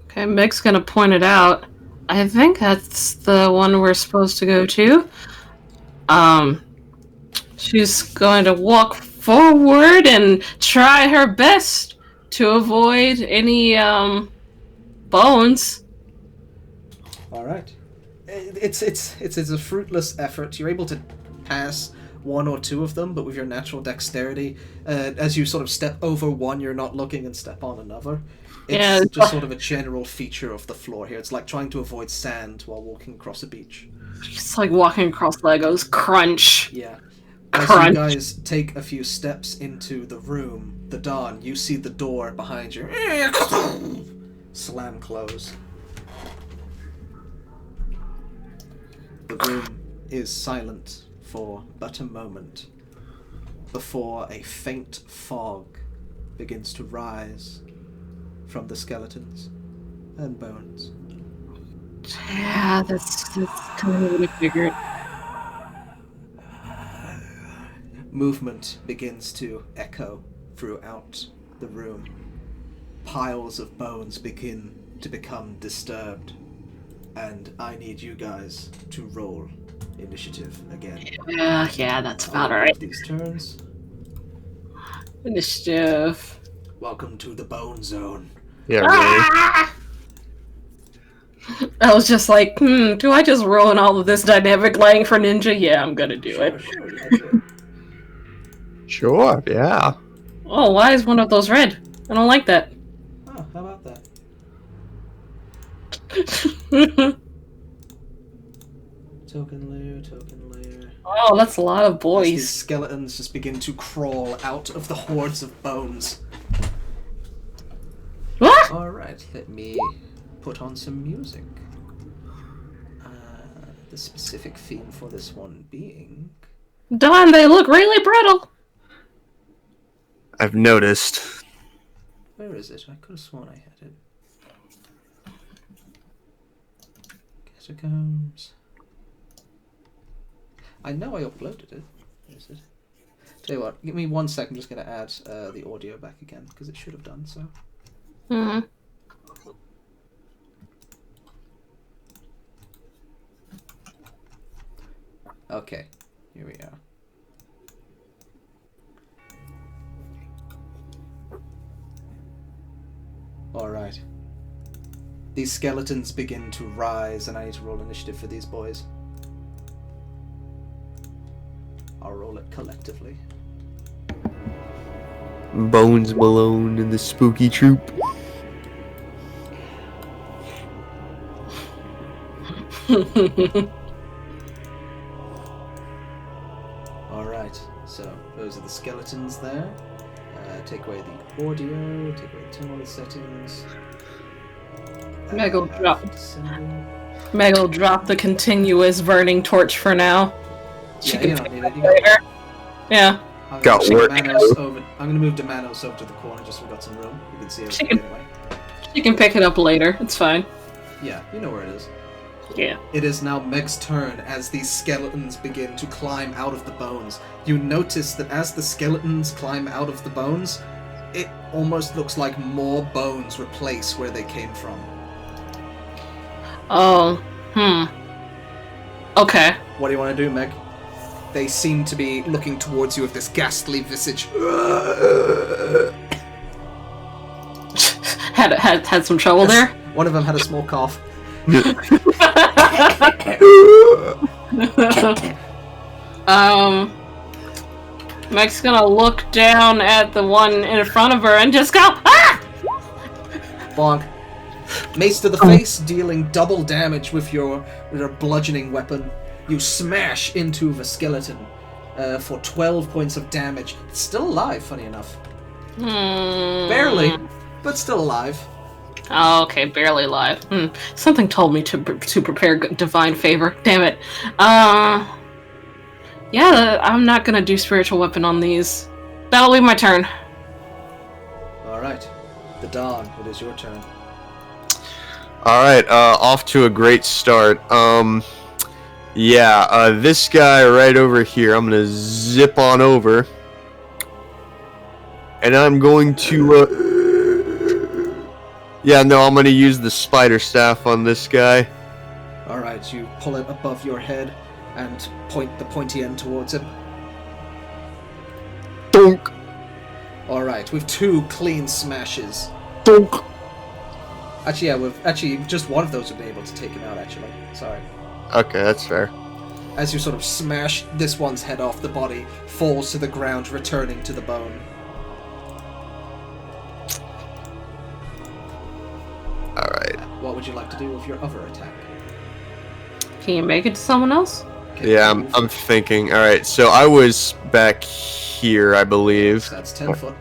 Okay, Meg's gonna point it out. I think that's the one we're supposed to go to. She's going to walk forward and try her best to avoid any, bones. Alright. It's a fruitless effort. You're able to pass 1 or 2 of them, but with your natural dexterity, as you sort of step over one, you're not looking, and step on another. It's just sort of a general feature of the floor here. It's like trying to avoid sand while walking across a beach. It's like walking across Legos. Crunch. Yeah. As Crunch. you guys take a few steps into the room, the dawn, you see the door behind you slam close. The room is silent for but a moment before a faint fog begins to rise from the skeletons and bones. Yeah, that's kind of what I figured. Movement begins to echo throughout the room. Piles of bones begin to become disturbed, and I need you guys to roll initiative again. Yeah, that's about right. These turns. Initiative. Welcome to the Bone Zone. Yeah, really. Ah! I was just like, do I just ruin all of this dynamic lighting for Ninja? Yeah, I'm gonna do it. Sure, yeah, do it. Sure, yeah. Oh, why is one of those red? I don't like that. Oh, how about that? Token layer, token layer. Oh, that's a lot of As these boys. skeletons just begin to crawl out of the hordes of bones. What? Alright, let me put on some music. The specific theme for this one being... Don, they look really brittle. I've noticed. Where is it? I could have sworn I had it. Catacombs. I know I uploaded it. Where is it? Tell you what, give me 1 second. I'm just going to add the audio back again because it should have done so. Mm-hmm. Okay, here we are. Alright. These skeletons begin to rise, and I need to roll initiative for these boys. I'll roll it collectively. Bones Malone and the spooky troop. Alright, so those are the skeletons there. Take away the audio, take away the tonal settings. Meg will drop. Descending. Meg will drop the continuous burning torch for now. She Yeah, can you don't pick need it it. up You got later. Yeah. I'm Got gonna work. move Manos over. I'm gonna move Manos over to the corner just so we got some room. You can see everything can- anyway. She can pick it up later. It's fine. Yeah, you know where it is. Yeah. It is now Meg's turn as these skeletons begin to climb out of the bones. You notice that as the skeletons climb out of the bones, it almost looks like more bones replace where they came from. Oh. Okay. What do you want to do, Meg? They seem to be looking towards you with this ghastly visage. had some trouble there. One of them had a small cough. Meg's gonna look down at the one in front of her and just go, ah! Bonk. Mace to the face, dealing double damage with your bludgeoning weapon. You smash into the skeleton for 12 points of damage. It's still alive, funny enough. Barely, but still alive. Oh, okay, barely alive. Something told me to prepare divine favor. Damn it. Yeah, I'm not gonna do spiritual weapon on these. That'll be my turn. Alright. The Dawn, it is your turn. Alright, off to a great start. This guy right over here, I'm gonna zip on over. And I'm going to, I'm gonna use the spider staff on this guy. Alright, you pull it above your head and point the pointy end towards him. Donk! Alright, with 2 clean smashes. Donk! Actually, just one of those would be able to take him out, actually. Sorry. Okay, that's fair. As you sort of smash this one's head off, the body falls to the ground, returning to the bone. Alright. What would you like to do with your other attack? Can you make it to someone else? Okay, Yeah, move. I'm thinking. Alright, so I was back here, I believe. So that's 10 foot.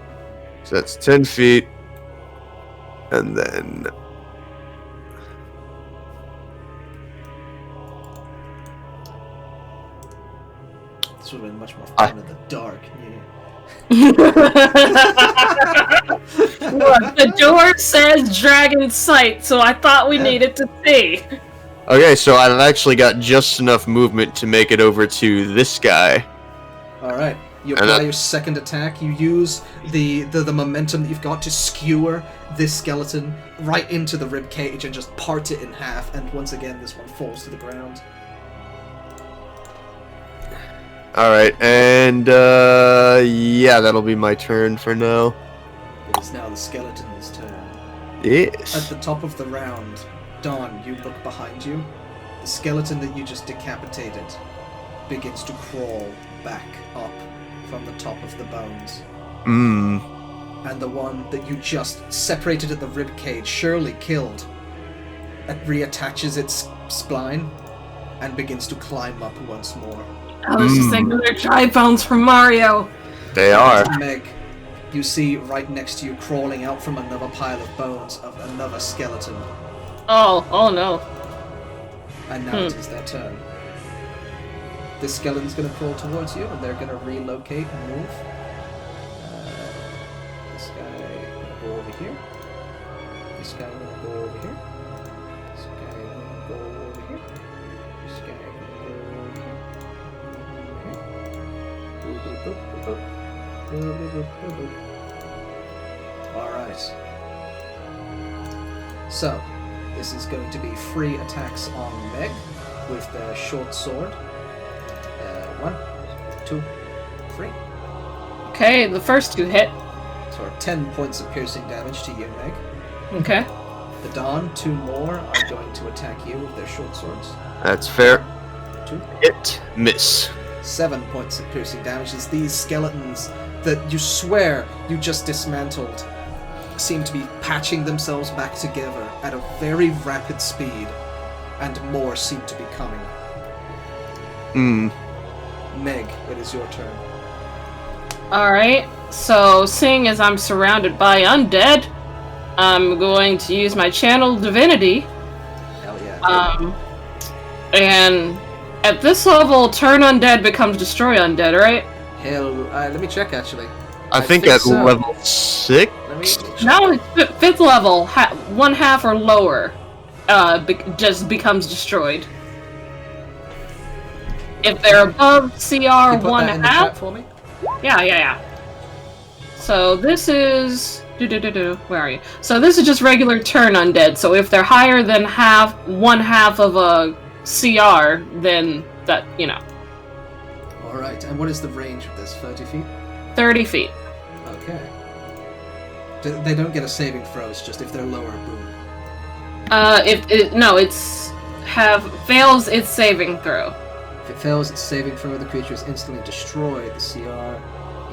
So that's 10 feet. And then... This would have been much more fun in the dark. Yeah. Look, the door says dragon sight, so I thought we needed to see. Okay, so I've actually got just enough movement to make it over to this guy. Alright. You And apply that- your second attack. You use the momentum that you've got to skewer this skeleton right into the rib cage and just part it in half. And once again, this one falls to the ground. Alright, and that'll be my turn for now. It is now the skeleton's turn. At Yes. the top of the round, Dawn, you look behind you. The skeleton that you just decapitated begins to crawl back up from the top of the bones. And the one that you just separated at the rib cage, surely killed, it reattaches its spine and begins to climb up once more. I was just thinking they're dry bones from Mario. They are. Meg, you see right next to you, crawling out from another pile of bones, of another skeleton. Oh no. And now it is their turn. This skeleton's going to crawl towards you, and they're going to relocate and move. This guy going to go over here. This guy going to go over here. This guy going to go over here. Alright. So, this is going to be free attacks on Meg with the short sword. 1, 2, 3. Okay, the first two hit. So 10 points of piercing damage to you, Meg. Okay. The Dawn, 2 more are going to attack you with their short swords. That's fair. 2. Hit, miss. 7 points of piercing damage as these skeletons that you swear you just dismantled seem to be patching themselves back together at a very rapid speed, and more seem to be coming. Meg, it is your turn. Alright, so seeing as I'm surrounded by undead, I'm going to use my channel divinity. Hell yeah. And at this level, turn undead becomes destroy undead, right? Hell, let me check actually. I think at so. level 6? Let me check. No, it's 5th level, 1/2 or lower, just becomes destroyed. If they're above CR Can you put that in the 1/2, chat for me? yeah. So this is where are you? So this is just regular turn undead. So if they're higher than 1/2 of a CR, then that Alright, and what is the range of this? 30 feet? 30 feet. Okay. They don't get a saving throw, it's just if they're lower, boom. Fails its saving throw. If it fails its saving throw, the creature is instantly destroyed. The CR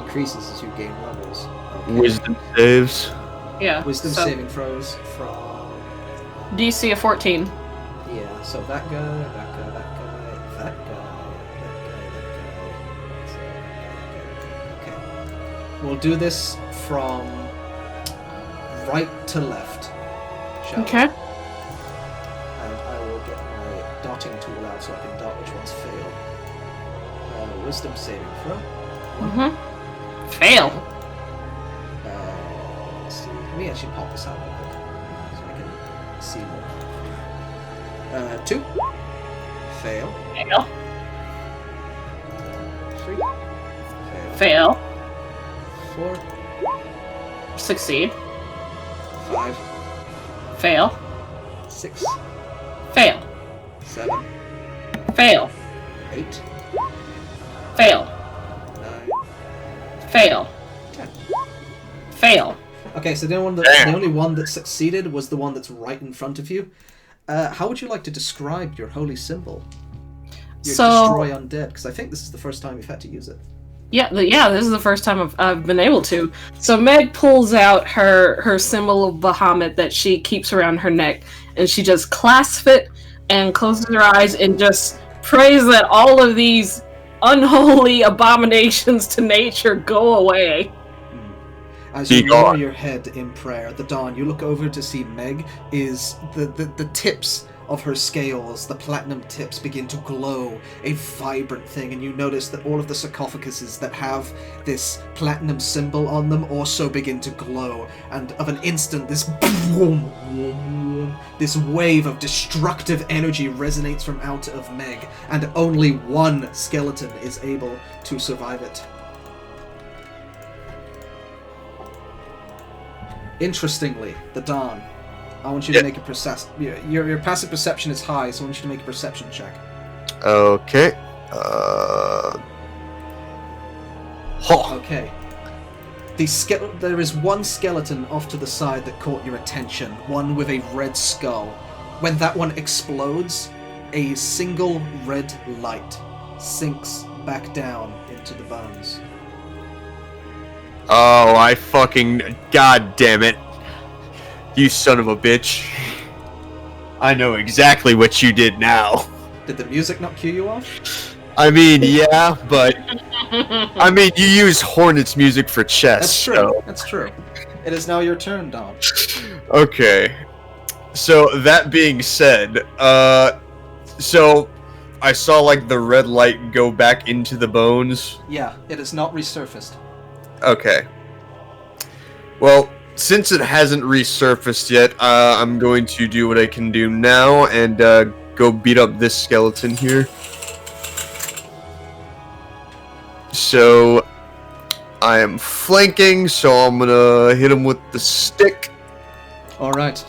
increases as you gain levels. Okay. Wisdom saves. Yeah. Wisdom so saving throws from... DC of 14. Yeah, so that guy. Okay. We'll do this from right to left. Shall we? Okay. And I will get my dotting tool out so I can dot which ones fail. Wisdom saving throw. Fail. Let's see. Let me actually pop this out real quick so I can see more. 2. Fail. Fail. 3. Fail. 4. Succeed. 5. Fail. 6. Fail. 7. Fail. 8. Fail. 9. Fail. 10. Fail. Okay, so the only one that succeeded was the one that's right in front of you. How would you like to describe your holy symbol? Your destroy undead, because I think this is the first time you've had to use it. Yeah, this is the first time I've been able to. So Meg pulls out her symbol of Bahamut that she keeps around her neck, and she just clasps it and closes her eyes and just prays that all of these unholy abominations to nature go away. As you lower your head in prayer, the Dawn, you look over to see Meg is the tips of her scales, the platinum tips begin to glow, a vibrant thing, and you notice that all of the sarcophaguses that have this platinum symbol on them also begin to glow, and of an instant this this wave of destructive energy resonates from out of Meg, and only one skeleton is able to survive it. Interestingly, the Dawn, I want you to make a your passive perception is high, so I want you to make a perception check. Okay. Okay. There is one skeleton off to the side that caught your attention, one with a red skull. When that one explodes, a single red light sinks back down into the bones. Oh, I fucking... God damn it. You son of a bitch. I know exactly what you did now. Did the music not cue you off? I mean, yeah, but... I mean, you use Hornet's music for chess. That's true. So. That's true. It is now your turn, Dom. Okay. So, that being said, so... I saw, like, the red light go back into the bones. Yeah, it has not resurfaced. Okay. Well, since it hasn't resurfaced yet, I'm going to do what I can do now and go beat up this skeleton here. So I am flanking, so I'm gonna hit him with the stick. All right.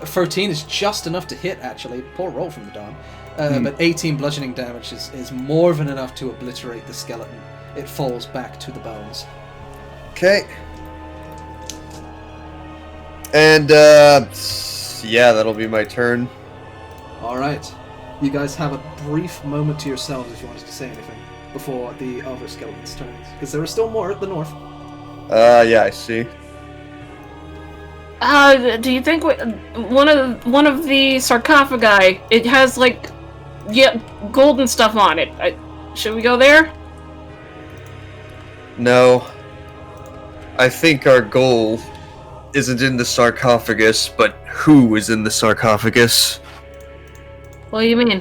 13 is just enough to hit, actually. Poor roll from the Don. But 18 bludgeoning damage is more than enough to obliterate the skeleton. It falls back to the bones. Okay. And, yeah, that'll be my turn. All right. You guys have a brief moment to yourselves if you wanted to say anything before the other skeletons' turns. Because there are still more at the north. Yeah, I see. Do you think one of the sarcophagi? It has golden stuff on it. Should we go there? No. I think our goal isn't in the sarcophagus, but who is in the sarcophagus? What do you mean?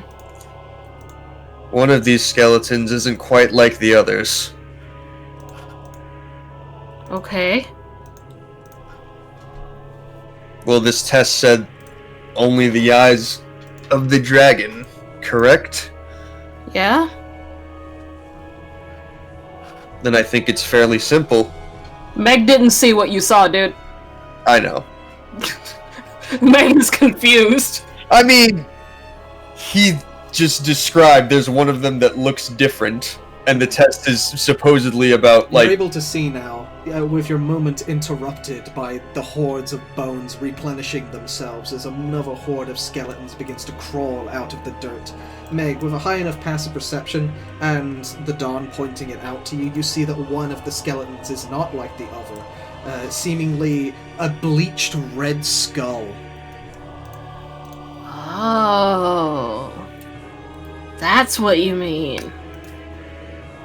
One of these skeletons isn't quite like the others. Okay. Well, this test said only the eyes of the dragon, correct? Yeah? Then I think it's fairly simple. Meg didn't see what you saw, dude. I know. Meg is confused. I mean, he just described there's one of them that looks different, and the test is supposedly about, You're able to see now, with your moment interrupted by the hordes of bones replenishing themselves as another horde of skeletons begins to crawl out of the dirt. Meg, with a high enough passive perception and the Dawn pointing it out to you, you see that one of the skeletons is not like the other, seemingly a bleached red skull. Oh. That's what you mean.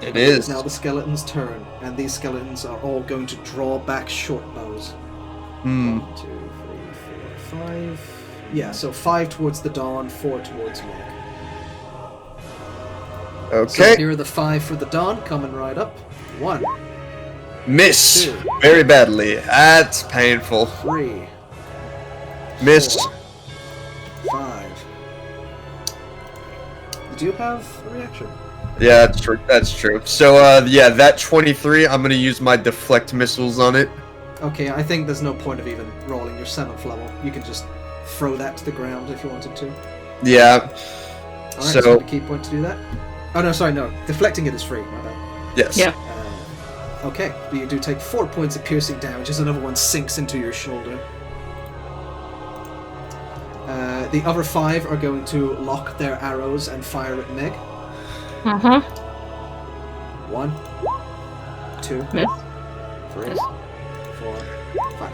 It is. Now the skeletons turn, and these skeletons are all going to draw back short bows. 1, 2, 3, 4, 5. Yeah, so 5 towards the Dawn, 4 towards Meg. Okay. So here are the 5 for the Dawn, coming right up. 1, Miss. 2, Very badly. That's painful. 3, Miss. 4, 5. Did you have a reaction? Yeah, that's true. That's true. So, yeah, that 23, I'm gonna use my deflect missiles on it. Okay, I think there's no point of even rolling your 7th level. You can just throw that to the ground if you wanted to. Yeah. Alright, So- so a key point to do that. Oh no, sorry, no. Deflecting it is free, my bad. Yes. Yeah. Okay, but you do take 4 points of piercing damage as another one sinks into your shoulder. The other 5 are going to lock their arrows and fire at Meg. 1, 2, Miss. 3, Miss. 4, 5.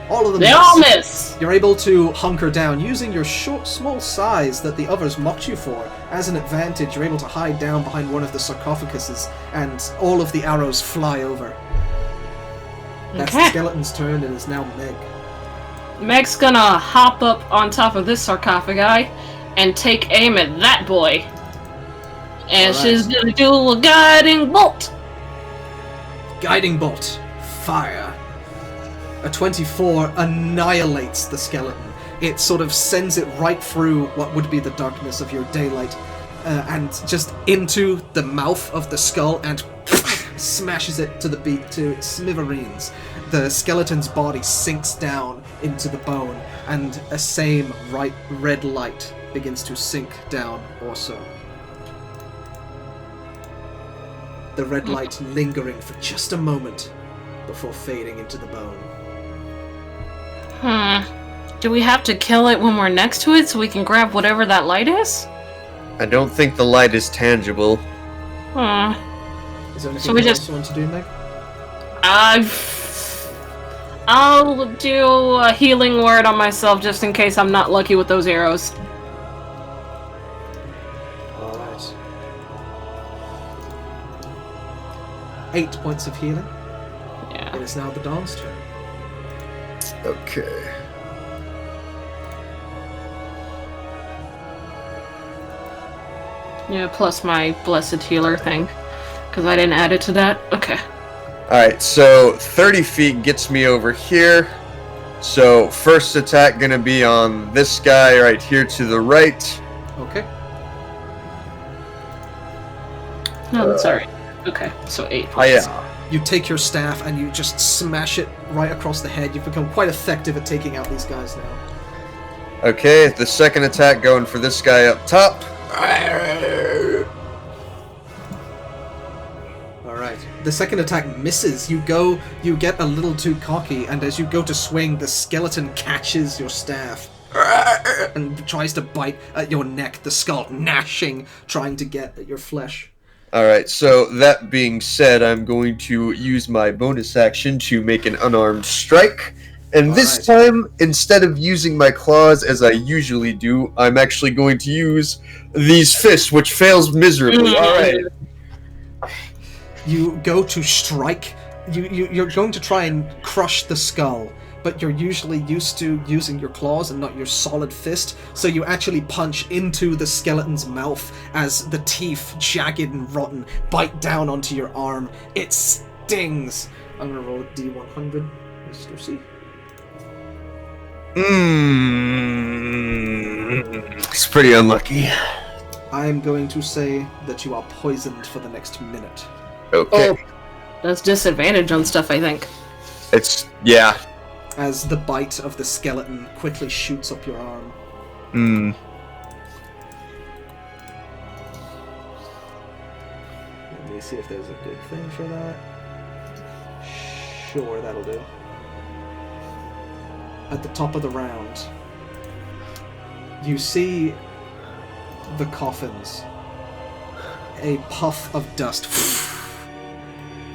All of them They miss. all miss! You're able to hunker down using your short, small size that the others mocked you for. As an advantage, you're able to hide down behind one of the sarcophaguses, and all of the arrows fly over. That's the Okay. skeleton's turn. It is now Meg. Meg's gonna hop up on top of this sarcophagi and take aim at that boy. And Alright. she's gonna do a guiding bolt. Guiding bolt. Fire. A 24 annihilates the skeleton. It sort of sends it right through what would be the darkness of your daylight, and just into the mouth of the skull and smashes it to smithereens. The skeleton's body sinks down into the bone, and a same red light begins to sink down also. The red light lingering for just a moment before fading into the bone. Do we have to kill it when we're next to it so we can grab whatever that light is? I don't think the light is tangible. Is there anything So we else just- you want to do, Meg? I'll do a healing word on myself just in case I'm not lucky with those arrows. Alright. 8 points of healing. Yeah. It is now the Dawn's turn. Okay. Yeah, plus my blessed healer thing. Because I didn't add it to that. Okay. Alright, so 30 feet gets me over here. So first attack gonna be on this guy right here to the right. Okay. No, that's alright. Okay, so 8 points. Oh, yeah. You take your staff and you just smash it right across the head. You've become quite effective at taking out these guys now. Okay, the second attack going for this guy up top. Alright. The second attack misses. You get a little too cocky, and as you go to swing, the skeleton catches your staff and tries to bite at your neck, the skull gnashing, trying to get at your flesh. Alright, so that being said, I'm going to use my bonus action to make an unarmed strike. And this time, instead of using my claws as I usually do, I'm actually going to use these fists, which fails miserably. Alright. You go to strike. You're going to try and crush the skull, but you're usually used to using your claws and not your solid fist, so you actually punch into the skeleton's mouth as the teeth, jagged and rotten, bite down onto your arm. It stings. I'm gonna roll a D100, Mr. C. It's pretty unlucky. I'm going to say that you are poisoned for the next minute. Okay. Oh, that's disadvantage on stuff, I think. Yeah. As the bite of the skeleton quickly shoots up your arm. Let me see if there's a good thing for that. Sure, that'll do. At the top of the round, you see the coffins. A puff of dust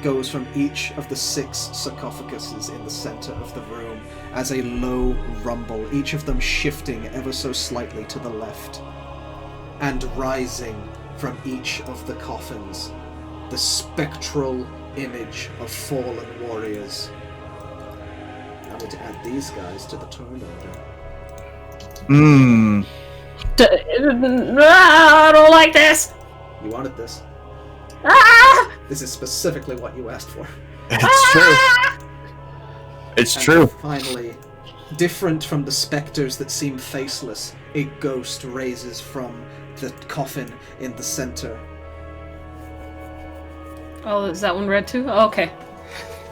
goes from each of the 6 sarcophaguses in the center of the room as a low rumble, each of them shifting ever so slightly to the left. And rising from each of the coffins, the spectral image of fallen warriors. I'm going to add these guys to the turn order. I don't like this! You wanted this. Ah! This is specifically what you asked for. It's true. It's And true. finally, different from the specters that seem faceless, a ghost raises from the coffin in the center. Oh, is that one red too? Oh, okay.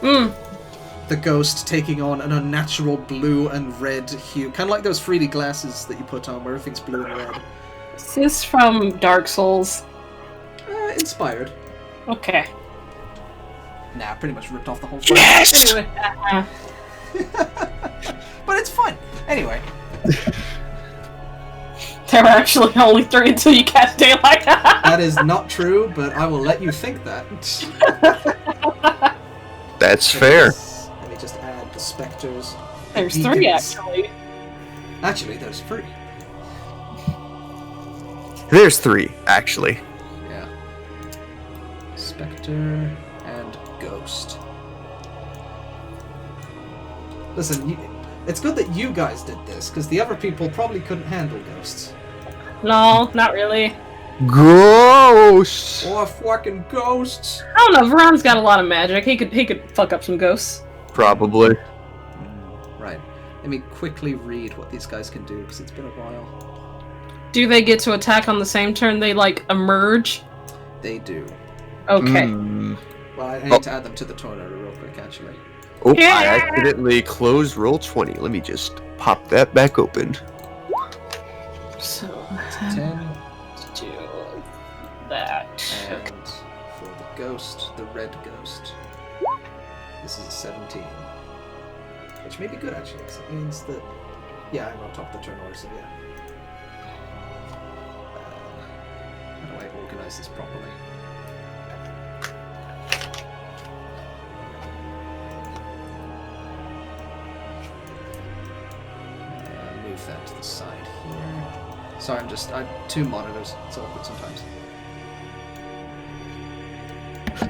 The ghost taking on an unnatural blue and red hue, kind of like those 3D glasses that you put on where everything's blue and red. Is this from Dark Souls? Inspired. Okay. Nah, pretty much ripped off the whole thing. Yes! Anyway. But it's fun. Anyway. There were actually only 3 until you cast daylight. That is not true, but I will let you think that. That's fair. Let me just add the specters. There's the 3 deacons. actually. Actually, there's 3. There's 3, actually. Yeah. Spectre and Ghost. Listen, it's good that you guys did this, because the other people probably couldn't handle ghosts. No, not really. Ghosts! Or fucking ghosts! I don't know. Veron's got a lot of magic. He could fuck up some ghosts. Probably. Right. Let me quickly read what these guys can do, because it's been a while. Do they get to attack on the same turn they emerge? They do. Okay. Well, I need to add them to the tornado real quick, actually. Oh, Yeah. I accidentally closed roll 20. Let me just pop that back open. So 10, do that. and for the ghost, the red ghost, this is a 17. Which may be good, actually, because it means that... Yeah, I'm on top of the turn order, so yeah. How do I organize this properly? Move that to the side here. Sorry, I have 2 monitors. It's awkward sometimes.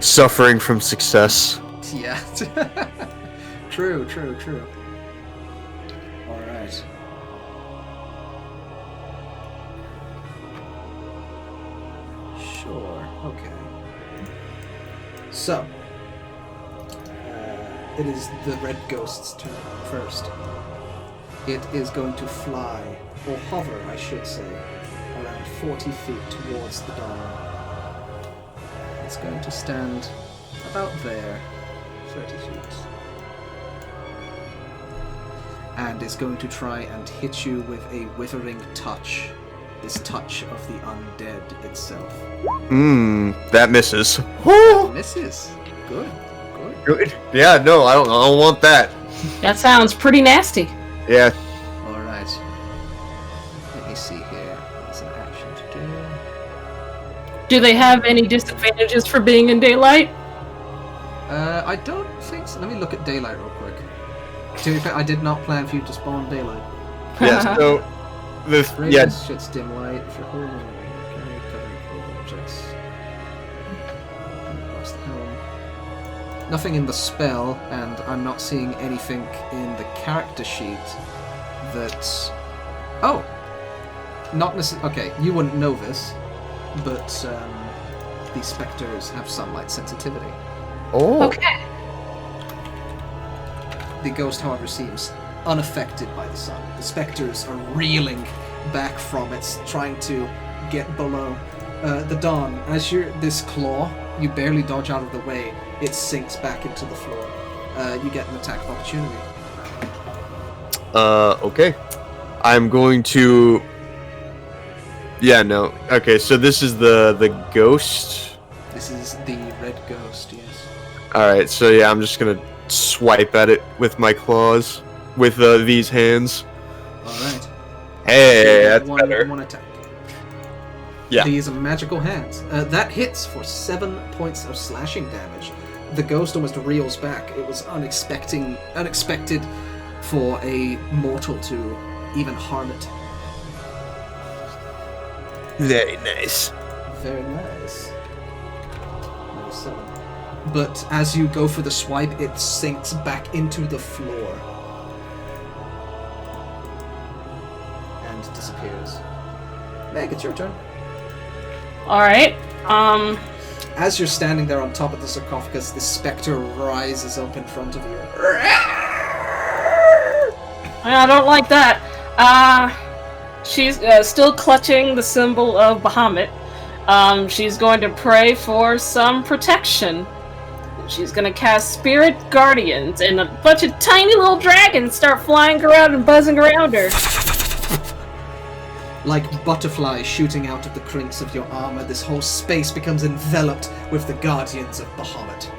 Suffering from success. Yeah. True. Alright. Sure, okay. So, it is the red ghost's turn first. It is going to fly, or hover, I should say, around 40 feet towards the dawn. It's going to stand about there, 30 feet. And is going to try and hit you with a withering touch. This touch of the undead itself. That misses. Misses. Good. Good. Yeah, no, I don't want that. That sounds pretty nasty. Yeah. Alright. Let me see here. What's an action to do? Do they have any disadvantages for being in daylight? I don't think so. Let me look at daylight real quick. To be fair, I did not plan for you to spawn daylight. Yeah, so Radius shits dim light. If you're holding okay, covering objects. Across the helm. Nothing in the spell, and I'm not seeing anything in the character sheet that... Oh! Not necessarily... Okay, you wouldn't know this, but these specters have sunlight sensitivity. Oh. Okay. The ghost, however, seems unaffected by the sun. The specters are reeling back from it, trying to get below. The Dawn, as you're this claw, you barely dodge out of the way, it sinks back into the floor. You get an attack of opportunity. Okay. I'm going to... Yeah, no. Okay, so this is the ghost. This is the red ghost, yes. Alright, so yeah, I'm just gonna swipe at it with my claws. With these hands. Alright. Hey, that's better. One attack. Yeah. These are magical hands. That hits for 7 points of slashing damage. The ghost almost reels back. It was unexpected for a mortal to even harm it. Very nice. Very nice. Number 7. But as you go for the swipe, it sinks back into the floor. And disappears. Meg, it's your turn. Alright. As you're standing there on top of the sarcophagus, the specter rises up in front of you. I don't like that. She's still clutching the symbol of Bahamut. She's going to pray for some protection. She's going to cast Spirit Guardians, and a bunch of tiny little dragons start flying around and buzzing around her. Like butterflies shooting out of the crinks of your armor, this whole space becomes enveloped with the guardians of Bahamut.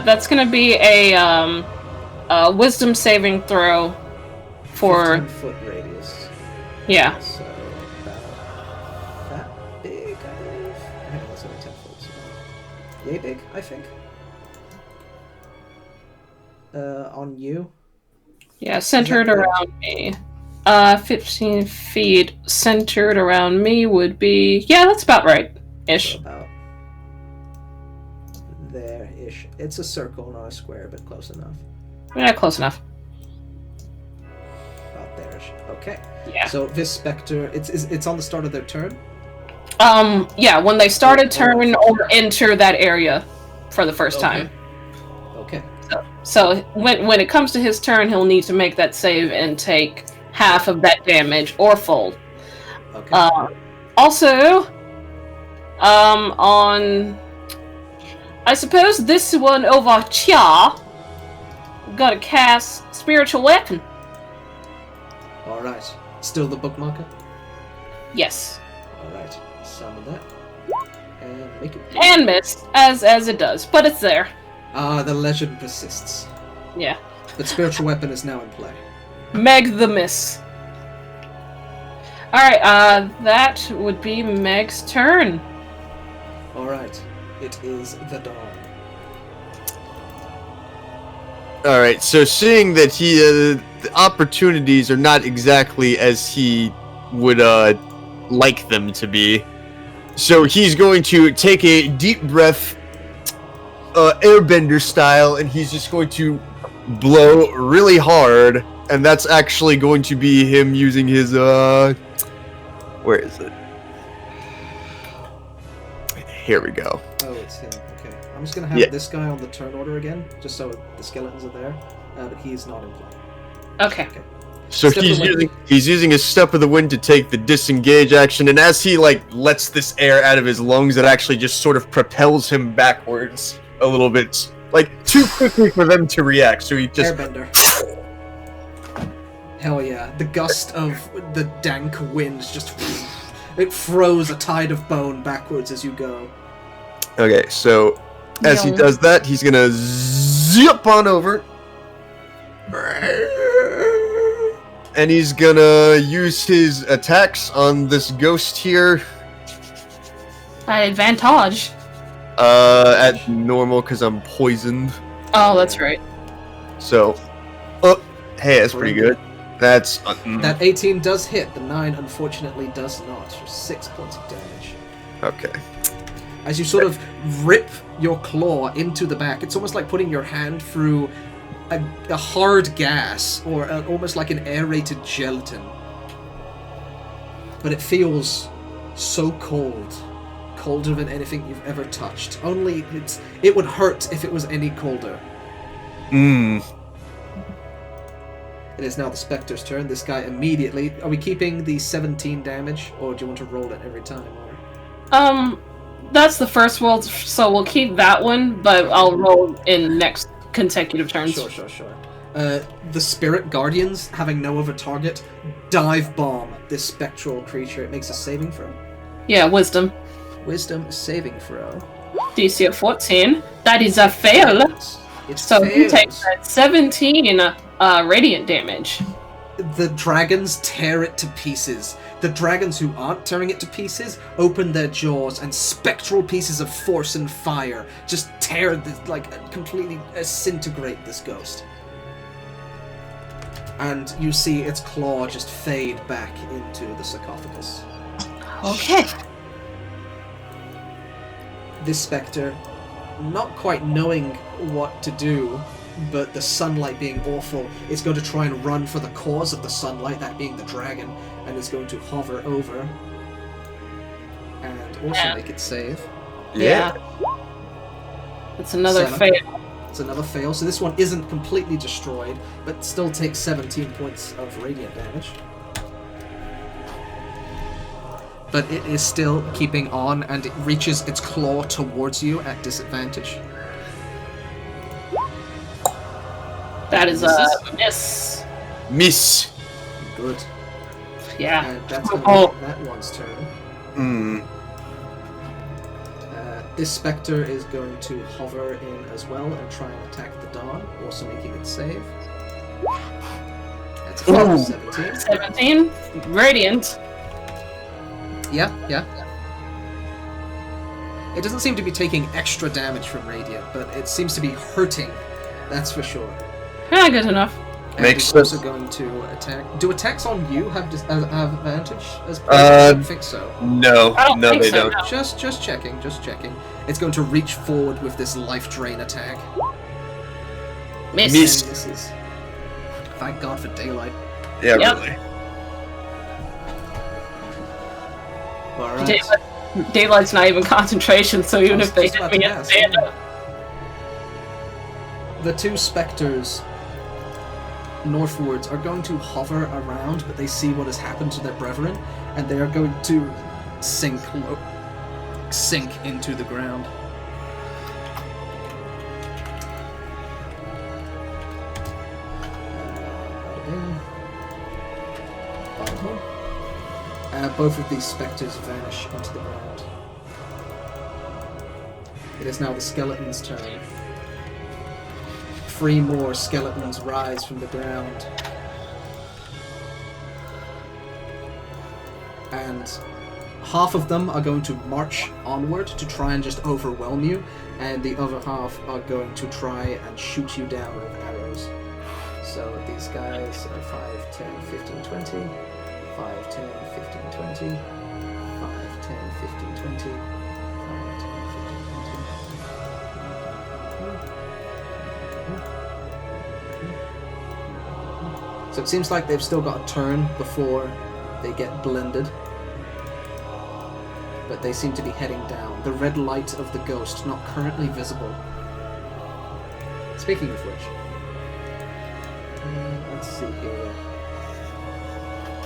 That's going to be a wisdom saving throw for 15-foot radius. Yeah. So about that big, I believe. I think that's only 10 foot. So yay big, I think. On you. Yeah, centered around me. 15 feet centered around me would be... Yeah, that's about right-ish. So about there-ish. It's a circle, not a square, but close enough. Yeah, close enough. About there-ish. Okay. Yeah. So this specter, it's on the start of their turn? Yeah, when they start a turn or enter that area for the first time. Okay. So when it comes to his turn, he'll need to make that save and take half of that damage or full. Okay. Also, on I suppose this one over here, gotta cast Spiritual Weapon. Alright. Still the bookmarker? Yes. Alright. Summon that. And make it. And miss, as it does, but it's there. The legend persists. Yeah. But Spiritual Weapon is now in play. Meg the miss. Alright, that would be Meg's turn. Alright. It is the Dawn. Alright, so seeing that the opportunities are not exactly as he would like them to be, so he's going to take a deep breath, airbender style, and he's just going to blow really hard, and that's actually going to be him using his, where is it? Here we go. Oh, it's him. Okay. I'm just gonna have this guy on the turn order again, just so the skeletons are there, but he's not in play. Okay. So Step of the wind. he's using his step of the wind to take the disengage action, and as he like lets this air out of his lungs, it actually just sort of propels him backwards a little bit, like too quickly for them to react. So he just Airbender. Hell yeah. The gust of the dank winds just... It throws a tide of bone backwards as you go. okay. So as he does that, he's gonna zip on over, and he's gonna use his attacks on this ghost here. Advantage. At normal because I'm poisoned. Oh, that's right. So, hey, that's pretty good. That's That 18 does hit. The 9 unfortunately does not. For 6 points of damage. okay. As you sort of rip your claw into the back, it's almost like putting your hand through a hard gas, or almost like an aerated gelatin. But it feels so cold. Colder than anything you've ever touched. Only it would hurt if it was any colder. It is now the Spectre's turn. This guy immediately... Are we keeping the 17 damage, or do you want to roll it every time? Or... That's the first roll, so we'll keep that one, but I'll roll in next consecutive turns. Sure. The Spirit Guardians, having no other target, dive bomb this spectral creature. It makes a saving throw. Yeah, wisdom. Wisdom saving throw. DC of 14. That is a fail. So he takes 17 radiant damage. The dragons tear it to pieces. The dragons who aren't tearing it to pieces open their jaws, and spectral pieces of force and fire just tear this, like, completely disintegrate this ghost. And you see its claw just fade back into the sarcophagus. Okay. This spectre, not quite knowing what to do, but the sunlight being awful, is going to try and run for the cause of the sunlight, that being the dragon, and is going to hover over and also make it save. Yeah. It's another 7. fail. It's another fail, so this one isn't completely destroyed, but still takes 17 points of radiant damage. But it is still keeping on, and it reaches its claw towards you at disadvantage. That is a miss. Miss. Good. Yeah. And that's going to be that one's turn. This spectre is going to hover in as well and try and attack the Dawn, also making it save. That's a 17. 17. Radiant. Yeah. It doesn't seem to be taking extra damage from Radiant, but it seems to be hurting, that's for sure. Yeah, good enough. And Makes it's sense. also going to attack. Do attacks on you have advantage? I don't think so. No, I don't think they so, don't. no. Just checking. It's going to reach forward with this life drain attack. Miss. Miss. And this is... Thank God for daylight. Yeah, Yep. really. Alright. Daylight's not even concentration, so even I was if they just hit about me to at ask, stand yeah. up. The two specters northwards are going to hover around, but they see what has happened to their brethren, and they are going to sink into the ground. Both of these specters vanish into the ground. It is now the skeleton's turn. 3 more skeletons rise from the ground. And half of them are going to march onward to try and just overwhelm you, and the other half are going to try and shoot you down with arrows. So these guys are 5, 10, 15, 20. 5, 10, 15, 20. 5, 10, 15, 20. 5, 10, 15, 20. So it seems like they've still got a turn before they get blended. But they seem to be heading down. The red light of the ghost not currently visible. Speaking of which, let's see here.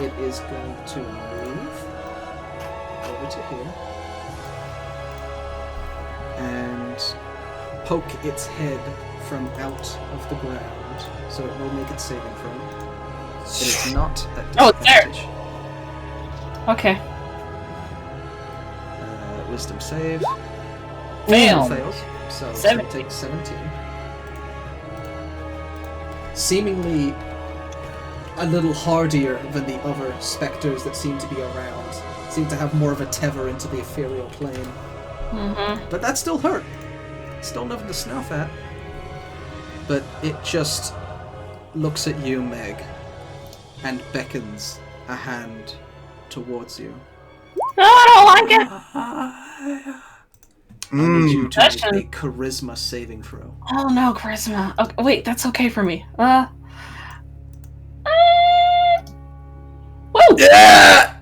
it is going to move over to here and poke its head from out of the ground. So it will make its saving throw. It is not at Oh, it's there. disadvantage. Okay. Wisdom save. Fail. Fails. So it's 17. going to take 17. Seemingly a little hardier than the other specters that seem to be around. Seem to have more of a tether into the ethereal plane. Mm-hmm. But that still hurt. Still nothing to snuff at. But it just looks at you, Meg, and beckons a hand towards you. No, I don't like it. I need you to make Possession. a charisma saving throw. Oh no, charisma. Okay, wait, that's okay for me. Woo! Yeah!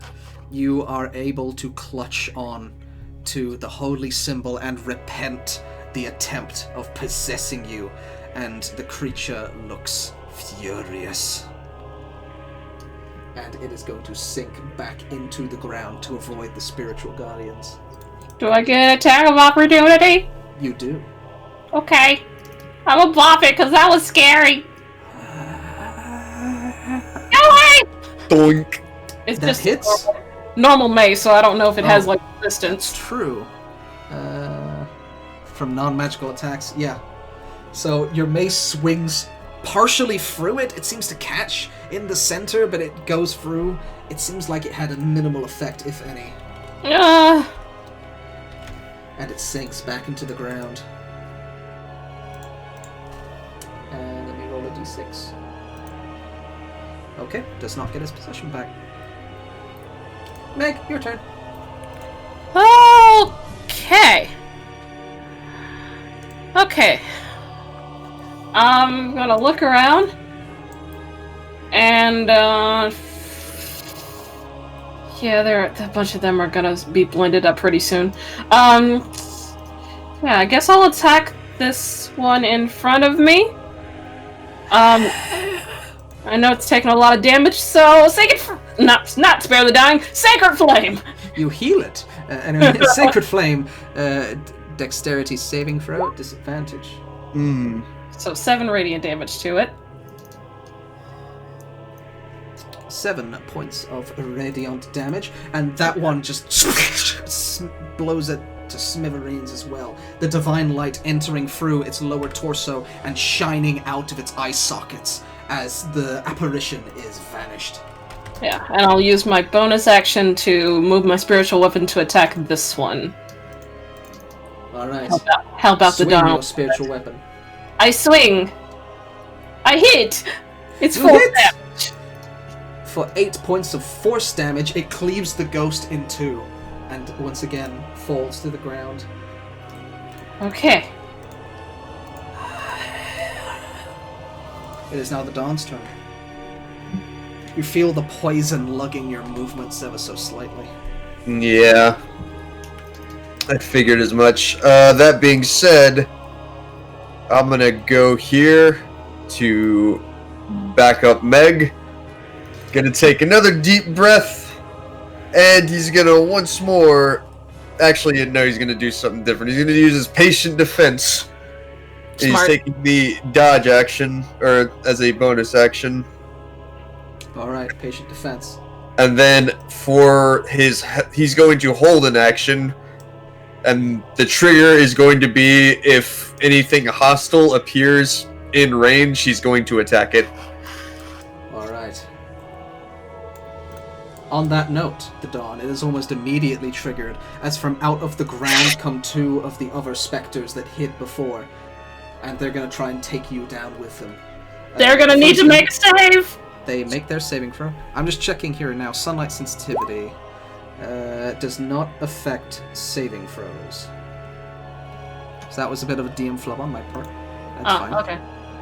You are able to clutch on to the holy symbol and repent the attempt of possessing you, and the creature looks furious. And it is going to sink back into the ground to avoid the spiritual guardians. Do I get an attack of opportunity? You do. Okay. I'm gonna bop it because that was scary. Go away! Doink. It's That just hits? normal mace, so I don't know if it has Oh. like That's resistance. true. From non-magical attacks, yeah. So your mace swings partially through it. It seems to catch in the center, but it goes through. It seems like it had a minimal effect, if any. And it sinks back into the ground. And let me roll a d6. Okay, does not get his possession back. Meg, your turn. Okay. Okay. I'm gonna look around and yeah, a bunch of them are gonna be blended up pretty soon. Yeah, I guess I'll attack this one in front of me. I know it's taking a lot of damage, so not spare the dying, sacred flame. You heal it. Anyway, Sacred Flame, dexterity saving throw at disadvantage. So 7 radiant damage to it. 7 points of radiant damage, and that one just blows it to smithereens as well. The divine light entering through its lower torso and shining out of its eye sockets as the apparition is vanished. Yeah, and I'll use my bonus action to move my spiritual weapon to attack this one. Alright. How about the Swing your Donald? spiritual weapon. I swing. I hit. It's You 4 hit! damage. For 8 points of force damage, it cleaves the ghost in two, and once again falls to the ground. Okay. It is now the Dawn's turn. You feel the poison lugging your movements ever so slightly. Yeah. I figured as much. That being said, I'm gonna go here to back up Meg. Gonna take another deep breath, and he's gonna once more. Actually, no, he's gonna do something different. He's gonna use his patient defense. And he's Smart. taking the dodge action, or as a bonus action. Alright, patient defense. And then for he's going to hold an action, and the trigger is going to be if anything hostile appears in range, he's going to attack it. Alright. On that note, the Dawn, it is almost immediately triggered, as from out of the ground come 2 of the other specters that hit before, and they're gonna try and take you down with them. They're gonna need to make a save. They make their saving throw. I'm just checking here now. Sunlight sensitivity does not affect saving throws. So that was a bit of a DM flub on my part. That's fine. Okay.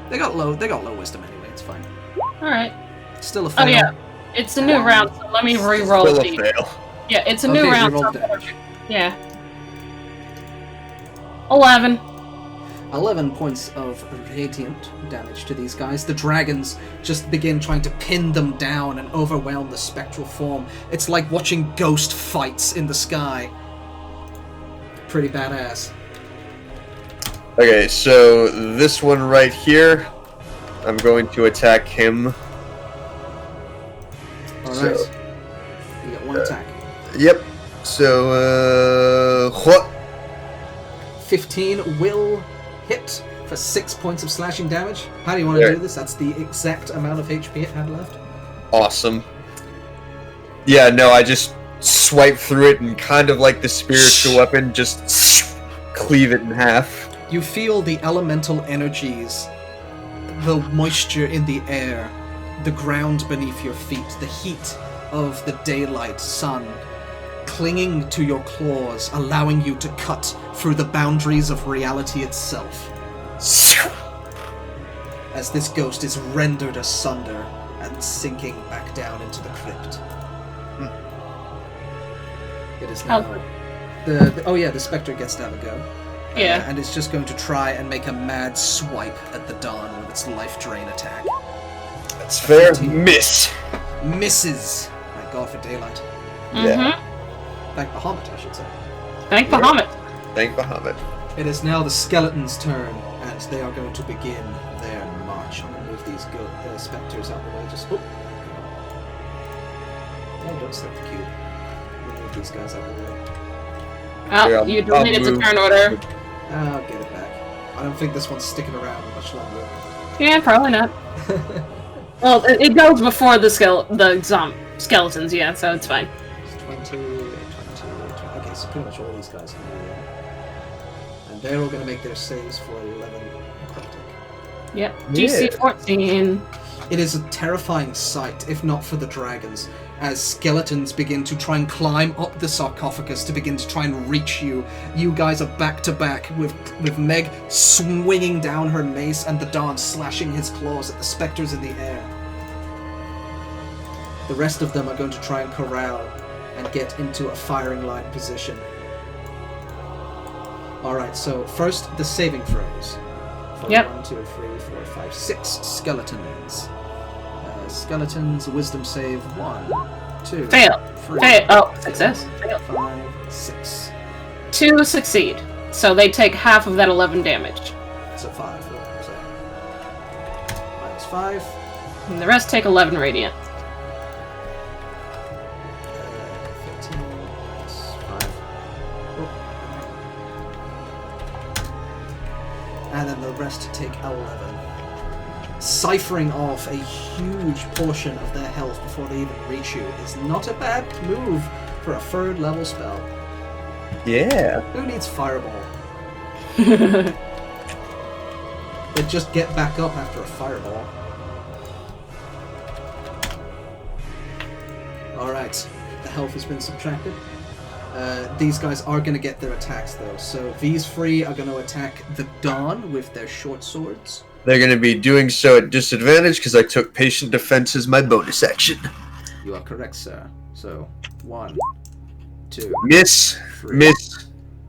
They got low wisdom anyway. It's fine. All right. Still a fail. Oh yeah, it's a new round, so let me re-roll Still a these. fail. Yeah, it's a Okay, new round. re-roll So damage. yeah. 11. 11 points of radiant damage to these guys. The dragons just begin trying to pin them down and overwhelm the spectral form. It's like watching ghost fights in the sky. Pretty badass. Okay, so this one right here, I'm going to attack him. Alright. You got one attack. Yep. So, what? 15 will hit for 6 points of slashing damage. How do you want to do this? That's the exact amount of HP it had left. Awesome. Yeah, no, I just swipe through it and kind of like the spiritual weapon, just cleave it in half. You feel the elemental energies, the moisture in the air, the ground beneath your feet, the heat of the daylight sun clinging to your claws, allowing you to cut through the boundaries of reality itself. As this ghost is rendered asunder and sinking back down into the crypt. It is now... the Spectre gets to have a go. Yeah. And it's just going to try and make a mad swipe at the Dawn with its life drain attack. That's fair. 15. Miss. Misses! Thank God for daylight. Yeah. Thank Bahamut, I should say. Thank Bahamut. Thank Bahamut. It is now the skeleton's turn, and they are going to begin their march. I'm going to move these specters out of the way. Just don't set the cube. We'll move these guys out of the way. Oh, Yeah, you I'll deleted the move. turn order. I'll get it back. I don't think this one's sticking around much longer. Yeah, probably not. Well, it goes before the skeletons, yeah, so it's fine. It's 20. Okay, so pretty much all these guys can do that. And they're all going to make their saves for 11 necrotic. Yep. DC 14. It is a terrifying sight, if not for the dragons, as skeletons begin to try and climb up the sarcophagus to begin to try and reach you. You guys are back to back with Meg swinging down her mace and the Dawn slashing his claws at the specters in the air. The rest of them are going to try and corral and get into a firing line position. Alright, so first the saving throws. Yep. 1, 2, 3, 4, 5, 6 skeletons. Skeletons, wisdom save 1, 2, Fail. 3, Fail. Oh, success. Fail. 5, 6. 2 succeed. So they take half of that 11 damage. So 5. So minus 5. And the rest take 11 radiant. 15 plus 5. And then the rest take 11. Ciphering off a huge portion of their health before they even reach you is not a bad move for a 3rd level spell. Yeah. Who needs Fireball? They just get back up after a Fireball. Alright, the health has been subtracted. These guys are going to get their attacks though, so these 3 are going to attack the Dawn with their short swords. They're going to be doing so at disadvantage because I took patient defense as my bonus action. You are correct, sir. So, 1, 2, Miss. 3.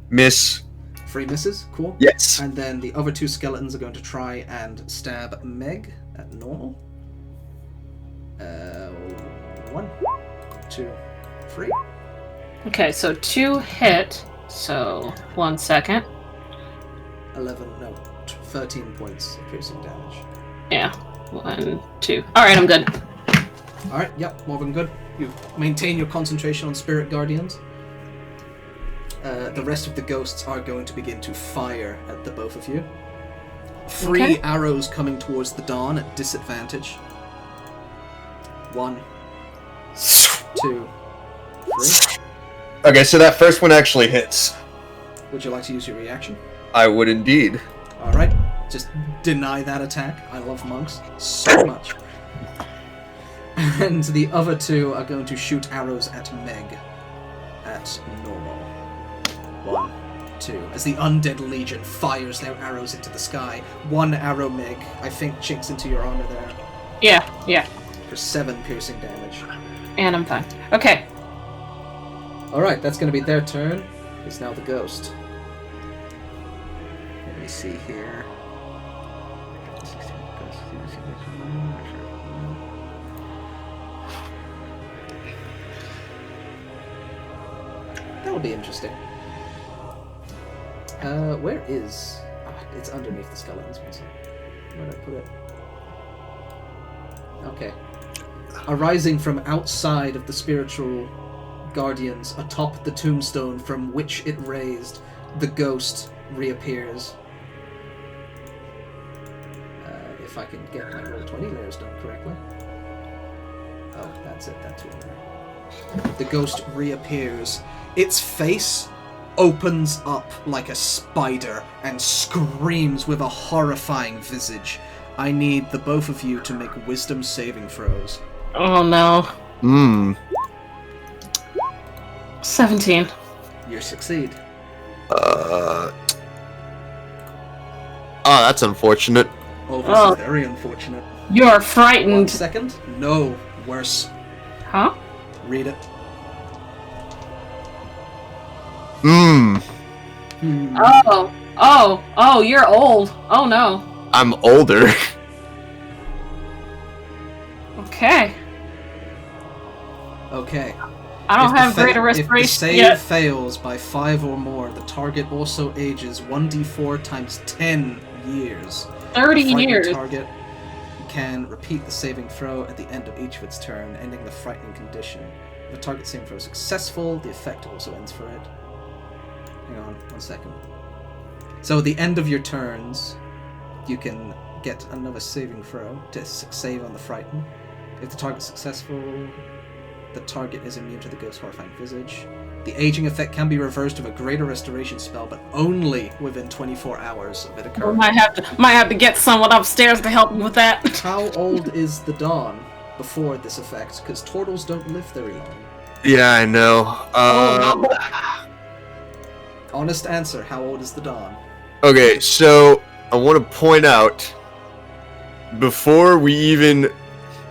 Miss. 3 misses, cool. Yes. And then the other 2 skeletons are going to try and stab Meg at normal. 1, 2, 3. Okay, so 2 hit. So 1 second. 13 points of piercing damage. Yeah. 1, 2. Alright, I'm good. Alright, yep, more than good. You maintain your concentration on Spirit Guardians. The rest of the ghosts are going to begin to fire at the both of you. 3 Okay. arrows coming towards the Dawn at disadvantage. 1, 2, 3. Okay, so that first one actually hits. Would you like to use your reaction? I would indeed. Alright, just deny that attack. I love monks so much. And the other 2 are going to shoot arrows at Meg at normal. 1, 2. As the Undead Legion fires their arrows into the sky. 1 arrow, Meg, I think chinks into your armor there Yeah. for 7 piercing damage. And I'm fine. Okay. Alright, that's going to be their turn. It's now the ghost. Here me see here. That would be interesting. Where is... it's underneath the skeletons. Where did I put it? Okay. Arising from outside of the spiritual guardians, atop the tombstone from which it raised, the ghost reappears. If I can get my roll 20 layers done correctly. Oh, that's it. That's what. The ghost reappears. Its face opens up like a spider and screams with a horrifying visage. I need the both of you to make wisdom saving throws. Oh no. 17. You succeed. Oh, that's unfortunate. Oh, this is very unfortunate. You are 1 frightened. second? No, worse. Huh? Read it. Oh, you're old. Oh no. I'm older. Okay. Okay. I don't If the have greater If the respiration save yet. fails by 5 or more, the target also ages 1d4 times 10 years. 30 Frightened years. target can repeat the saving throw at the end of each of its turn, ending the frightening condition. If the target saving throw is successful, the effect also ends for it. Hang on, 1 second. So at the end of your turns, you can get another saving throw to save on the frighten. If the target is successful, the target is immune to the ghost's horrifying visage. The aging effect can be reversed with a greater restoration spell, but only within 24 hours of it I occurring. might have to get someone upstairs to help me with that. How old is the Dawn before this effect? Because turtles don't live very long. Yeah, I know. Honest answer, how old is the Dawn? Okay, so I want to point out, before we even,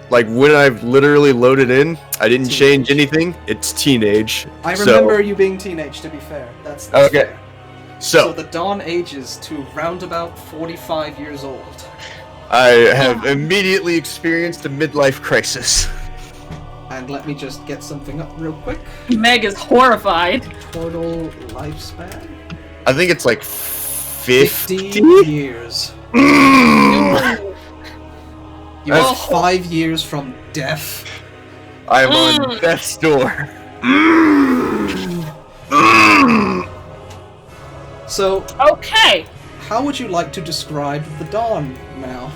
like, when I've literally loaded in, I didn't change anything. It's teenage. I remember you being teenage, to be fair. That's Okay. fair. So So the Dawn ages to roundabout 45 years old. I have immediately experienced a midlife crisis. And let me just get something up real quick. Meg is horrified. Total lifespan? I think it's like 50 50? years. Oh, You are 5 years from death. I am on death's door. So, okay. how would you like to describe the Dawn now?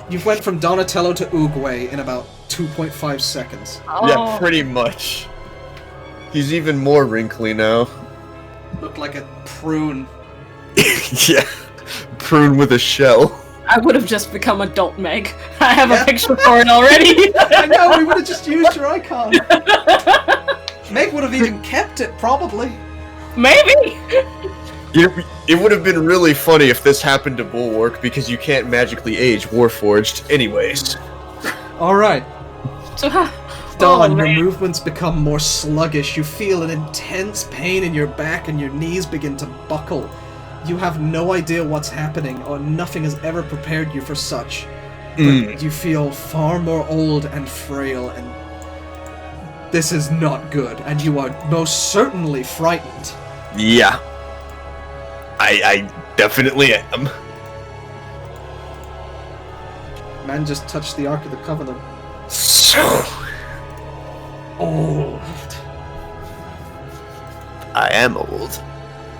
You've went from Donatello to Oogway in about 2.5 seconds. Yeah, pretty much. He's even more wrinkly now. Looked like a prune. Yeah, prune with a shell. I would have just become adult Meg. I have a picture for it already. I know, we would have just used your icon. Meg would have even kept it, probably. Maybe. It would have been really funny if this happened to Bulwark, because you can't magically age Warforged anyways. Alright. Dawn, Dawn, your movements become more sluggish. You feel an intense pain in your back and your knees begin to buckle. You have no idea what's happening, or nothing has ever prepared you for such. But you feel far more old and frail, and this is not good, and you are most certainly frightened. Yeah. I definitely am. Man just touched the Ark of the Covenant. So Old. I am old.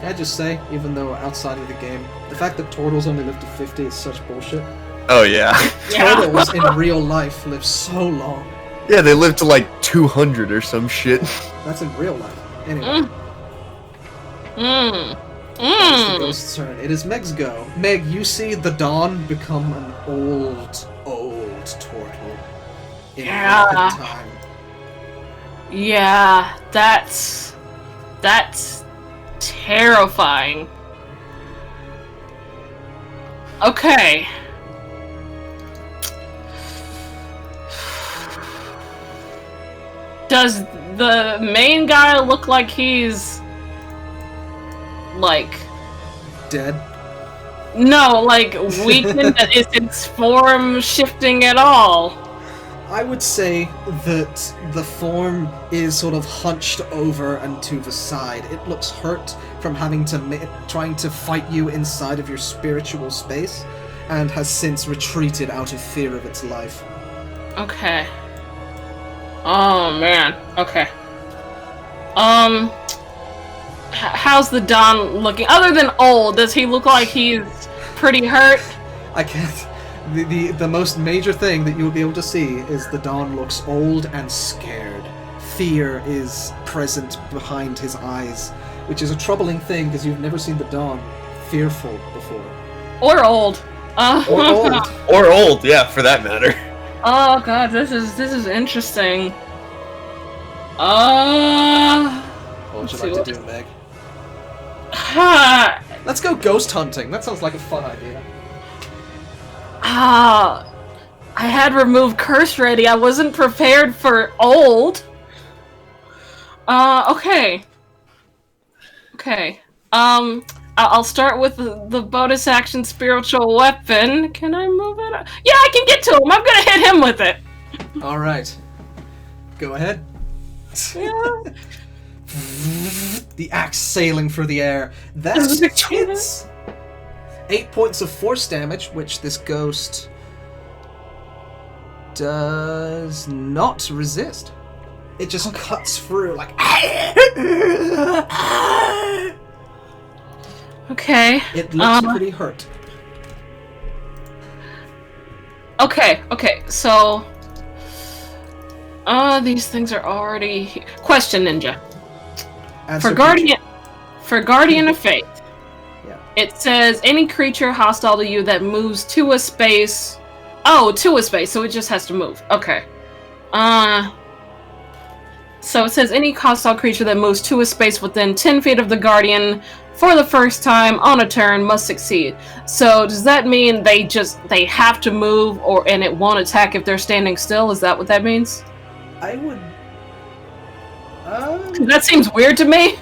Can I just say, even though outside of the game, the fact that turtles only live to 50 is such bullshit. Oh yeah. Turtles in real life live so long. Yeah, they live to like 200 or some shit. That's in real life. Anyway. It's the ghost's turn. It is Meg's go. Meg, you see the Dawn become an old turtle in rapid time. Yeah, that's terrifying. Okay. Does the main guy look like he's like dead? No, like, weakened. Is its form shifting at all? I would say that the form is sort of hunched over and to the side. It looks hurt from having to trying to fight you inside of your spiritual space, and has since retreated out of fear of its life. Okay. Oh man. Okay. How's the Don looking? Other than old, does he look like he's pretty hurt? I can't. The most major thing that you'll be able to see is the Don looks old and scared. Fear is present behind his eyes, which is a troubling thing because you've never seen the Don fearful before. Or old. Or old. Or old, yeah, for that matter. Oh god, this is interesting. What would you like to do, Meg? Let's go ghost hunting. That sounds like a fun idea. I had remove curse ready. I wasn't prepared for old. Okay. Okay. I'll start with the bonus action spiritual weapon. Can I move it? Yeah, I can get to him. I'm gonna hit him with it. All right. Go ahead. Yeah. The axe sailing through the air. That hits. 8 points of force damage, which this ghost does not resist. It just cuts through like. Okay. It looks pretty hurt. Okay. So, these things are already. Question, Ninja. Answer For Guardian of Faith. Yeah. It says any creature hostile to you that moves to a space. Oh, to a space, so it just has to move. Okay. So it says any hostile creature that moves to a space within 10 feet of the Guardian for the first time on a turn must succeed. So does that mean they have to move and it won't attack if they're standing still? Is that what that means? I would. That seems weird to me.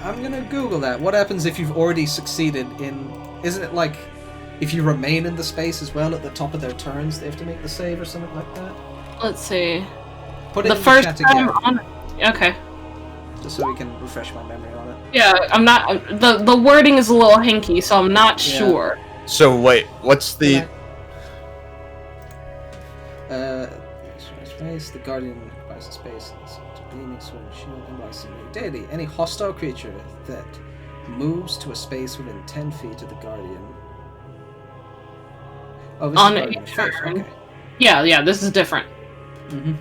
I'm gonna Google that. What happens if you've already succeeded in... Isn't it like... If you remain in the space as well at the top of their turns, they have to make the save or something like that? Let's see. Put it The in first the chat time again, on... Okay. just so we can refresh my memory on it. Yeah, I'm not... The wording is a little hinky, so I'm not sure. So wait, what's the... Space. The Guardian occupies the space. Beaming sword, shield, and deity. Any hostile creature that moves to a space within 10 feet of the Guardian. Oh, this On is a Guardian of Faith, turn. okay. Yeah, this is different. Mm-hmm.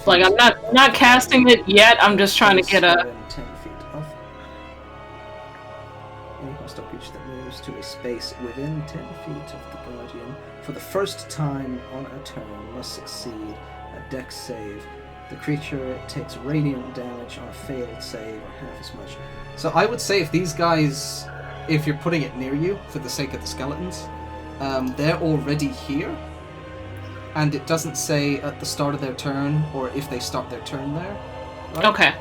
Like, I'm not casting it yet, I'm just trying to get a... 10 feet off. Any hostile creature that moves to a space within 10 feet of the Guardian for the first time on a turn must succeed a dex save. The creature takes radiant damage on a failed save or half as much. So I would say if these guys, if you're putting it near you for the sake of the skeletons, they're already here. And it doesn't say at the start of their turn, or if they start their turn there. Right? Okay.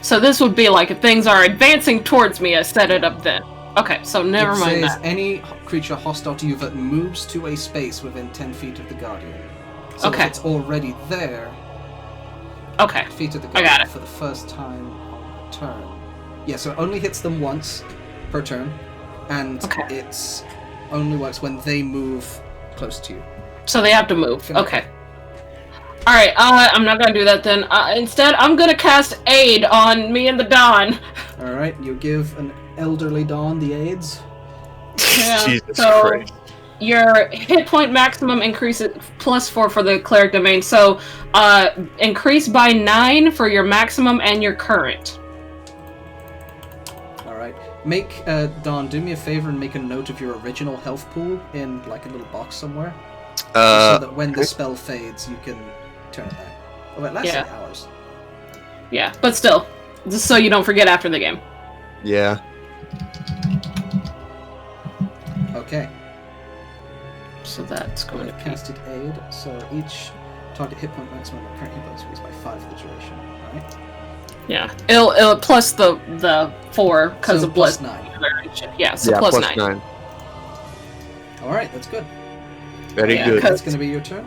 So this would be like if things are advancing towards me, I set it up then. Okay, so never mind It says that. any creature hostile to you that moves to a space within 10 feet of the Guardian. So Okay. if it's already there, Okay. feet of the I Guardian got it. for the first time on a turn. Yeah, so it only hits them once per turn, and Okay. it's only works when they move close to you. So they have to move. Can I- Okay. Alright, I'm not gonna do that then. Instead, I'm gonna cast Aid on me and the Don. Alright, you give an elderly Dawn the aids. Yeah, Jesus so Christ. your hit point maximum increases +4 for the cleric domain. So, increase by 9 for your maximum and your current. Alright. Make, Dawn, do me a favor and make a note of your original health pool in, like, a little box somewhere. So that when the spell fades, you can turn it back. Oh, it lasts Yeah. 8 hours. Yeah, but still, just so you don't forget after the game. Yeah. Okay. So that's I'm going going to to be... casted aid, so each Target hit point maximum or current hit points increased by 5 for the duration. Alright? Yeah. It'll plus the 4 because So of plus blood. 9. Yeah, so Yeah, plus plus 9. 9. Alright, that's good. Very Yeah, good. because- That's going to be your turn.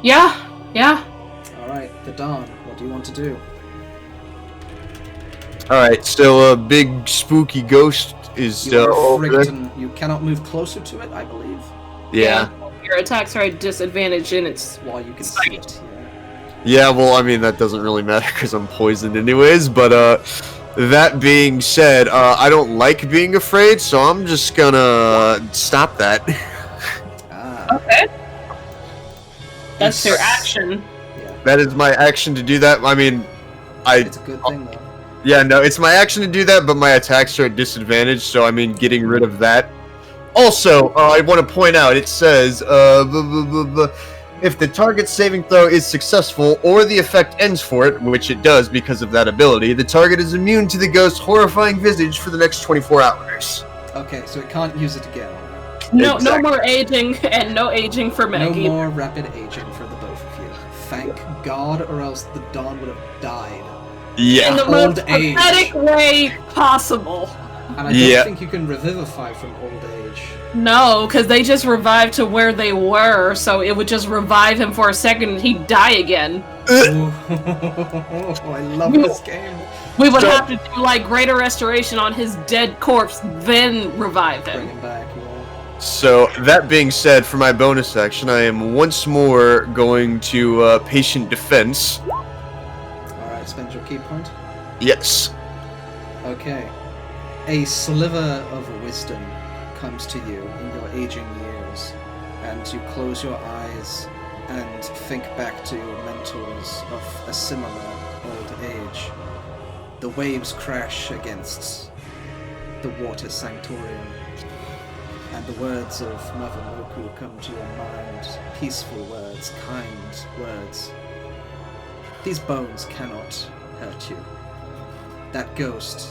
Yeah. Alright, the Dawn, what do you want to do? Alright, so a big spooky ghost is You are over there. frigged and you cannot move closer to it, I believe, Yeah. Your attacks are at disadvantage and it's while you can see it. Yeah, well, I mean, that doesn't really matter because I'm poisoned anyways, but, that being said, I don't like being afraid, so I'm just gonna stop that. Ah, okay. That's your Yes. action. yeah. That is my action to do that. I mean, It's a good thing, though. yeah, no, it's my action to do that, but my attacks are at disadvantage, so I mean, getting rid of that. Also, I want to point out, it says, if the target's saving throw is successful, or the effect ends for it, which it does because of that ability, the target is immune to the ghost's horrifying visage for the next 24 hours. Okay, so it can't use it again. No Exactly. more aging, and no aging for No Maggie. more rapid aging for the both of you. Thank God, or else the Dawn would have died. In Yeah. the Old most age. pathetic way possible. And I don't Yeah. think you can revivify from old age. No, because they just revived to where they were, so it would just revive him for a second and he'd die again. Ooh, I love this game. We would So- have to do like greater restoration on his dead corpse, then revive Bring him. him back, yeah. So, that being said, for my bonus action, I am once more going to, patient defense. Alright, spend your key point. Yes. Okay. A sliver of wisdom comes to you in your aging years, and you close your eyes and think back to your mentors of a similar old age. The waves crash against the water sanctorium, and the words of Mother Moku come to your mind. Peaceful words, kind words. These bones cannot hurt you. That ghost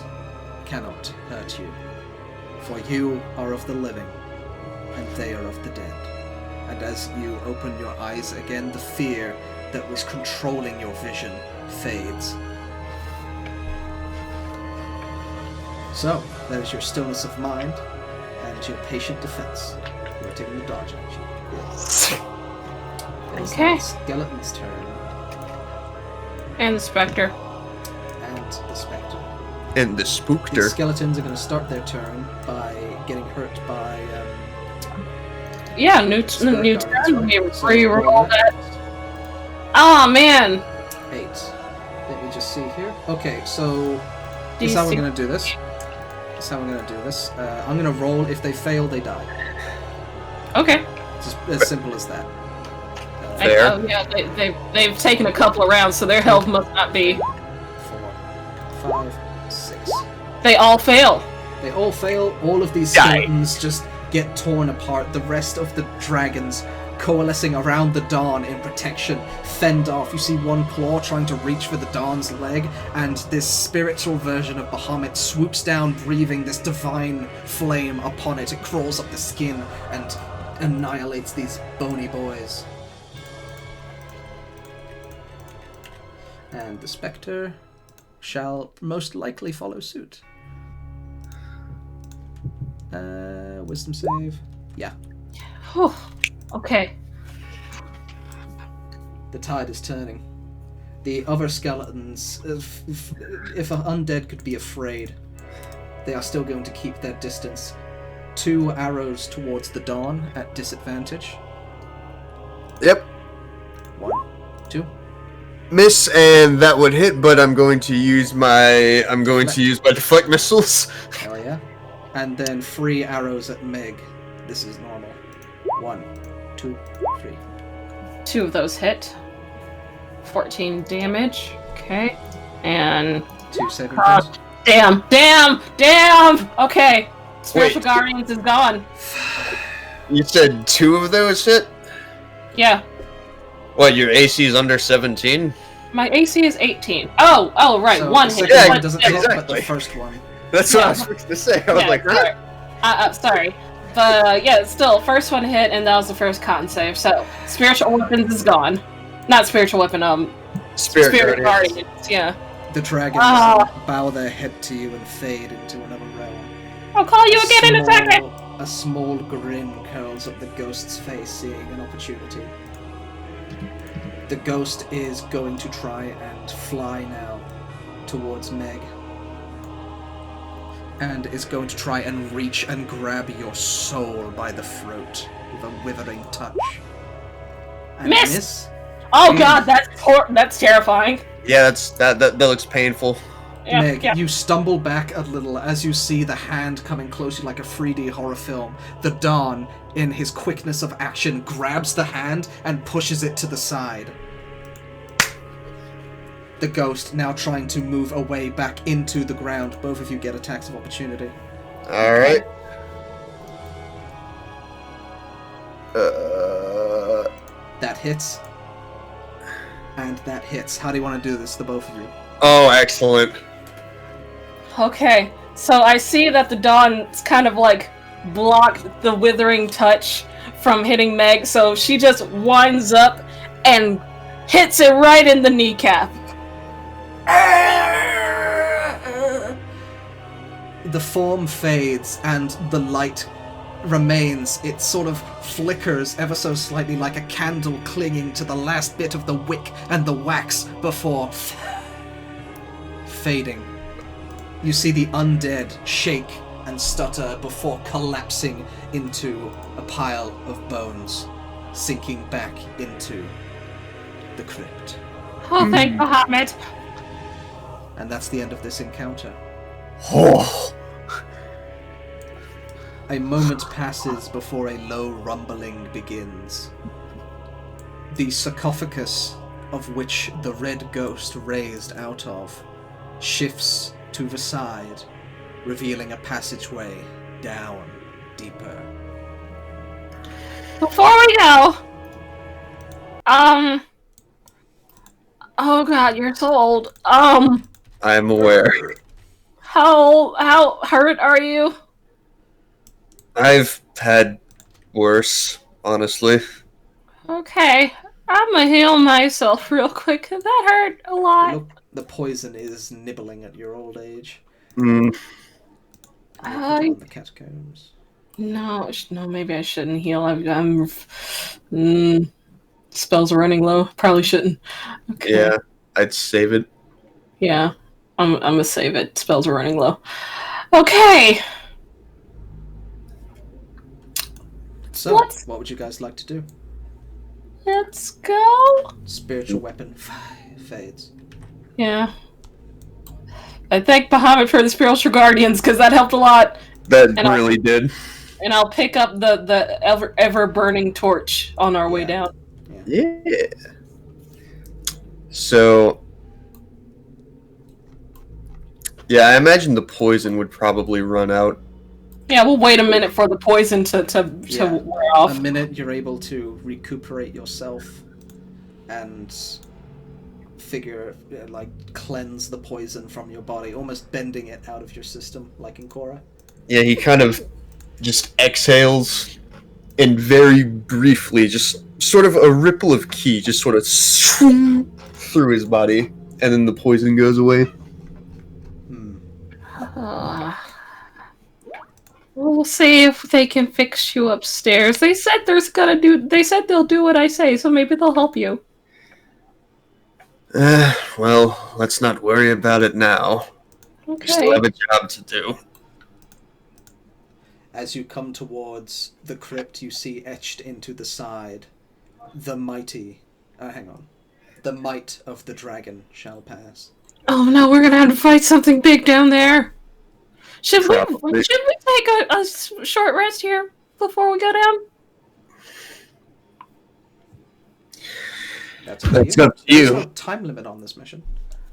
cannot hurt you. For you are of the living, and they are of the dead. And as you open your eyes again, the fear that was controlling your vision fades. So, that is your stillness of mind and your patient defense. You are taking the dodge action. It is Okay. now Skeleton's turn, And the Spectre. and the Spectre. And the These spookter. skeletons are going to start their turn by getting hurt by Yeah, new Spirit turn. Guardians, We right? So re-roll roll that. Oh man. 8. Let me just see here. Okay, so Do this is you how we're see- going to do this. This is how we're going to do this. I'm going to roll. If they fail, they die. Okay. It's just as simple as that. Fair. Oh yeah, they've taken a couple of rounds, so their health must not be. 4, 5, 6. They all fail. They all fail. All of these Die. skeletons just get torn apart. The rest of the dragons coalescing around the Dawn in protection fend off. You see one claw trying to reach for the Dawn's leg, and this spiritual version of Bahamut swoops down, breathing this divine flame upon it. It crawls up the skin and annihilates these bony boys. And the Spectre shall most likely follow suit. Wisdom save. Yeah. Whew. Okay. The tide is turning. The other skeletons, if an undead could be afraid, they are still going to keep their distance. 2 arrows towards the Dawn at disadvantage. Yep. 1, 2. Miss, and that would hit, but I'm going to use my deflect missiles. Hell yeah. And then 3 arrows at Meg. This is normal. 1, 2, 3. 2 of those hit. 14 damage. Okay. And 2 saving Uh, throws. damn! Okay. Spiritual Wait. Guardians is gone. You said 2 of those hit? Yeah. What, your AC is under 17? My AC is 18. Oh, right. So One the hit. second Yeah, one doesn't hit, but exactly. the first one. That's what I was supposed to say. I was Yeah, like, sorry. Sorry. But, yeah, still, first one hit, and that was the first con save. So, Spiritual Weapons is gone. Not spiritual weapon, Spirit Guardians. Guardians, yeah. The dragons Ah. bow their head to you and fade into another realm. I'll call you again in a second! A small grin curls up the ghost's face, seeing an opportunity. The ghost is going to try and fly now towards Meg. And is going to try and reach and grab your soul by the throat with a withering touch. And Miss! Oh god, that's terrifying. Yeah, that looks painful. Yeah, Meg, yeah. you stumble back a little as you see the hand coming closer like a 3D horror film. The Don, in his quickness of action, grabs the hand and pushes it to the side. The ghost now trying to move away back into the ground. Both of you get attacks of opportunity. Alright. That hits. And that hits. How do you want to do this, the both of you? Oh, excellent. Okay, so I see that the Dawn's kind of like blocked the withering touch from hitting Meg, so she just winds up and hits it right in the kneecap. The form fades and the light remains. It sort of flickers ever so slightly like a candle clinging to the last bit of the wick and the wax before fading. You see the undead shake and stutter before collapsing into a pile of bones, sinking back into the crypt. Oh, thank Muhammad. And that's the end of this encounter. Oh. A moment passes before a low rumbling begins. The sarcophagus of which the red ghost raised out of shifts to the side, revealing a passageway down deeper. Before we go, oh god, you're so old. I'm aware. How hurt are you? I've had worse, honestly. Okay, I'm gonna heal myself real quick, 'cause that hurt a lot. Look, the poison is nibbling at your old age. Mm. In the catacombs. No, maybe I shouldn't heal. I'm spells are running low. Probably shouldn't. Okay. Yeah, I'd save it. Yeah, I'm gonna save it. Spells are running low. Okay. So, what would you guys like to do? Let's go. Spiritual weapon fades. Yeah. I thank Bahamut for the spiritual guardians because that helped a lot. That really did. And I'll pick up the ever burning torch on our way down. Yeah. So, yeah, I imagine the poison would probably run out. Yeah, we'll wait a minute for the poison to wear off. A minute, you're able to recuperate yourself and cleanse the poison from your body, almost bending it out of your system, like in Korra. Yeah, he kind of just exhales and very briefly, just sort of a ripple of ki just sort of through his body, and then the poison goes away. We'll see if they can fix you upstairs. They said they'll do what I say, so maybe they'll help you. Well, let's not worry about it now. Okay. We still have a job to do. As you come towards the crypt, you see etched into the side, the mighty... The might of the dragon shall pass. Oh no, we're gonna have to fight something big down there. Should we take a short rest here before we go down? That's up to you. There's no time limit on this mission.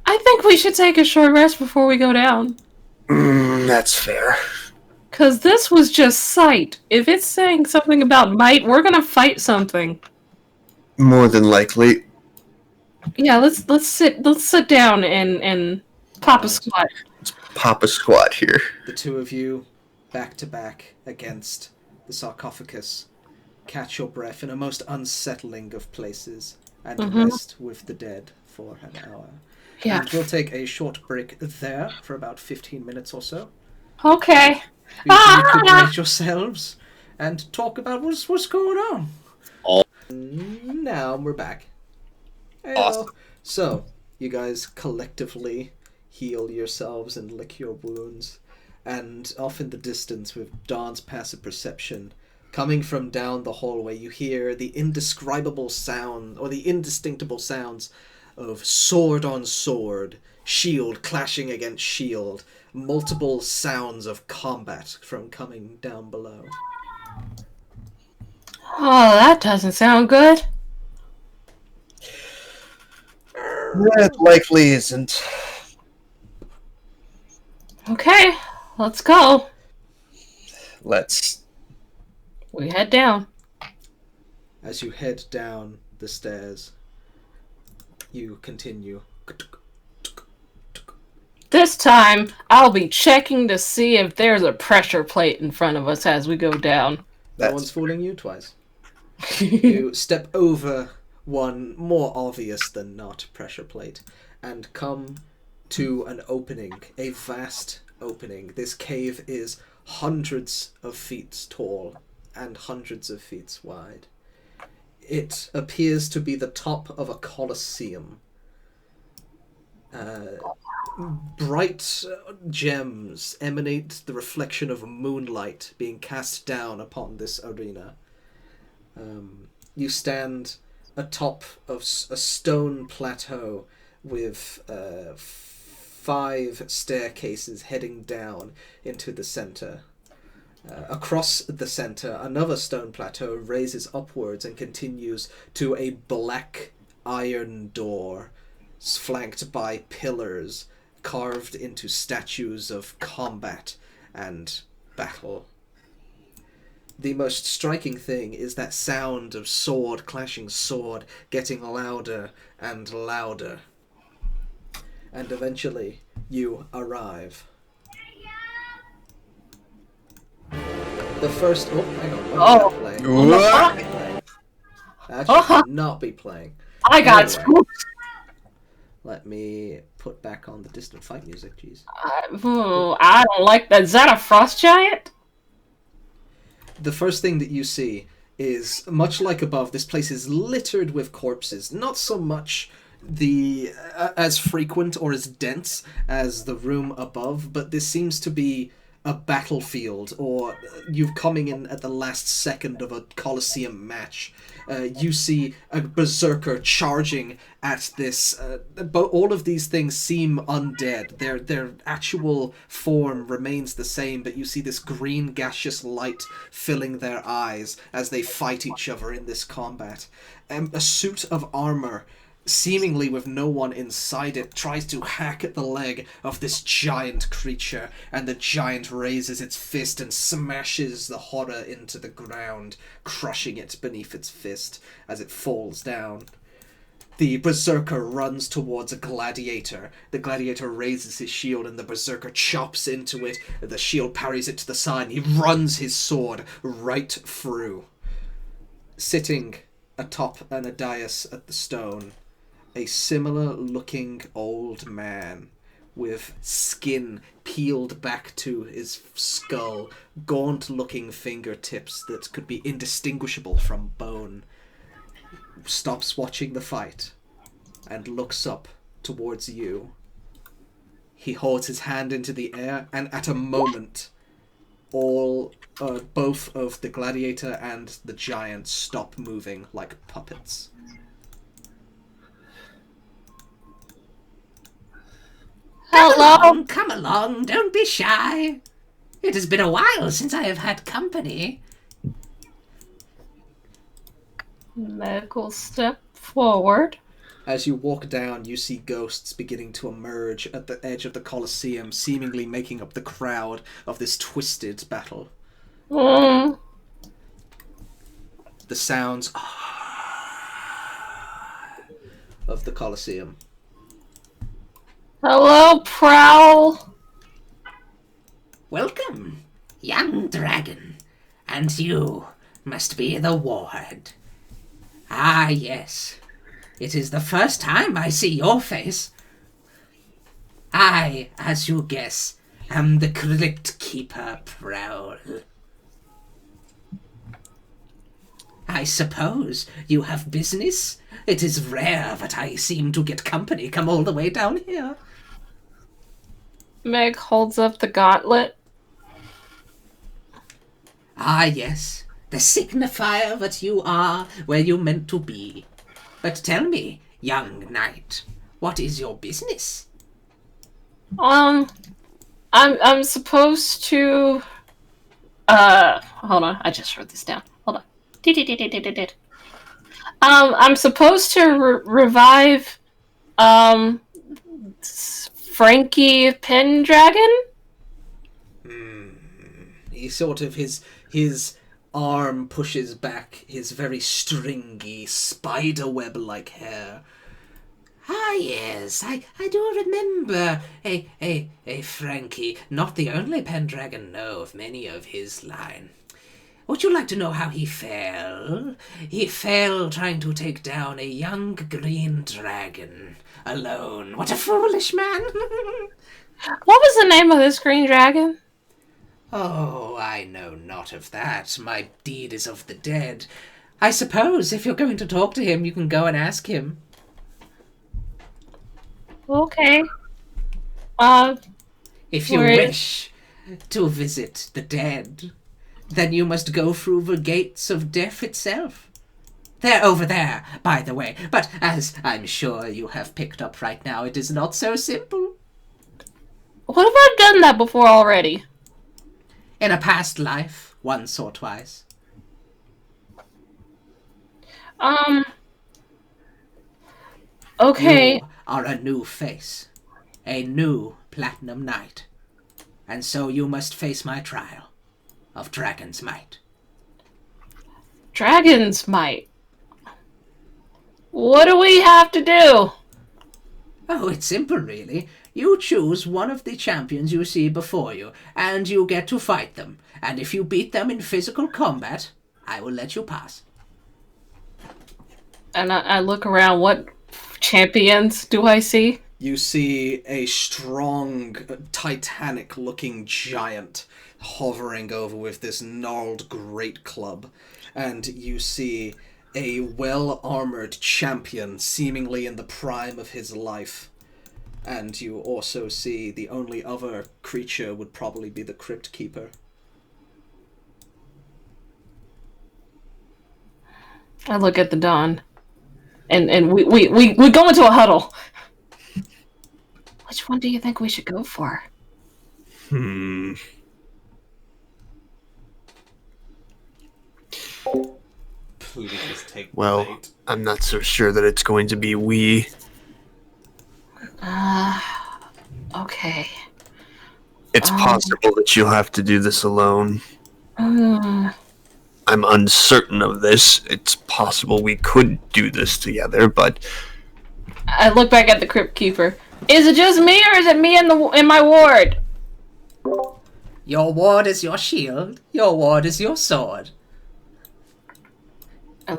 I think we should take a short rest before we go down. That's fair. Cause this was just sight. If it's saying something about might, we're gonna fight something. More than likely. Yeah, let's sit down and pop a squat. Pop a squat here. The two of you, back to back against the sarcophagus, catch your breath in a most unsettling of places and rest with the dead for an hour. Yeah. And we'll take a short break there for about 15 minutes or so. Okay. You can recuperate yourselves and talk about what's going on. All- Now we're back. Awesome. So, you guys collectively heal yourselves and lick your wounds. And off in the distance, with Dawn's passive perception, coming from down the hallway, you hear the indescribable sound, or the indistinguishable sounds of sword on sword, shield clashing against shield, multiple sounds of combat from coming down below. Oh, that doesn't sound good. That likely isn't. Okay, let's go. Let's. We head down. As you head down the stairs, you continue. This time, I'll be checking to see if there's a pressure plate in front of us as we go down. No one's fooling you twice. You step over one more obvious than not pressure plate and come to an opening, a vast opening. This cave is hundreds of feet tall and hundreds of feet wide. It appears to be the top of a coliseum. Bright gems emanate the reflection of moonlight being cast down upon this arena. You stand atop of a stone plateau with 5 staircases heading down into the center. Across the center, another stone plateau raises upwards and continues to a black iron door, flanked by pillars carved into statues of combat and battle. The most striking thing is that sound of sword clashing sword getting louder and louder. And eventually, you arrive. The first... Oh, hang on. What is that playing? What? That should not be playing. I got Anyway. spooked. Let me put back on the distant fight music, jeez. I don't like that. Is that a frost giant? The first thing that you see is, much like above, this place is littered with corpses. Not so much the as frequent or as dense as the room above, but this seems to be a battlefield, or you've coming in at the last second of a Colosseum match. You see a berserker charging at this, but all of these things seem undead. Their actual form remains the same, but you see this green gaseous light filling their eyes as they fight each other in this combat. A suit of armor, seemingly with no one inside it, tries to hack at the leg of this giant creature, and the giant raises its fist and smashes the horror into the ground, crushing it beneath its fist as it falls down. The berserker runs towards a gladiator. The gladiator raises his shield and the berserker chops into it. The shield parries it to the side and he runs his sword right through. Sitting atop an dais at the stone, a similar-looking old man with skin peeled back to his skull, gaunt-looking fingertips that could be indistinguishable from bone, stops watching the fight and looks up towards you. He holds his hand into the air, and at a moment, both of the gladiator and the giant stop moving like puppets. Hello? Come along, don't be shy. It has been a while since I have had company. Meg will step forward. As you walk down, you see ghosts beginning to emerge at the edge of the Colosseum, seemingly making up the crowd of this twisted battle. Mm. The sounds of the Colosseum. Hello, Prowl. Welcome, young dragon. And you must be the ward. Ah, yes. It is the first time I see your face. I, as you guess, am the Crypt Keeper Prowl. I suppose you have business? It is rare that I seem to get company come all the way down here. Meg holds up the gauntlet. Ah, yes, the signifier that you are where you meant to be. But tell me, young knight, what is your business? I'm supposed to. Hold on. I just wrote this down. Hold on. I'm supposed to revive, Frankie Pendragon. He sort of his arm pushes back his very stringy spiderweb-like hair. Ah, yes, I do remember. Frankie, not the only Pendragon know of many of his line. Would you like to know how he fell? He fell trying to take down a young green dragon. Alone. What a foolish man! What was the name of this green dragon? Oh, I know not of that. My deed is of the dead. I suppose if you're going to talk to him, you can go and ask him. Okay. If you wish to visit the dead, then you must go through the gates of death itself. They're over there, by the way. But as I'm sure you have picked up right now, it is not so simple. What if I've done that before already? In a past life, once or twice. Okay. You are a new face. A new Platinum Knight. And so you must face my trial of Dragon's Might. Dragon's Might. What do we have to do? Oh, it's simple, really. You choose one of the champions you see before you, and you get to fight them. And if you beat them in physical combat, I will let you pass. And I look around. What champions do I see? You see a strong, titanic-looking giant hovering over with this gnarled great club. And you see a well-armored champion, seemingly in the prime of his life. And you also see the only other creature would probably be the Crypt Keeper. I look at the Don. And we go into a huddle. Which one do you think we should go for? Please take the Well, bait. I'm not so sure that it's going to be we. Okay. It's possible that you'll have to do this alone. I'm uncertain of this. It's possible we could do this together, but I look back at the Crypt Keeper. Is it just me, or is it me in my ward? Your ward is your shield. Your ward is your sword.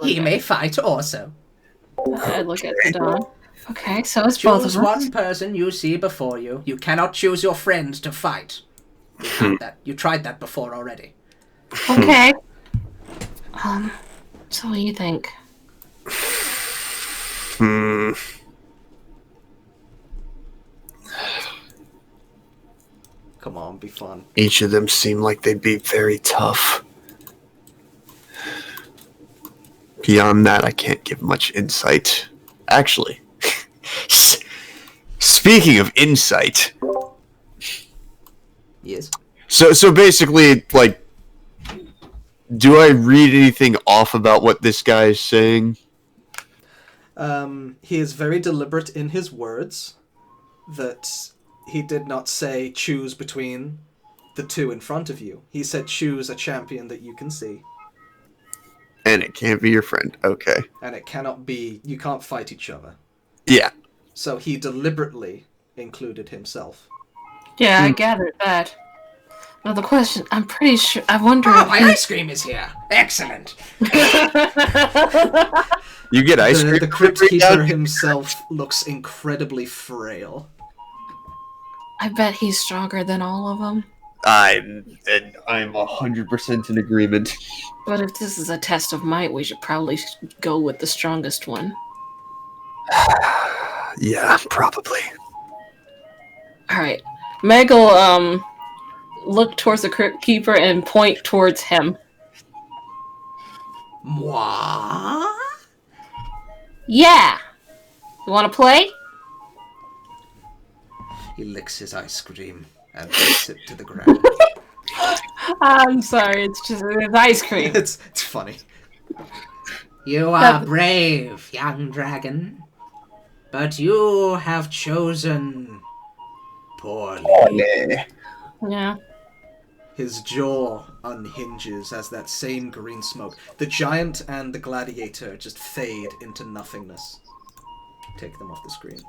He may fight also. I look at the Don. Okay, so it's both Choose of us. one person you see before you. You cannot choose your friend to fight. You tried that before already. Okay. So what do you think? Come on, be fun. Each of them seem like they'd be very tough. Beyond that, I can't give much insight. Actually, speaking of insight, Yes. so basically, like, do I read anything off about what this guy is saying? He is very deliberate in his words that he did not say choose between the two in front of you. He said choose a champion that you can see. And it can't be your friend. Okay. And it cannot be, you can't fight each other. Yeah. So he deliberately included himself. Yeah, I gathered that. Now the question, I'm pretty sure, I wonder Oh, if my ice cream is here. Excellent. You get ice cream. The Crypt Keeper himself looks incredibly frail. I bet he's stronger than all of them. I'm 100% in agreement. But if this is a test of might, we should probably go with the strongest one. Yeah, probably. Alright. Meg will look towards the Crypt Keeper and point towards him. Moi? Yeah! You wanna play? He licks his ice cream and puts it to the ground. I'm sorry, it's ice cream. It's funny. You are brave, young dragon, but you have chosen poorly. Yeah. His jaw unhinges as that same green smoke. The giant and the gladiator just fade into nothingness. Take them off the screen.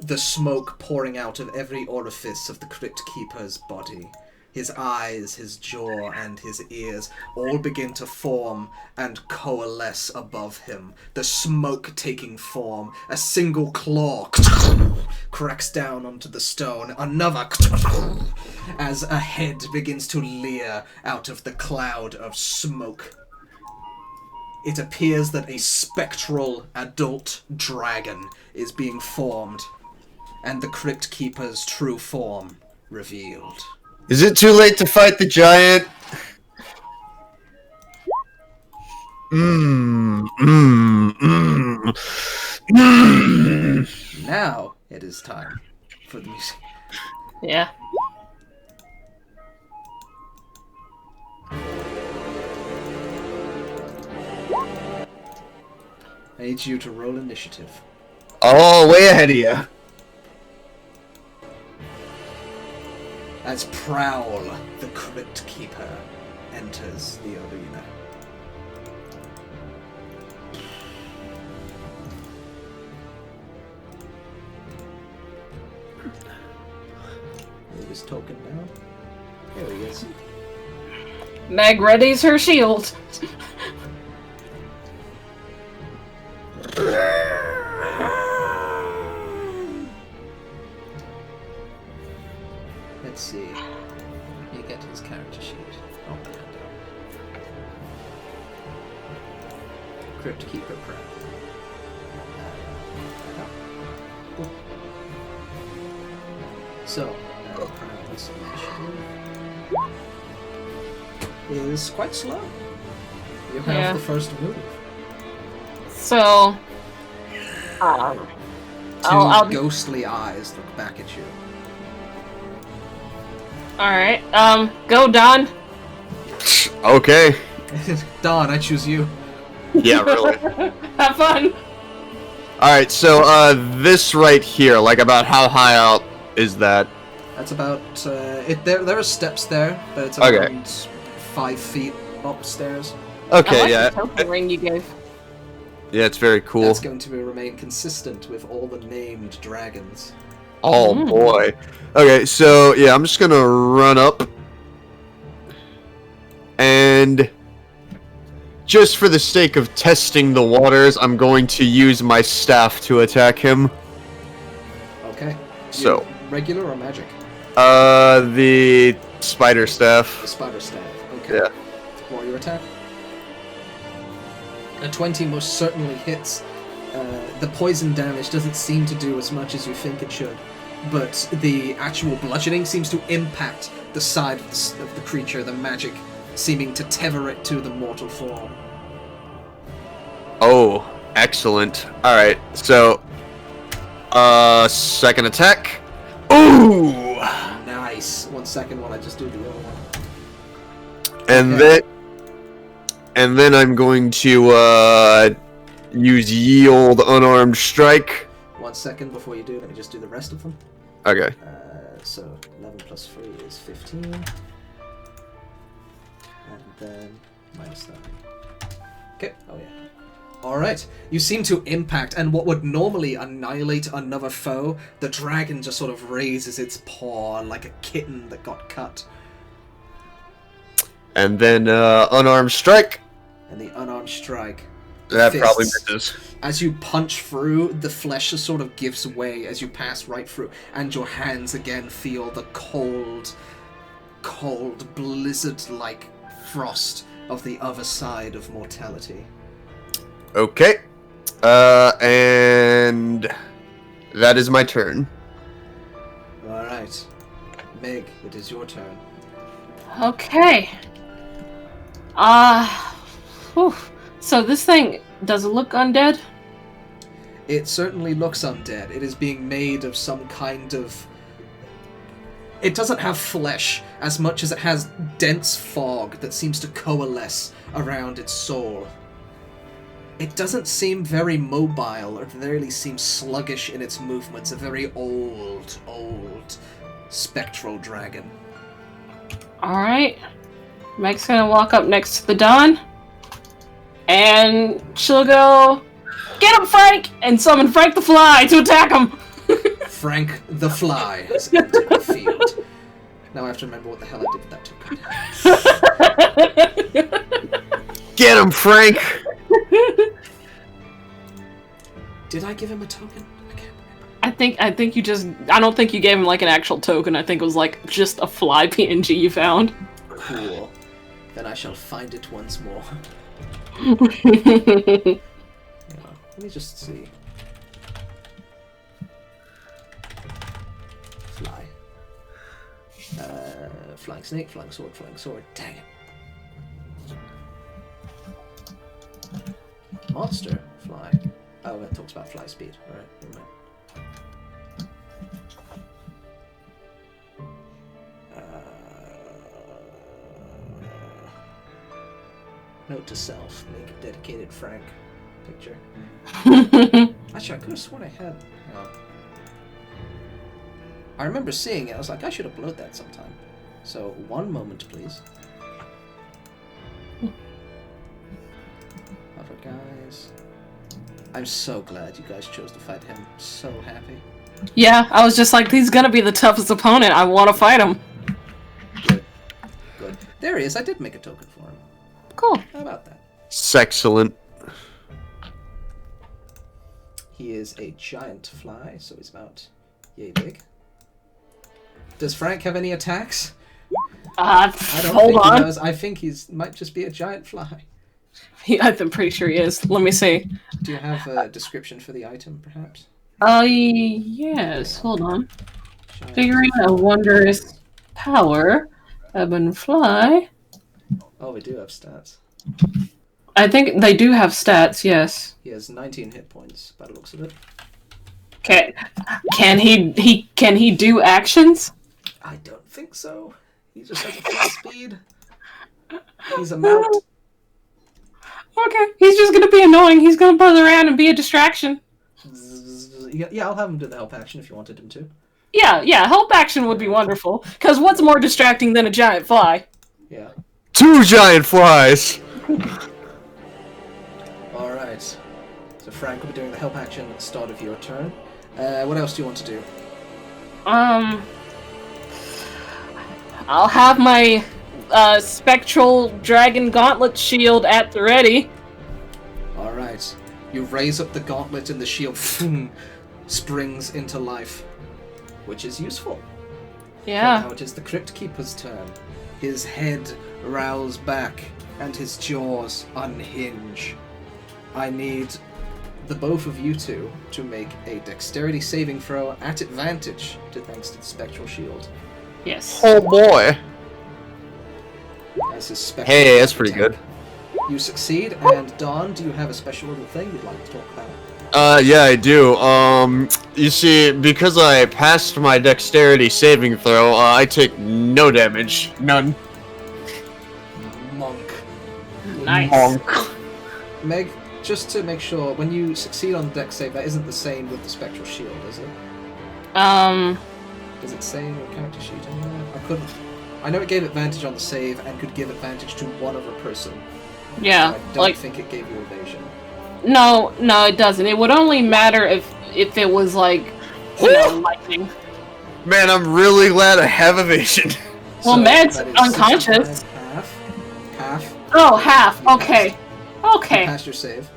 The smoke pouring out of every orifice of the Crypt Keeper's body. His eyes, his jaw, and his ears all begin to form and coalesce above him. The smoke taking form. A single claw cracks down onto the stone. Another as a head begins to leer out of the cloud of smoke. It appears that a spectral adult dragon is being formed, and the Crypt Keeper's true form revealed. Is it too late to fight the giant? Now it is time for the music. Yeah. I need you to roll initiative. Oh, way ahead of you. As Prowl, the Crypt Keeper, enters the arena. Move his token now. There he is. Meg readies her shield. Let's see. You get his character sheet. Oh, the handout. Crypt Keeper Prep. So, Prowl's initiative is quite slow. You have Yeah. the first move. So, Two I'll ghostly eyes look back at you. alright. Go, Don. Okay. Don, I choose you. Yeah, really. Have fun. Alright, so, this right here, like, about how high out is that? That's about, there are steps there, but it's Okay. around 5 feet upstairs. Okay, I like yeah. the token ring you gave. Yeah, it's very cool. That's going to remain consistent with all the named dragons. Oh, boy. Okay, so, yeah, I'm just gonna run up. And just for the sake of testing the waters, I'm going to use my staff to attack him. Okay. So. You regular or magic? The spider staff. The spider staff. Okay. Yeah. Warrior attack. A 20 most certainly hits. The poison damage doesn't seem to do as much as you think it should, but the actual bludgeoning seems to impact the side of the creature, the magic seeming to tether it to the mortal form. Oh, excellent. Alright, so, second attack. Ooh! Nice. 1 second while I just do the other one. And then I'm going to, use Ye Olde Unarmed Strike. 1 second before you do, let me just do the rest of them. Okay. So 11 plus 3 is 15. And then minus 9. Okay, oh yeah. Alright, you seem to impact, and what would normally annihilate another foe, the dragon just sort of raises its paw like a kitten that got cut. And then, Unarmed Strike. And the unarmed strike That probably fists. misses. As you punch through, the flesh sort of gives way as you pass right through, and your hands again feel the cold, blizzard-like frost of the other side of mortality. Okay. And that is my turn. Alright. Meg, it is your turn. Okay. So this thing, does it look undead? It certainly looks undead. It is being made of some kind of... It doesn't have flesh as much as it has dense fog that seems to coalesce around its soul. It doesn't seem very mobile, or at the very least seems sluggish in its movements. A very old spectral dragon. Alright. Meg's gonna walk up next to the Don. And she'll go, "Get him, Frank!" and summon Frank the Fly to attack him! Frank the Fly has entered the field. Now I have to remember what the hell I did with that token. Get him, Frank! Did I give him a token? I can't remember. I think you just... I don't think you gave him, like, an actual token. I think it was, like, just a fly PNG you found. Cool. Then I shall find it once more. Hmm. Yeah, let me just see. Fly. Flying snake, flying sword, flying sword. Dang it. Monster, fly. Oh, that talks about fly speed. Alright, never mind. Note to self, make a dedicated Frank picture. Actually, I could have sworn I had... I remember seeing it, I was like, I should upload that sometime. So, one moment, please. Other guys... I'm so glad you guys chose to fight him. So happy. Yeah, I was just like, he's gonna be the toughest opponent. I want to fight him. Good. Good. There he is, I did make a token for him. Cool. How about that? Sexcellent. He is a giant fly, so he's about yay big. Does Frank have any attacks? I don't Hold think on. he does. I think he's might just be a giant fly. I'm pretty sure he is. Let me see. Do you have a description for the item, perhaps? Yes. Hold on. Giant Figuring a wondrous power. Ebb and fly. Oh, we do have stats. I think they do have stats, yes. He has 19 hit points, by the looks of it. Can he do actions? I don't think so. He just has a fly speed. He's a mount. Okay, he's just gonna be annoying. He's gonna buzz around and be a distraction. Yeah, I'll have him do the help action if you wanted him to. Yeah, help action would be wonderful. Because what's more distracting than a giant fly? Yeah. 2 giant flies! Alright. So Frank will be doing the help action at the start of your turn. What else do you want to do? I'll have my spectral dragon gauntlet shield at the ready. Alright. You raise up the gauntlet and the shield springs into life. Which is useful. Yeah. But now it is the Crypt Keeper's turn. His head rolls back and his jaws unhinge. I need the both of you two to make a dexterity saving throw at advantage, thanks to the spectral shield. Yes. Oh boy! As his spectral Hey, that's pretty attack. good. You succeed, and Don, do you have a special little thing you'd like to talk about? Yeah, I do. You see, because I passed my dexterity saving throw, I take no damage. None. Monk. Nice. Bonk. Meg, just to make sure, when you succeed on dex save, that isn't the same with the spectral shield, is it? Does it say in your character sheet anywhere? I couldn't. I know it gave advantage on the save and could give advantage to one other person. Yeah, I don't like think it gave you evasion. no, it doesn't. It would only matter if it was like, you know, lightning. Man, I'm really glad I have evasion. Well, Meg's that is unconscious. 65, half. Oh, half. Okay. You Okay. passed your save.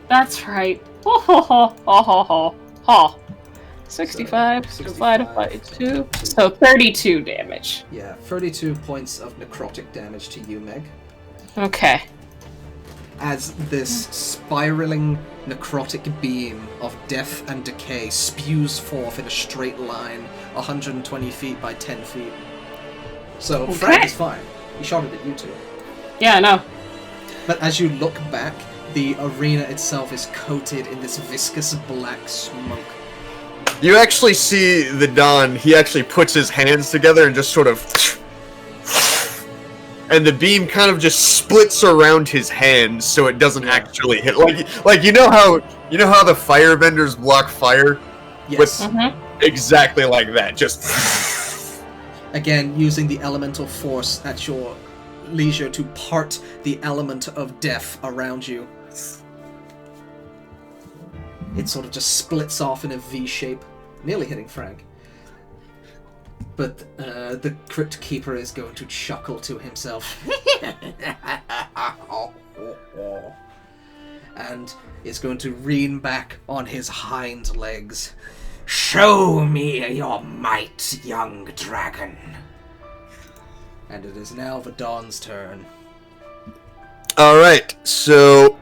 That's right. Ho ho ho ho ho ho ho. 65 So, divided by 65. 2. So 32 damage. Yeah, 32 points of necrotic damage to you, Meg. Okay. As this spiraling necrotic beam of death and decay spews forth in a straight line 120 feet by 10 feet. So Frank is fine. He shot it at you two. Yeah, I know. But as you look back, the arena itself is coated in this viscous black smoke. You actually see the Don, he actually puts his hands together and just sort of... And the beam kind of just splits around his hands so it doesn't actually hit. Like you know how the firebenders block fire? Yes. Exactly like that. Just... Again, using the elemental force at your leisure to part the element of death around you. It sort of just splits off in a V shape, nearly hitting Frank. But the Crypt Keeper is going to chuckle to himself. And is going to lean back on his hind legs. Show me your might, young dragon. And it is now the Dawn's turn. Alright, so...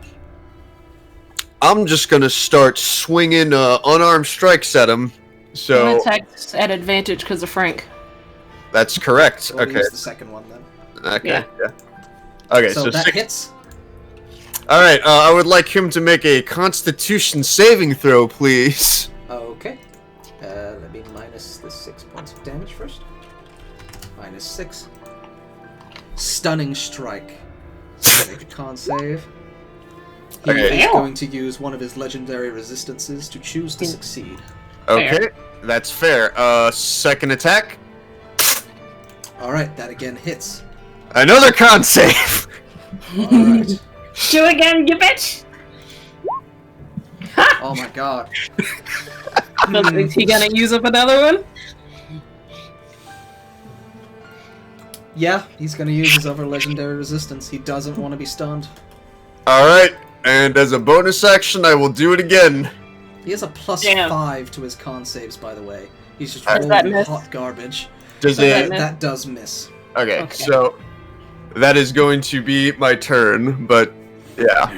I'm just gonna start swinging unarmed strikes at him. So attacks at advantage because of Frank. That's correct. We'll okay. use the second one then. Okay. Yeah. Okay. So that 6 hits. All right. I would like him to make a Constitution saving throw, please. Okay. Let me minus the 6 points of damage first. Minus 6. Stunning strike. So make a con save. He Okay. is going to use one of his legendary resistances to choose to succeed. Okay. That's fair. Second attack. Alright, that again hits. Another con save. Alright. Do it again, you bitch! Oh my god. Is he gonna use up another one? Yeah, he's gonna use his other legendary resistance. He doesn't want to be stunned. All right. And as a bonus action, I will do it again. He has a plus Damn. 5 to his con saves, by the way. He's just Does that rolling miss? hot garbage. Does that it? miss? That does miss. Okay. Okay. So that is going to be my turn. But yeah.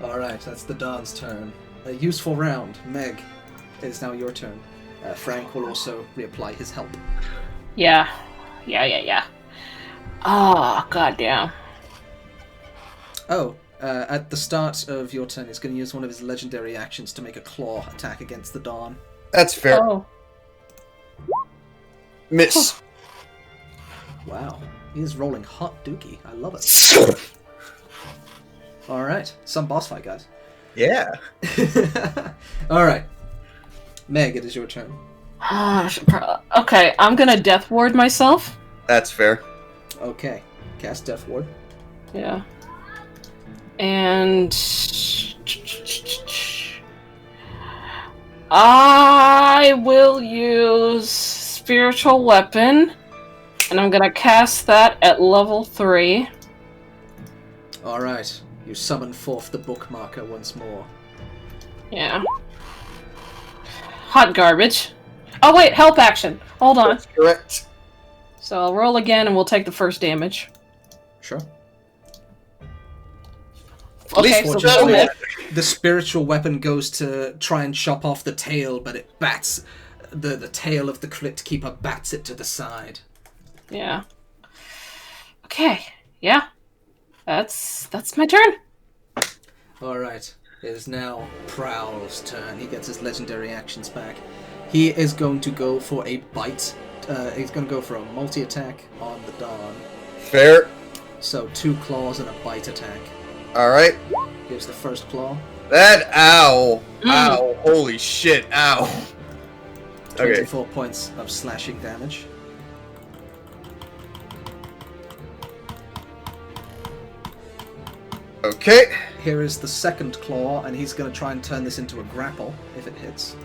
Alright, that's the Dawn's turn. A useful round. Meg, it is now your turn. Frank will also reapply his help. Yeah. Oh, goddamn. Oh, at the start of your turn, he's going to use one of his legendary actions to make a claw attack against the Dawn. That's fair. Oh. Miss. Wow, he is rolling hot dookie. I love it. Alright, some boss fight, guys. Yeah. Alright. Meg, it is your turn. Okay, I'm gonna Death Ward myself. That's fair. Okay, cast Death Ward. Yeah. And I will use Spiritual Weapon, and I'm gonna cast that at level 3. Alright, you summon forth the bookmarker once more. Yeah. Hot garbage. Oh wait, help action. Hold on. That's correct. So I'll roll again, and we'll take the first damage. Sure. Okay, least so one roll The spiritual weapon goes to try and chop off the tail, but it bats. The tail of the Crypt Keeper bats it to the side. Yeah. Okay. Yeah. That's my turn. Alright. It is now Prowl's turn. He gets his legendary actions back. He is going to go for a bite. He's going to go for a multi-attack on the Dawn. Fair. So 2 claws and a bite attack. All right. Here's the first claw. That ow. Ow. Holy shit. Ow. Okay. 24 points of slashing damage. Okay. Here is the second claw, and he's going to try and turn this into a grapple if it hits.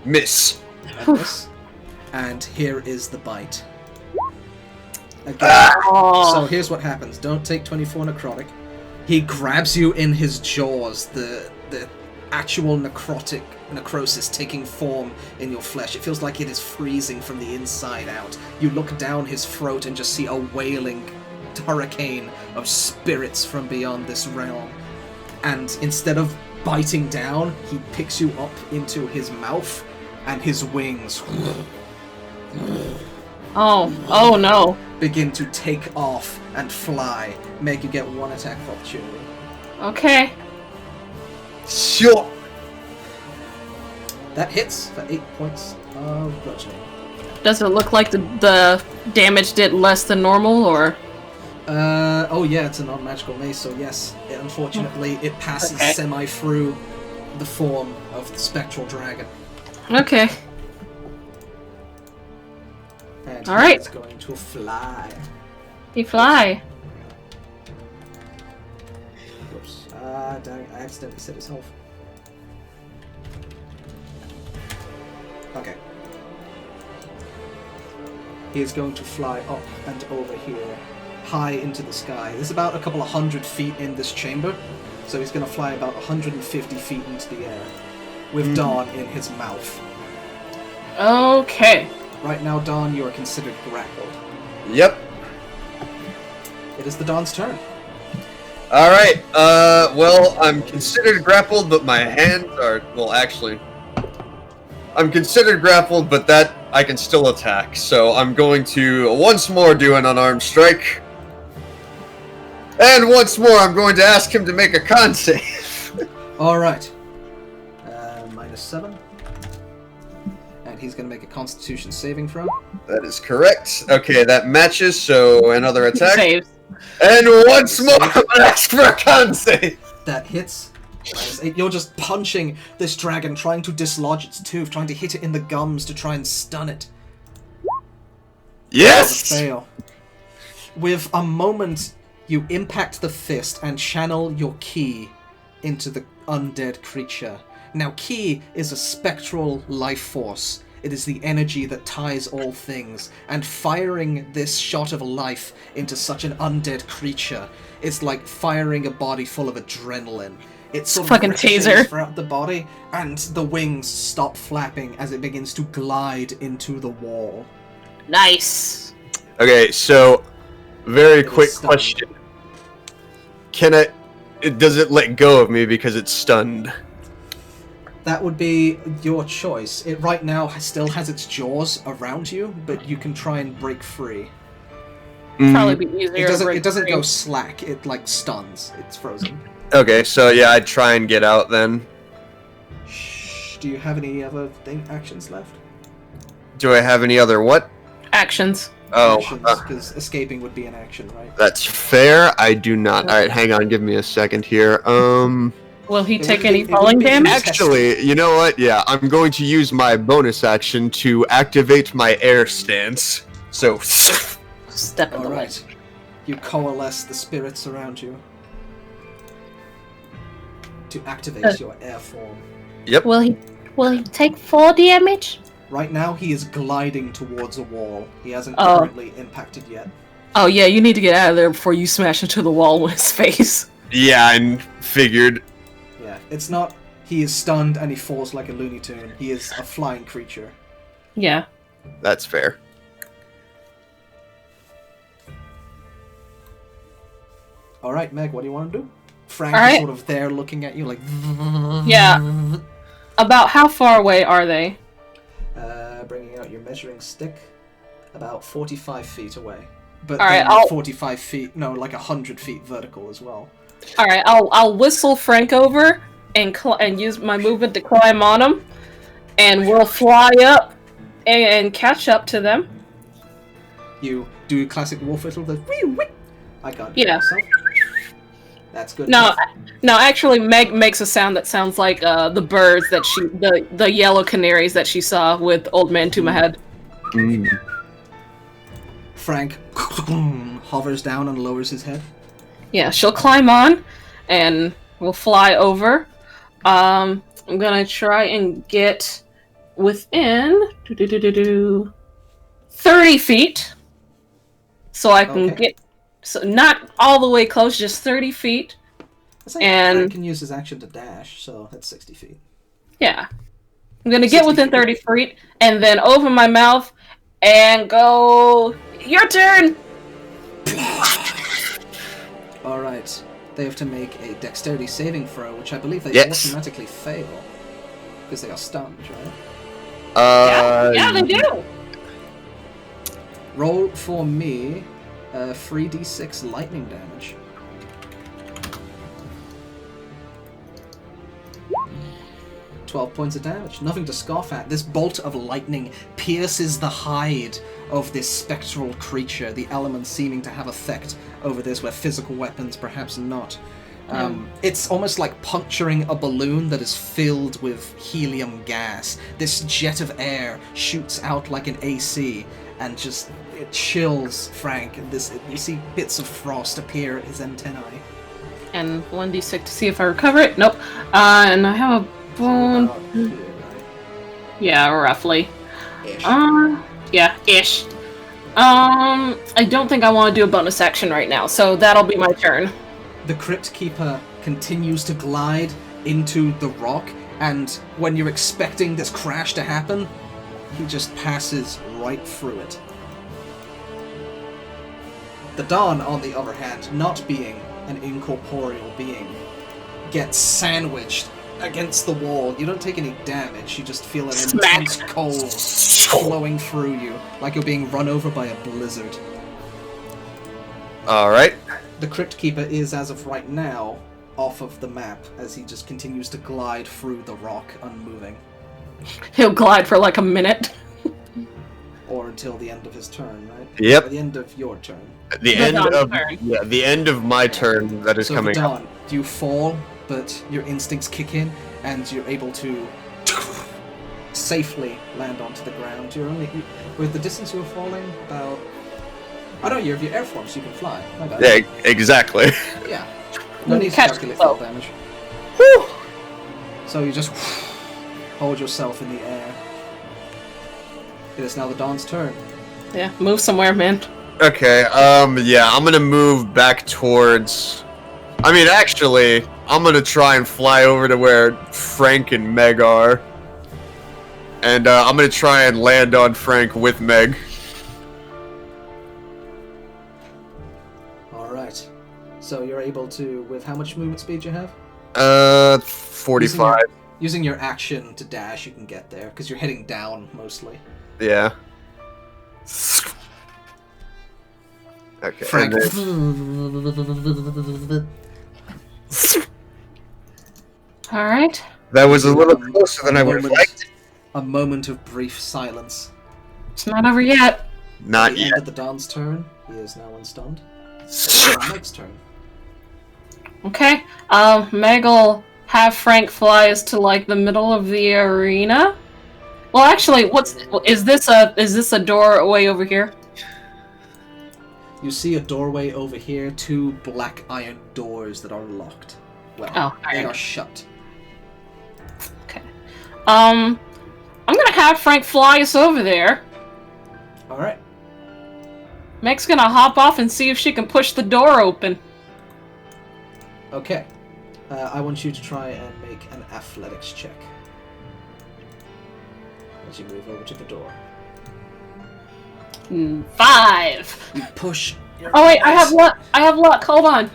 Miss. Like this. And here is the bite. Again. Oh. So here's what happens. Don't take 24 necrotic. He grabs you in his jaws, the actual necrosis taking form in your flesh. It feels like it is freezing from the inside out. You look down his throat and just see a wailing hurricane of spirits from beyond this realm. And instead of biting down, he picks you up into his mouth, and his wings Oh no. begin to take off and fly. Make you get one attack of opportunity. Okay. Sure. That hits for 8 points of bludgeoning. Does it look like the damage did less than normal, or? Oh yeah, it's a non-magical mace, so yes. Unfortunately, it passes Okay. semi through the form of the spectral dragon. Okay. And All right. it's going to fly. You fly. Whoops. Dang, I accidentally set his health. Okay. He is going to fly up and over here, high into the sky. There's about a couple of 100 feet in this chamber, so he's going to fly about 150 feet into the air, with Dawn in his mouth. Okay. Right now, Dawn, you are considered grappled. Yep. It is the Dawn's turn. Alright, well, I'm considered grappled, but my hands are, well, actually, I'm considered grappled, but that I can still attack, so I'm going to once more do an unarmed strike. And once more, I'm going to ask him to make a con save. Alright. -7. And he's going to make a Constitution saving throw. That is correct. Okay, that matches, so another attack. Saves. And once more, I'm going to ask for a con save. That hits. -8. You're just punching this dragon, trying to dislodge its tooth, trying to hit it in the gums to try and stun it. Yes! Fail. With a moment, you impact the fist and channel your ki into the undead creature. Now, ki is a spectral life force. It is the energy that ties all things, and firing this shot of life into such an undead creature is like firing a body full of adrenaline. It sort of Fucking ricochets taser. throughout the body, and the wings stop flapping as it begins to glide into the wall. Nice. Okay, so, very It is quick stunned. question. Does it let go of me because it's stunned? That would be your choice. It right now still has its jaws around you, but you can try and break free. Probably be easier. It to doesn't. break It doesn't go free. slack. It like stuns. It's frozen. Okay, so yeah, I'd try and get out then. Shh. Do you have any other actions left? Do I have any other what? Actions. Oh, Because escaping would be an action, right? that's fair. I do not. Alright, hang on, give me a second here. Will he It take would any be- it would falling be damage? used- Actually, you know what? Yeah, I'm going to use my bonus action to activate my air stance. So, Step in All the way. right. You coalesce the spirits around you to activate your air form. yep. Will he take 4 damage? Right now, he is gliding towards a wall. He hasn't Oh. currently impacted yet. Oh yeah, you need to get out of there before you smash into the wall with his face. Yeah, I figured. Yeah, it's not. He is stunned and he falls like a Looney Tune. He is a flying creature. Yeah. That's fair. All right, Meg, what do you want to do? Frank All is right. sort of there looking at you like. Yeah. About how far away are they? Bringing out your measuring stick, about 45 feet away. But All right, then I'll- 45 feet, no, like 100 feet vertical as well. All right, I'll whistle Frank over and use my movement to climb on him, and we'll fly up and catch up to them. You do classic wolf whistle, the wee wee. I can't do it Yeah. myself. That's good. No, enough. no, actually, Meg makes a sound that sounds like the birds that the yellow canaries that she saw with Old Man to my head. Frank hovers down and lowers his head. Yeah, she'll climb on, and we'll fly over. I'm gonna try and get within 30 feet. so I can Okay. get, so not all the way close, just 30 feet. I And- Frank can use his action to dash, so that's 60 feet. Yeah. I'm gonna get 60 within feet. 30 feet, and then open my mouth, and go, your turn! Alright. They have to make a dexterity saving throw, which I believe they Yes. automatically fail. Because they are stunned, right? Yeah, they do! Roll for me 3d6 lightning damage. "12 points of damage. Nothing to scoff at. This bolt of lightning pierces the hide of this spectral creature, the elements seeming to have effect over this, where physical weapons perhaps not. It's almost like puncturing a balloon that is filled with helium gas. This jet of air shoots out like an AC, and just it chills Frank. You see bits of frost appear at his antennae. And 1d6 to see if I recover it. Nope. And I have a bone. About here, right? Yeah, roughly. Ish. Yeah, ish. I don't think I want to do a bonus action right now, so that'll be my turn. The Crypt Keeper continues to glide into the rock, and when you're expecting this crash to happen, he just passes right through it. The Dawn, on the other hand, not being an incorporeal being, gets sandwiched against the wall. You don't take any damage, you just feel an intense cold flowing through you, like you're being run over by a blizzard. Alright. The Crypt Keeper is, as of right now, off of the map as he just continues to glide through the rock, unmoving. He'll glide for like a minute. Or until the end of his turn, right? Yep. Or the end of your turn. The end of the end of my turn that is So, coming up. Dawn, you fall, but your instincts kick in, and you're able to safely land onto the ground. You're only... with the distance you were falling, about... Oh no, you have your air form, so you can fly. My bad. Yeah, exactly. Yeah. No need to Catch calculate the flow. fall damage. So you just hold yourself in the air. It is now the Dawn's turn. Yeah, move somewhere, man. Okay, yeah, I'm gonna move back towards... I mean, actually, I'm gonna try and fly over to where Frank and Meg are. And, I'm gonna try and land on Frank with Meg. Alright. So you're able to, with how much movement speed you have? 45. Using your action to dash, you can get there, because you're heading down, mostly. Yeah. Okay, Frank. and then- Alright. that was a little closer than I would have liked. A moment of brief silence. It's not over yet. Not At the yet. end of the Dawn's turn, he is now unstunned. Meg's turn. Okay. Meg will have Frank fly us to like the middle of the arena. Well, actually, is this a doorway over here? You see a doorway over here, 2 black iron doors that are locked. Well, Oh, they iron. are shut. Okay. I'm gonna have Frank fly us over there. Alright. Meg's gonna hop off and see if she can push the door open. Okay. I want you to try and make an athletics check. As you move over to the door. 5. You push your Oh wait, I have dice. luck. I have luck. Hold on.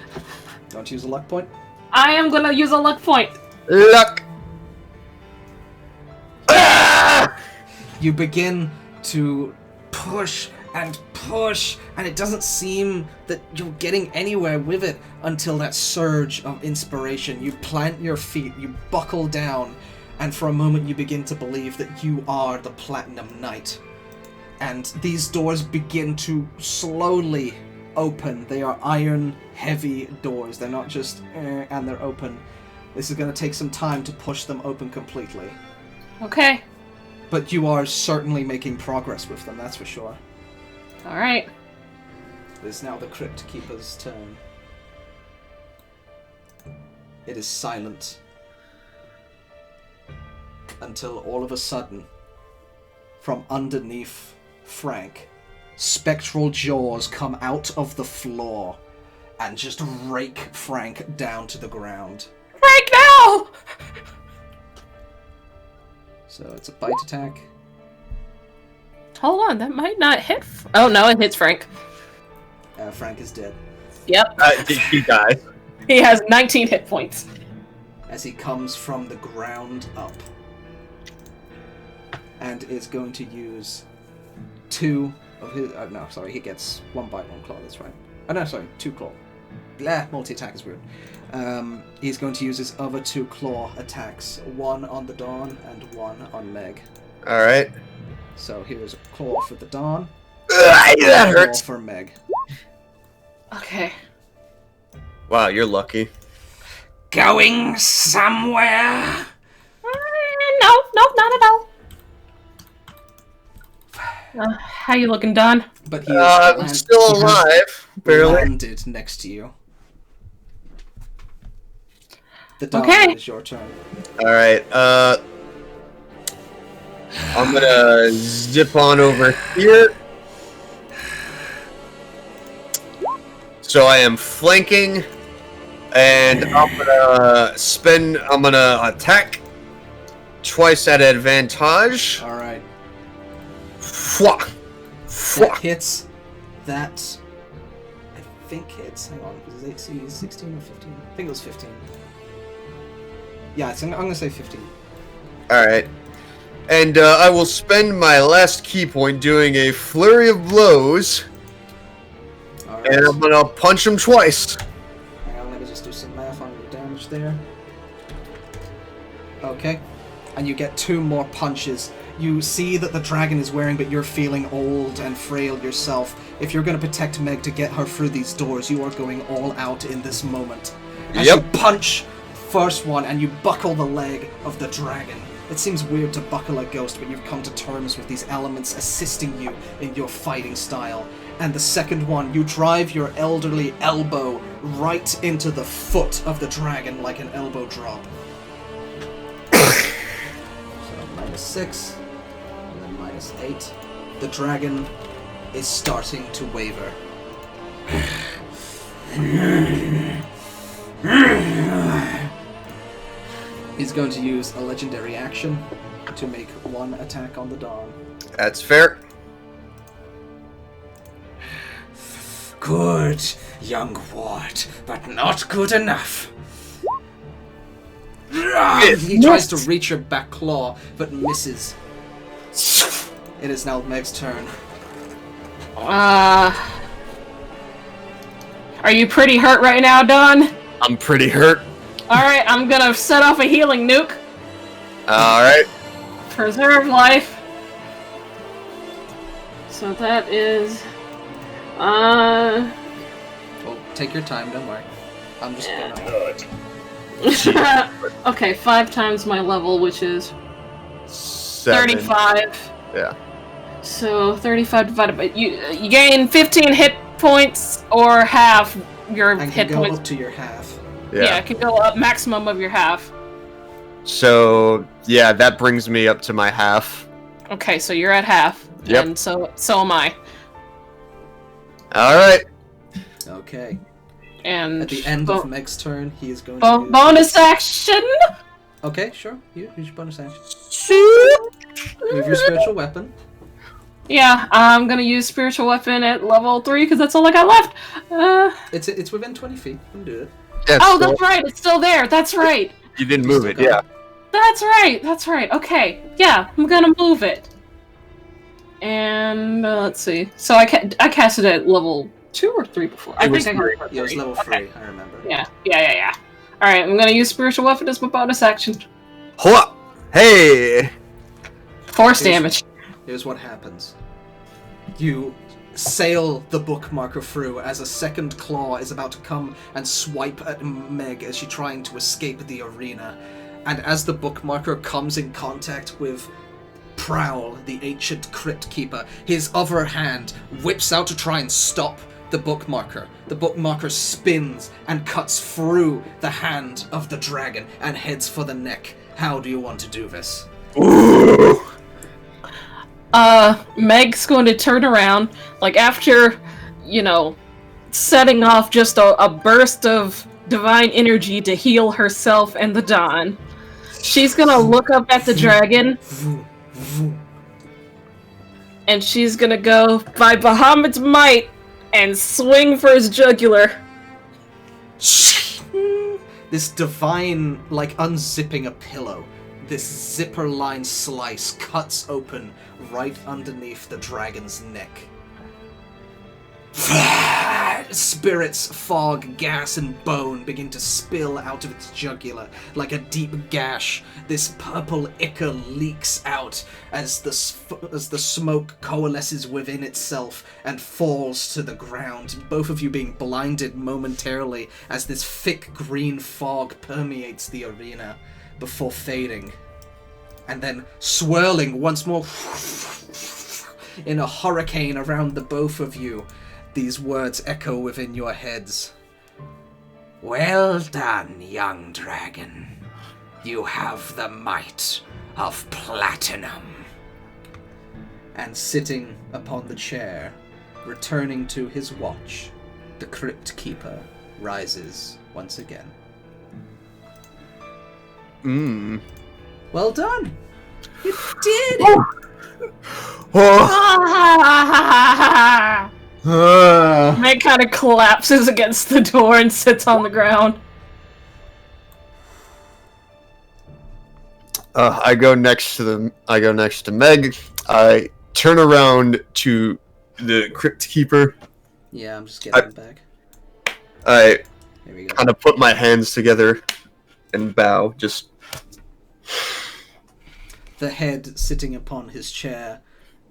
Don't use a luck point. I am gonna use a luck point. Luck! Ah! You begin to push, and it doesn't seem that you're getting anywhere with it until that surge of inspiration. You plant your feet, you buckle down, and for a moment you begin to believe that you are the Platinum Knight. And these doors begin to slowly open. They are iron, heavy doors. They're not just and they're open. This is going to take some time to push them open completely. Okay. But you are certainly making progress with them, that's for sure. Alright. It is now the Crypt Keeper's turn. It is silent. Until all of a sudden, from underneath Frank, spectral jaws come out of the floor and just rake Frank down to the ground. Frank, no! So it's a bite attack. Hold on, that might not hit. Oh no, it hits Frank. Frank is dead. Yep. He died. He has 19 hit points. As he comes from the ground up. And is going to use 2 of his... no, sorry, he gets 1 bite, 1 claw, that's right. Oh no, sorry, 2 claw. Multi-attack is weird. He's going to use his other 2 claw attacks. 1 on the Dawn and 1 on Meg. Alright. So here's a claw for the Dawn. That hurts. Claw for Meg. Okay. Wow, you're lucky. Going somewhere? No, not at all. How you looking, Don? But he I'm still alive, barely. landed next to you. The Dawn, Okay. is your turn. Alright, I'm gonna zip on over here. So I am flanking, and I'm gonna attack twice at advantage. Alright. Fwah! That Fwah! hits. That, I think hits. Hang on, was it 16 or 15? I think it was 15. Yeah, I'm going to say 15. Alright. And I will spend my last key point doing a flurry of blows, Alright. and I'm gonna punch him twice. Hang on, let me just do some math on your damage there. Okay. And you get 2 more punches. You see that the dragon is wearing, but you're feeling old and frail yourself. If you're going to protect Meg to get her through these doors, you are going all out in this moment. As you punch first one and you buckle the leg of the dragon. It seems weird to buckle a ghost, but you've come to terms with these elements assisting you in your fighting style. And the second one, you drive your elderly elbow right into the foot of the dragon like an elbow drop. So -6, and then -8. The dragon is starting to waver. He's going to use a legendary action to make 1 attack on the Dawn. That's fair. Good, young ward, but not good enough. He tries to reach your back claw, but misses. It is now Meg's turn. Are you pretty hurt right now, Don? I'm pretty hurt. Alright, I'm gonna set off a healing nuke. Alright. Preserve life. So that is... Well, take your time, don't worry. I'm just gonna... Okay, 5 times my level, which is 7. 35. Yeah. So 35 divided by... You gain 15 hit points or half your And hit can go points. up to your half. Yeah, it can go up maximum of your half. So, yeah, that brings me up to my half. Okay, so you're at half. Yep. And so am I. Alright. Okay. And At the end of Meg's turn, he is going to use... bonus action. Okay, sure. Use your bonus action. Move your spiritual weapon. Yeah, I'm gonna use spiritual weapon at level 3 because that's all I got left. It's within 20 feet. You can do it. Yeah, Oh, that's right. It's still there. That's right. You didn't move it, yeah. That's right. That's right. Okay. Yeah, I'm gonna move it. And let's see. So I cast it at level 2 or 3 before. I think I got it at Yeah, it was 3. level 3, Okay. I remember. Yeah. All right, I'm gonna use spiritual weapon as my bonus action. Hoa! Hey! Force damage. Here's what happens. You sail the bookmarker through as a second claw is about to come and swipe at Meg as she's trying to escape the arena. And as the bookmarker comes in contact with Prowl, the ancient crypt keeper, his other hand whips out to try and stop the bookmarker. The bookmarker spins and cuts through the hand of the dragon and heads for the neck. How do you want to do this? Ooh! Meg's going to turn around, Like after, setting off just a burst of divine energy to heal herself and the Don, she's gonna look up at the dragon, and she's gonna go by Bahamut's might and swing for his jugular. This divine, like unzipping a pillow, this zipper-line slice cuts open right underneath the dragon's neck. Spirits, fog, gas, and bone begin to spill out of its jugular like a deep gash. This purple ichor leaks out as the smoke coalesces within itself and falls to the ground, both of you being blinded momentarily as this thick green fog permeates the arena before fading, and then swirling once more in a hurricane around the both of you. These words echo within your heads. Well done, young dragon. You have the might of platinum. And sitting upon the chair, returning to his watch, the Crypt Keeper rises once again. Well done! You did it! Meg kind of collapses against the door and sits on the ground. I go next to Meg. I turn around to the Crypt Keeper. Yeah, I'm just getting him back. I There we go. kind of put my hands together and bow. Just The head sitting upon his chair,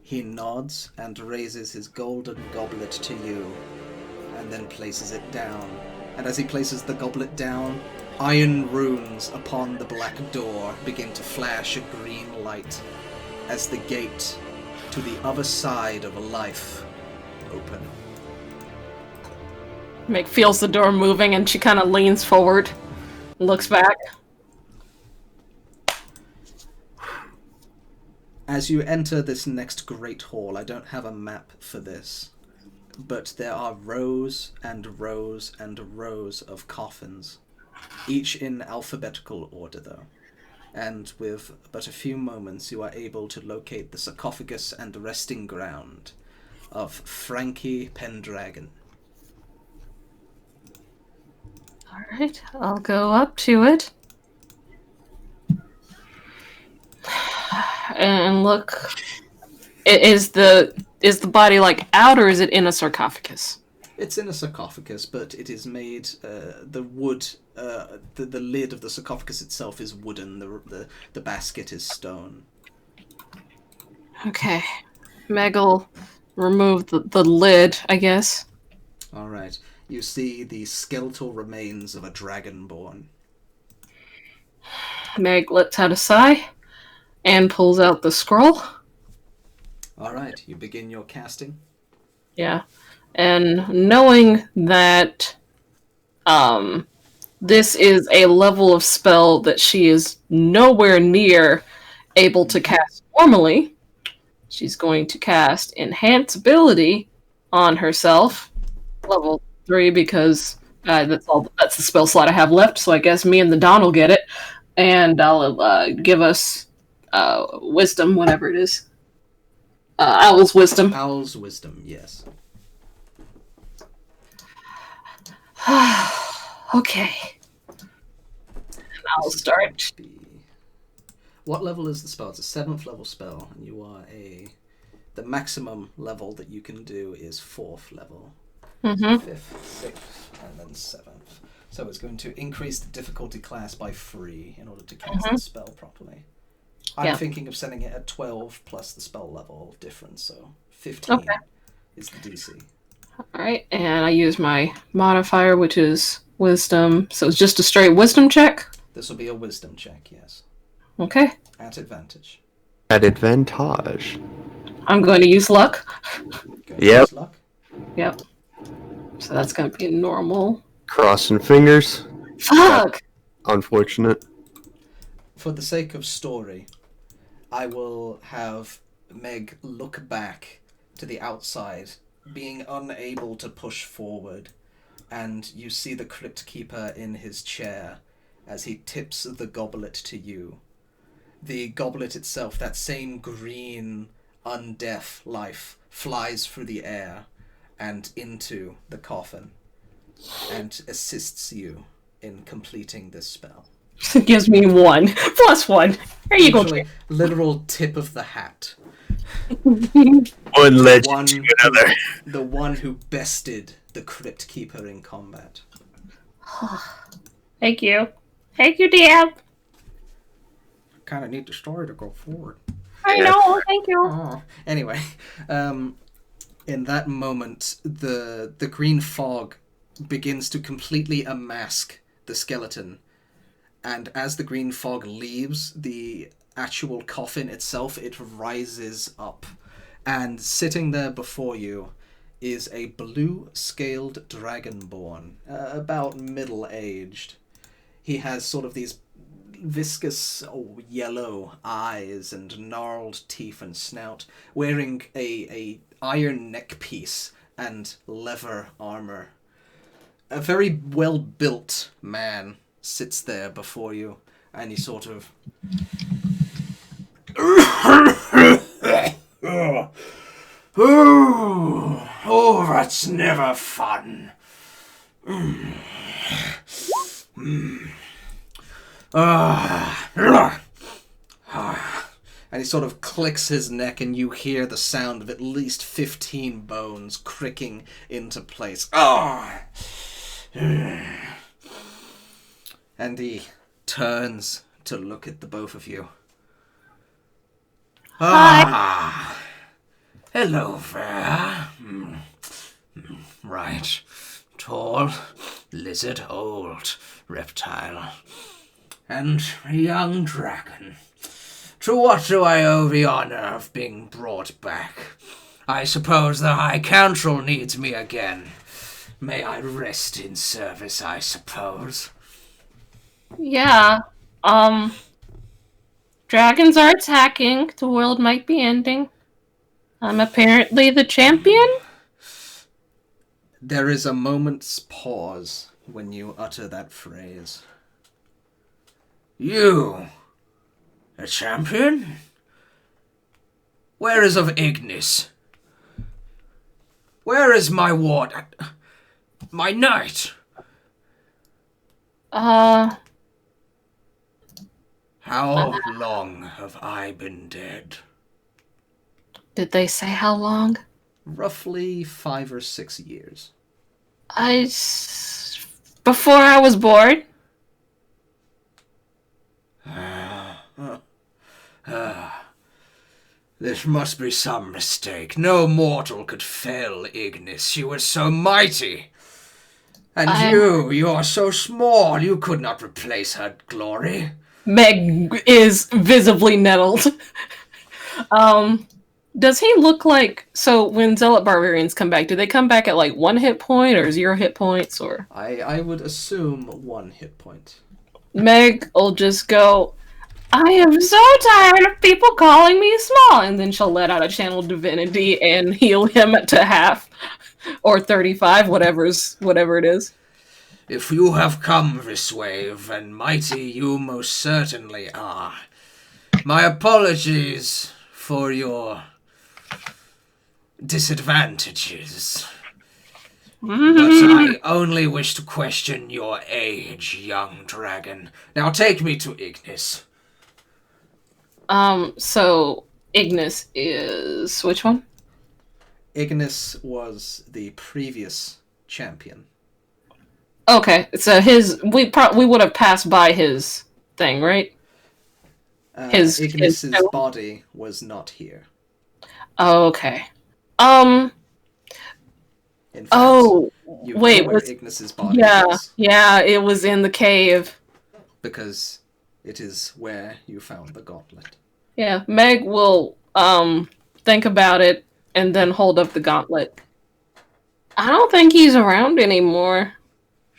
he nods and raises his golden goblet to you, and then places it down. And as he places the goblet down, iron runes upon the black door begin to flash a green light as the gate to the other side of a life open. Meg feels the door moving and she kind of leans forward, looks back. As you enter this next great hall, I don't have a map for this, but there are rows and rows and rows of coffins, each in alphabetical order though. And with but a few moments you are able to locate the sarcophagus and resting ground of Frankie Pendragon. Alright, I'll go up to it. And look, is the body like out, or is it in a sarcophagus? It's in a sarcophagus, but it is made, the wood, the lid of the sarcophagus itself is wooden, the basket is stone. Okay. Meg'll remove the lid, I guess. Alright, you see the skeletal remains of a dragonborn. Meg lets out a sigh and pulls out the scroll. Alright, you begin your casting. Yeah. And knowing that this is a level of spell that she is nowhere near able to cast normally, she's going to cast Enhance Ability on herself, level 3, because that's the spell slot I have left, so I guess me and the Don will get it, and I'll give us Wisdom, whatever it is. Owl's Wisdom. Owl's Wisdom, yes. Okay. And I'll start. What level is the spell? It's a 7th level spell, and you are the maximum level that you can do is 4th level. 5th, 6th, and then 7th. So it's going to increase the difficulty class by 3 in order to cast the spell properly. I'm thinking of setting it at 12 plus the spell level difference, so 15 is the DC. Alright, and I use my modifier, which is Wisdom. So it's just a straight Wisdom check? This will be a Wisdom check, yes. Okay. At advantage. at advantage. I'm going to use Luck. Yep. Luck. Yep. So that's going to be normal. Crossing fingers. Fuck! Unfortunate. For the sake of story, I will have Meg look back to the outside being unable to push forward, and you see the Crypt Keeper in his chair as he tips the goblet to you. The goblet itself, that same green, undeaf life, flies through the air and into the coffin and assists you in completing this spell. Gives me 1 plus 1. There you go. Literally, literal tip of the hat. One legend to another. The one who bested the Crypt Keeper in combat. Thank you. Thank you, DM. Kind of need the story to go forward. I know. Thank you. Oh. Anyway, in that moment, the green fog begins to completely unmask the skeleton. And as the green fog leaves the actual coffin itself, it rises up. And sitting there before you is a blue-scaled dragonborn, about middle-aged. He has sort of these viscous yellow eyes and gnarled teeth and snout, wearing a iron neckpiece and leather armor. A very well-built man sits there before you, and he sort of... Oh, that's never fun. And he sort of clicks his neck, and you hear the sound of at least 15 bones cricking into place. And he turns to look at the both of you. Hello there. Right. Tall, lizard, old, reptile, and a young dragon. To what do I owe the honor of being brought back? I suppose the High Council needs me again. May I rest in service, I suppose. Yeah. Dragons are attacking. The world might be ending. I'm apparently the champion. There is a moment's pause when you utter that phrase. You? A champion? Where is of Ignis? Where is my ward? My knight? How long have I been dead? Did they say how long? Roughly 5 or 6 years. Before I was born. This must be some mistake. No mortal could fell Ignis. She was so mighty. And you are so small, you could not replace her glory. Meg is visibly nettled. Does he look like... So when Zealot Barbarians come back, do they come back at like 1 hit point or 0 hit points? Or I would assume 1 hit point. Meg will just go, I am so tired of people calling me small. And then she'll let out a channel divinity and heal him to half. Or 35, whatever it is. If you have come this way, then mighty you most certainly are. My apologies for your disadvantages. But I only wish to question your age, young dragon. Now take me to Ignis. So Ignis is which one? Ignis was the previous champion. Okay, so we would have passed by his thing, right? Ignis's body was not here. Okay. In fact, you wait, know where Ignis's body is. Yeah, it was in the cave. Because it is where you found the gauntlet. Yeah, Meg will think about it and then hold up the gauntlet. I don't think he's around anymore.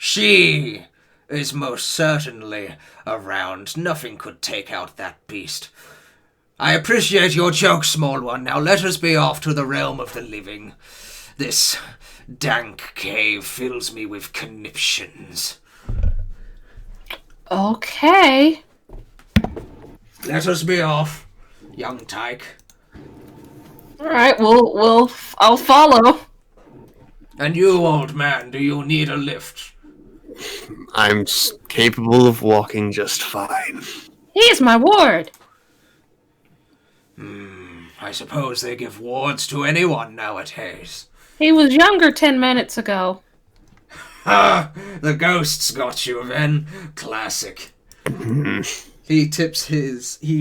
She is most certainly around. Nothing could take out that beast. I appreciate your joke, small one. Now let us be off to the realm of the living. This dank cave fills me with conniptions. Okay. Let us be off, young tyke. All right. I'll follow. And you, old man, do you need a lift? I'm capable of walking just fine. He's my ward. I suppose they give wards to anyone nowadays. He was younger 10 minutes ago. Ah, the ghosts got you then. Classic. He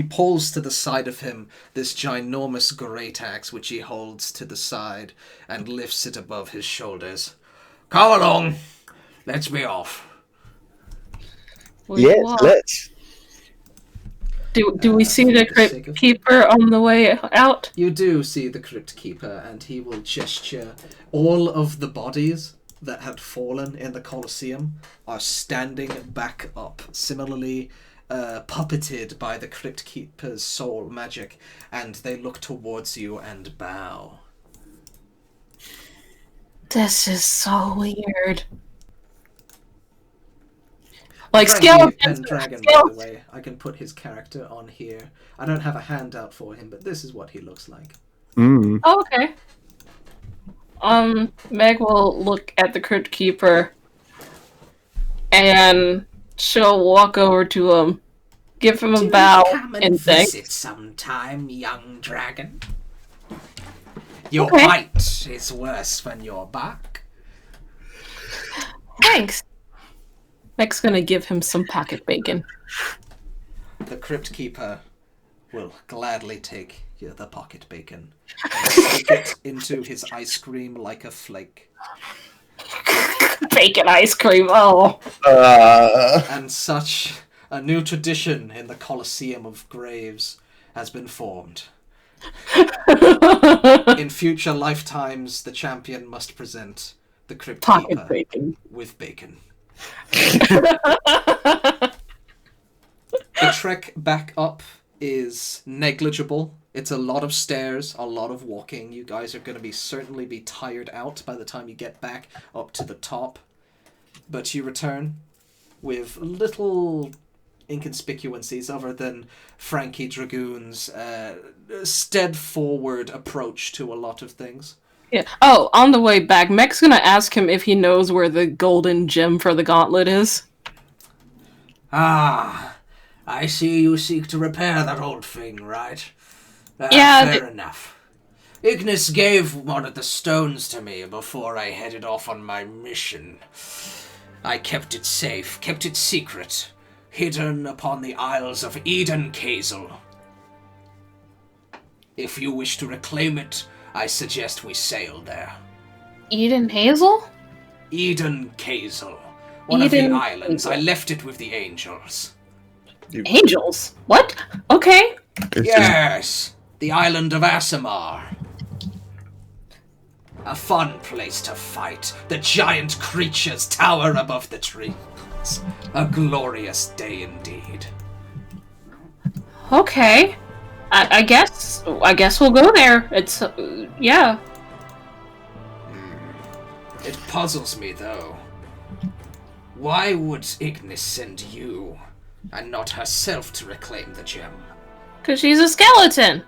pulls to the side of him this ginormous great axe which he holds to the side and lifts it above his shoulders. Come along. Let's be off. We walk. Let's. Do we see the crypt keeper on the way out? You do see the crypt keeper, and he will gesture. All of the bodies that had fallen in the Colosseum are standing back up, similarly puppeted by the crypt keeper's soul magic, and they look towards you and bow. This is so weird. Like Frankie skeletons. Pendragon, by the way. I can put his character on here. I don't have a handout for him, but this is what he looks like. Mm. Oh, okay. Meg will look at the crypt keeper, and she'll walk over to him, give him a bow, and thanks. Visit sometime, young dragon. Your Okay. bite is worse when you're back. Thanks. Meg's gonna give him some pocket bacon. The crypt keeper will gladly take the pocket bacon and stick it into his ice cream like a flake. Bacon ice cream, oh. And such a new tradition in the Colosseum of Graves has been formed. In future lifetimes, the champion must present the crypt Pocket keeper bacon. with bacon. The trek back up is negligible. It's a lot of stairs, a lot of walking. You guys are going to certainly be tired out by the time you get back up to the top. But you return with little inconspicuencies other than Frankie Dragoon's stead-forward approach to a lot of things. Yeah. Oh, on the way back, Meg's gonna ask him if he knows where the golden gem for the gauntlet is. Ah, I see you seek to repair that old thing, right? Yeah, Fair enough. Ignis gave one of the stones to me before I headed off on my mission. I kept it safe, kept it secret, hidden upon the Isles of Eden Kazel. If you wish to reclaim it, I suggest we sail there. Eden Hazel? Eden Kazel. One Eden of the islands. Hazel. I left it with the angels. Angels? What? Okay. Yes! The island of Asimar. A fun place to fight. The giant creatures tower above the trees. A glorious day indeed. Okay. I guess we'll go there. It's yeah. It puzzles me, though. Why would Ignis send you, and not herself, to reclaim the gem? 'Cause she's a skeleton.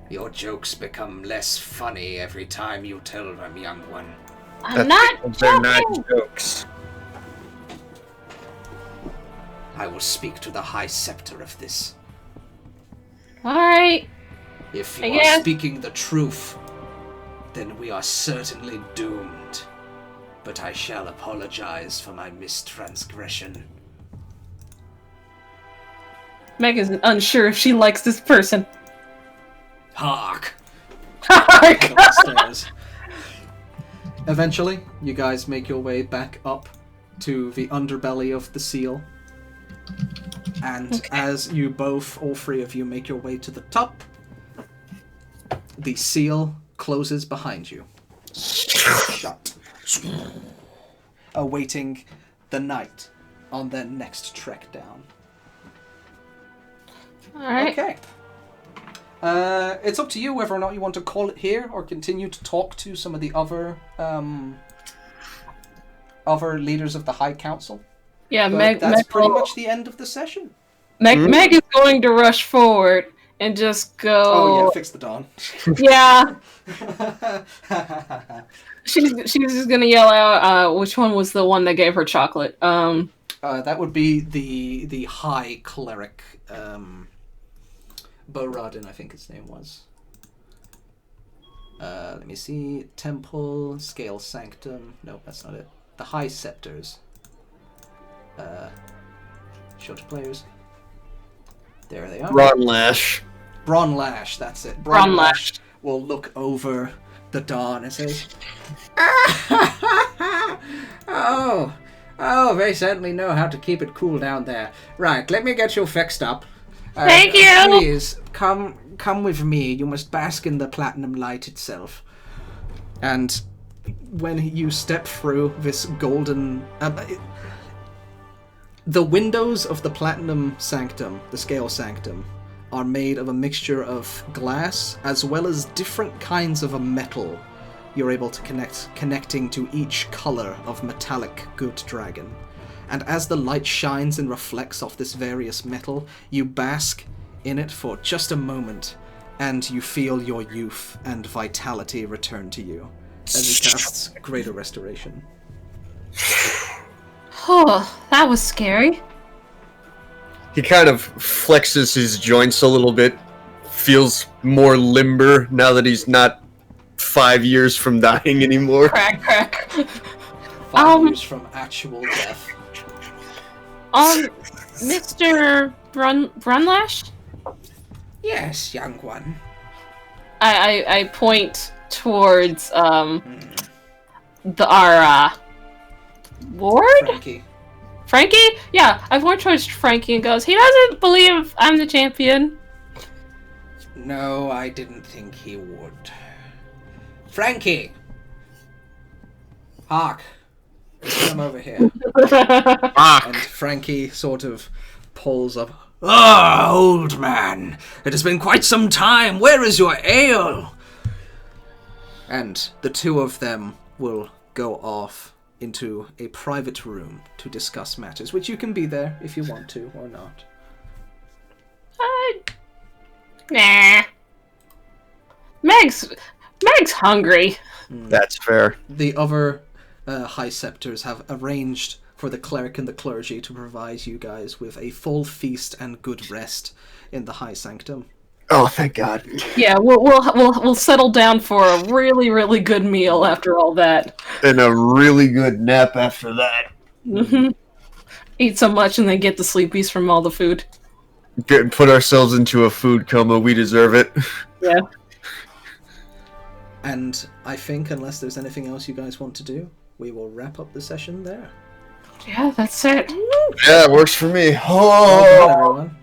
Your jokes become less funny every time you tell them, young one. I'm not They're not joking. jokes. I will speak to the High Scepter of this. Alright. If I you guess. are speaking the truth, then we are certainly doomed. But I shall apologize for my mistransgression. Meg is unsure if she likes this person. Hark! Head up the stairs. Eventually, you guys make your way back up to the underbelly of the seal. And as you both, all three of you, make your way to the top, the seal closes behind you. Shut. Awaiting the knight on their next trek down. Alright. Okay. It's up to you whether or not you want to call it here or continue to talk to some of the other leaders of the High Council. Yeah, But that's pretty much the end of the session. Meg is going to rush forward and just go. Oh yeah, fix the dawn. Yeah. She's just gonna yell out. Which one was the one that gave her chocolate? That would be the High Cleric, Borodin, I think his name was. Let me see. Temple, Scale Sanctum. No, that's not it. The High Scepters. Show to players. There they are. Bronlash. Bronlash, that's it. Bronlash will look over the dawn and say, Oh, they certainly know how to keep it cool down there. Right, let me get you fixed up. Thank you! Please, come with me. You must bask in the platinum light itself. And when you step through this golden... the windows of the Platinum Sanctum, the Scale Sanctum, are made of a mixture of glass as well as different kinds of a metal you're able to connecting to each color of metallic good dragon. And as the light shines and reflects off this various metal, you bask in it for just a moment, and you feel your youth and vitality return to you as it casts Greater Restoration. Oh, that was scary. He kind of flexes his joints a little bit, feels more limber now that he's not 5 years from dying anymore. Crack, crack. 5 years from actual death. Mr. Brunlash? Yes, young one. I point towards our ward? Frankie? Yeah, I point towards Frankie and goes, he doesn't believe I'm the champion. No, I didn't think he would. Frankie! Hark! Come over here. And Frankie sort of pulls up. Ah, old man! It has been quite some time. Where is your ale? And the two of them will go off into a private room to discuss matters, which you can be there if you want to or not. Nah. Meg's hungry. That's fair. The other High Scepters have arranged for the cleric and the clergy to provide you guys with a full feast and good rest in the High Sanctum. Oh, thank God. Yeah, we'll settle down for a really, really good meal after all that. And a really good nap after that. Mm-hmm. Eat so much and then get the sleepies from all the food. Put ourselves into a food coma. We deserve it. Yeah. And I think, unless there's anything else you guys want to do, we will wrap up the session there. Yeah, that's it. Yeah, it works for me. Well done, everyone.